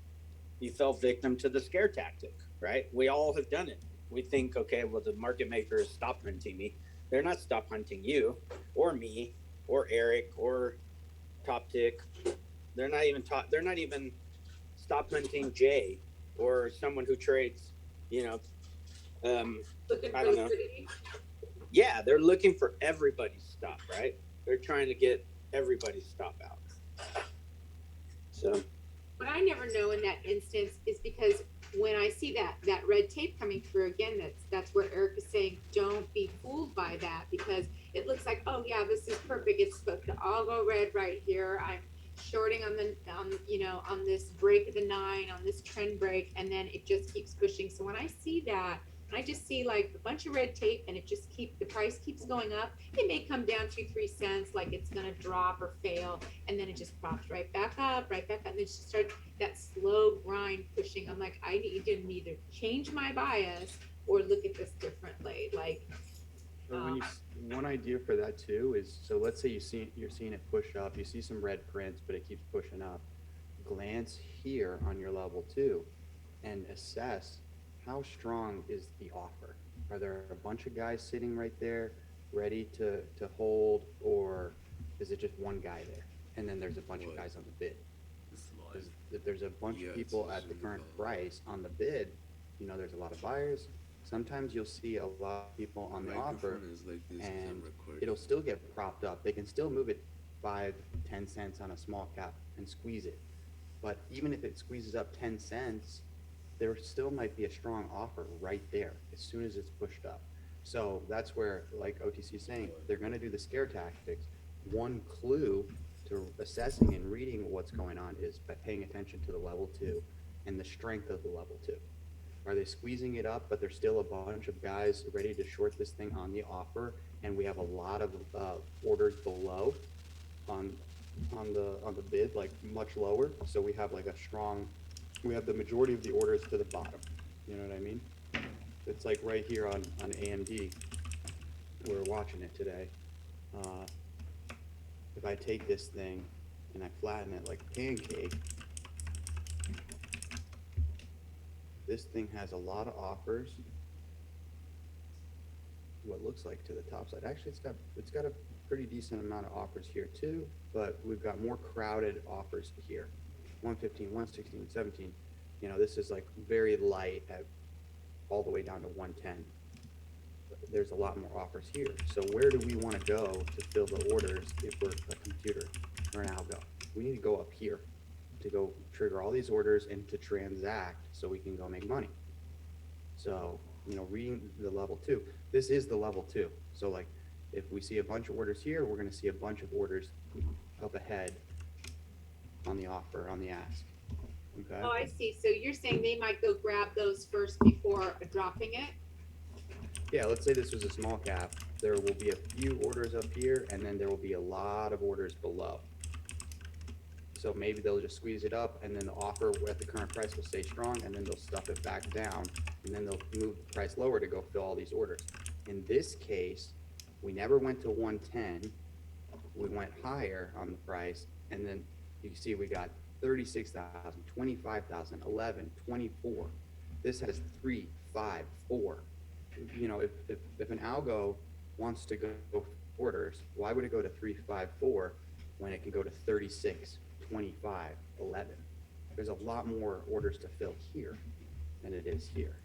You fell victim to the scare tactic, right? We all have done it. We think, okay, well, the market maker is stop hunting me. They're not stop hunting you or me or Eric or top tick. They're not even stop hunting Jay or someone who trades, I don't know. Yeah, they're looking for everybody's stop, right? They're trying to get everybody's stop out. So What I never know in that instance is because when I see that red tape coming through again, that's where Eric is saying, don't be fooled by that, because it looks like, oh yeah, this is perfect. It's supposed to all go red right here. I'm shorting on this break of the 9, on this trend break, and then it just keeps pushing. So when I see that, I just see like a bunch of red tape, and the price keeps going up. It may come down 2-3 cents, like it's gonna drop or fail, and then it just pops right back up, and then it just starts that slow grind pushing. I'm like, I need to either change my bias or look at this differently? Like, But when one idea for that too is, so let's say you're seeing it push up, you see some red prints, but it keeps pushing up. Glance here on your level 2 and assess how strong is the offer. Are there a bunch of guys sitting right there ready to hold, or is it just one guy there? And then there's a bunch of guys on the bid. If there's a bunch of people at the current price on the bid, there's a lot of buyers. Sometimes you'll see a lot of people on the offer, and it'll still get propped up. They can still move it 5-10 cents on a small cap and squeeze it. But even if it squeezes up 10 cents, there still might be a strong offer right there as soon as it's pushed up. So that's where, like OTC is saying, they're going to do the scare tactics. One clue to assessing and reading what's going on is by paying attention to the level 2 and the strength of the level 2. Are they squeezing it up, but there's still a bunch of guys ready to short this thing on the offer, and we have a lot of orders below on the bid, like much lower. So we have like we have the majority of the orders to the bottom. You know what I mean? It's like right here on AMD. We're watching it today. If I take this thing and I flatten it like a pancake, this thing has a lot of offers. What looks like to the top side. Actually, it's got a pretty decent amount of offers here too, but we've got more crowded offers here. 115, 116, 17. This is like very light at all the way down to 110. There's a lot more offers here. So where do we want to go to fill the orders if we're a computer or an algo? We need to go up here to go trigger all these orders and to transact so we can go make money. So, reading the level 2, this is the level 2. So like if we see a bunch of orders here, we're going to see a bunch of orders up ahead on the offer, on the ask. Okay. oh, I see. So you're saying they might go grab those first before dropping it? Yeah, let's say this was a small cap. There will be a few orders up here, and then there will be a lot of orders below. So maybe they'll just squeeze it up, and then the offer at the current price will stay strong, and then they'll stuff it back down, and then they'll move the price lower to go fill all these orders. In this case, we never went to 110. We went higher on the price, and then you can see we got 36,000, 25,000, 11, 24. This has 3, 5, 4. If an algo wants to go orders, why would it go to 3, 5, 4 when it can go to 36, 25, 11? There's a lot more orders to fill here than it is here.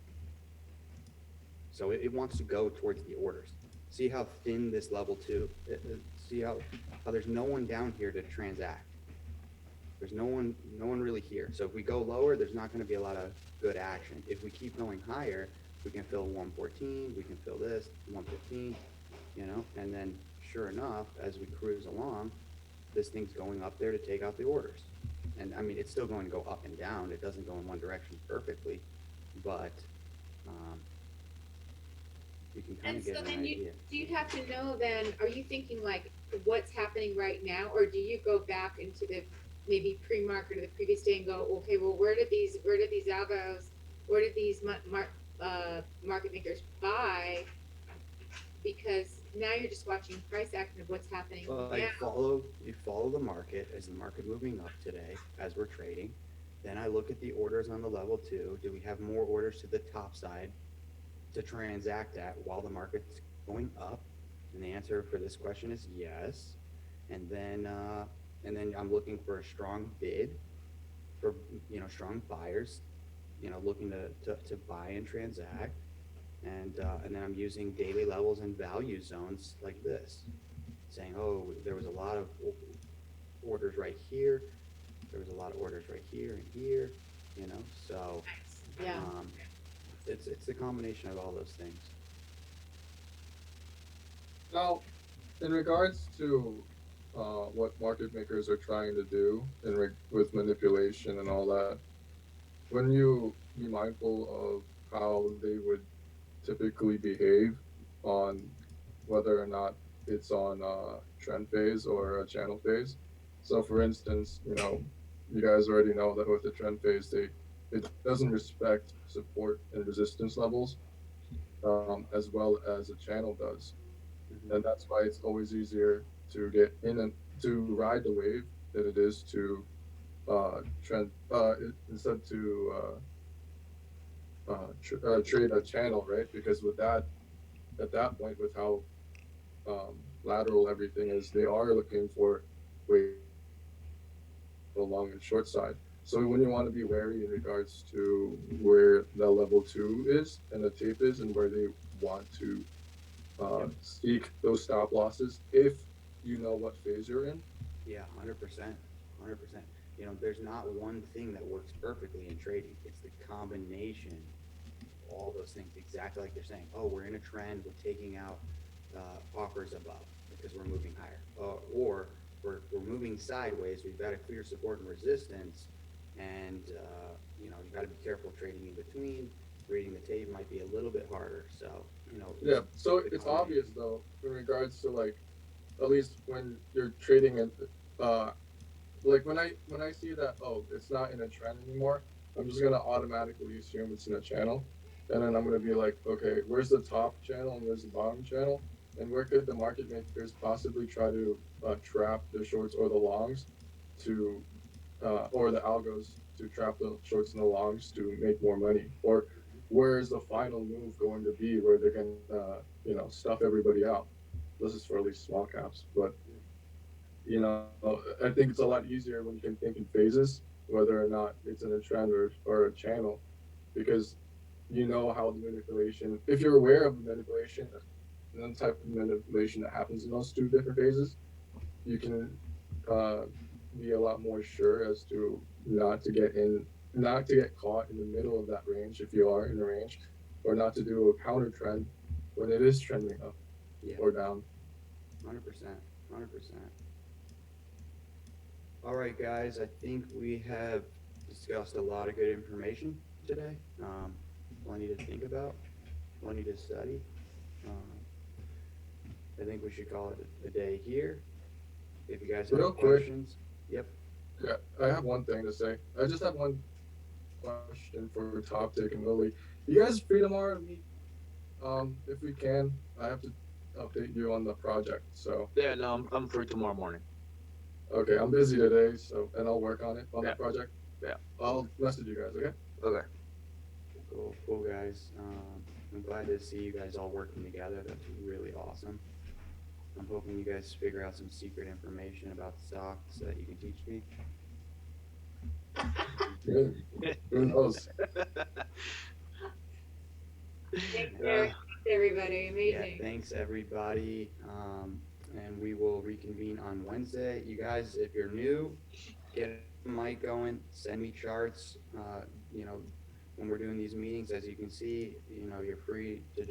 So it wants to go towards the orders. See how thin this level 2, see how there's no one down here to transact. There's no one really here. So if we go lower, there's not going to be a lot of good action. If we keep going higher, we can fill 114, we can fill this, 115, and then sure enough, as we cruise along, this thing's going up there to take out the orders. And I mean, it's still going to go up and down. It doesn't go in one direction perfectly, but you can kind And of get so an then idea. do you have to know then, are you thinking like what's happening right now, or do you go back into the maybe pre-market or the previous day and go, okay, well, where did these algos, where did these market makers buy? Because now you're just watching price action of what's happening Well, now. you follow the market. Is the market moving up today as we're trading? Then I look at the orders on the level 2. Do we have more orders to the top side to transact at while the market's going up? And the answer for this question is yes. And then I'm looking for a strong bid for strong buyers, looking to buy and transact. And then I'm using daily levels and value zones like this, saying, oh, there was a lot of orders right here. There was a lot of orders right here and here, so Yeah. it's a combination of all those things. Now, in regards to what market makers are trying to do with manipulation and all that, wouldn't you be mindful of how they would typically behave on whether or not it's on a trend phase or a channel phase? So for instance, you guys already know that with the trend phase, it doesn't respect support and resistance levels. as well as a channel does. Mhm. And that's why it's always easier to get in and to ride the wave than it is to instead to trade a channel, right? Because with that, at that point, with how lateral everything is, they are looking for waves the long and short side. So when you want to be wary in regards to where the level two is and the tape is and where they want to seek those stop losses if you know what phase you're in. Yeah, 100%, 100%. You know, there's not one thing that works perfectly in trading. It's the combination of all those things, exactly like you're saying. Oh, we're in a trend, we're taking out offers above because we're moving higher. Or we're moving sideways, we've got a clear support and resistance, and, you know, you got to be careful trading in between. Reading the tape might be a little bit harder. So, you know, Yeah, so the it's combination. obvious though in regards to like at least when you're trading in uh like when I see that, oh, it's not in a trend anymore, I'm just gonna automatically assume it's in a channel, and then I'm gonna be like, okay, where's the top channel and where's the bottom channel, and where could the market makers possibly try to trap the shorts or the longs to or the algos to trap the shorts and the longs to make more money, or where's the final move going to be where they're gonna stuff everybody out. This is for at least small caps, but I think it's a lot easier when you can think in phases, whether or not it's in a trend or a channel, because you know how the manipulation, if you're aware of the manipulation and the type of manipulation that happens in those two different phases, you can uh, be a lot more sure as to not to get caught in the middle of that range if you are in a range, or not to do a counter trend when it is trending up Yeah, or down. 100%, 100%. All right, guys, I think we have discussed a lot of good information today. Plenty to think about, plenty to study. Um, I think we should call it a day here. If you guys have Real quick, questions, yep. yeah, I have one thing to say. I just have one question for Top Tick and Lily. You guys free tomorrow to meet? If we can, I have to update you on the project. So Yeah, no, I'm free tomorrow morning. okay, I'm busy today, so and I'll work on it on Yeah, that project. yeah. I'll message you guys. Okay. Okay. Cool, cool, guys. I'm glad to see you guys all working together. That's really awesome. I'm hoping you guys figure out some secret information about the stocks that you can teach me. Who knows? Thanks, Uh, Eric. Thanks, everybody. Yeah, Amazing. thanks everybody. And we will reconvene on Wednesday. You guys, if you're new, get a mic going, send me charts. You know, when we're doing these meetings, as you can see, you know, you're free to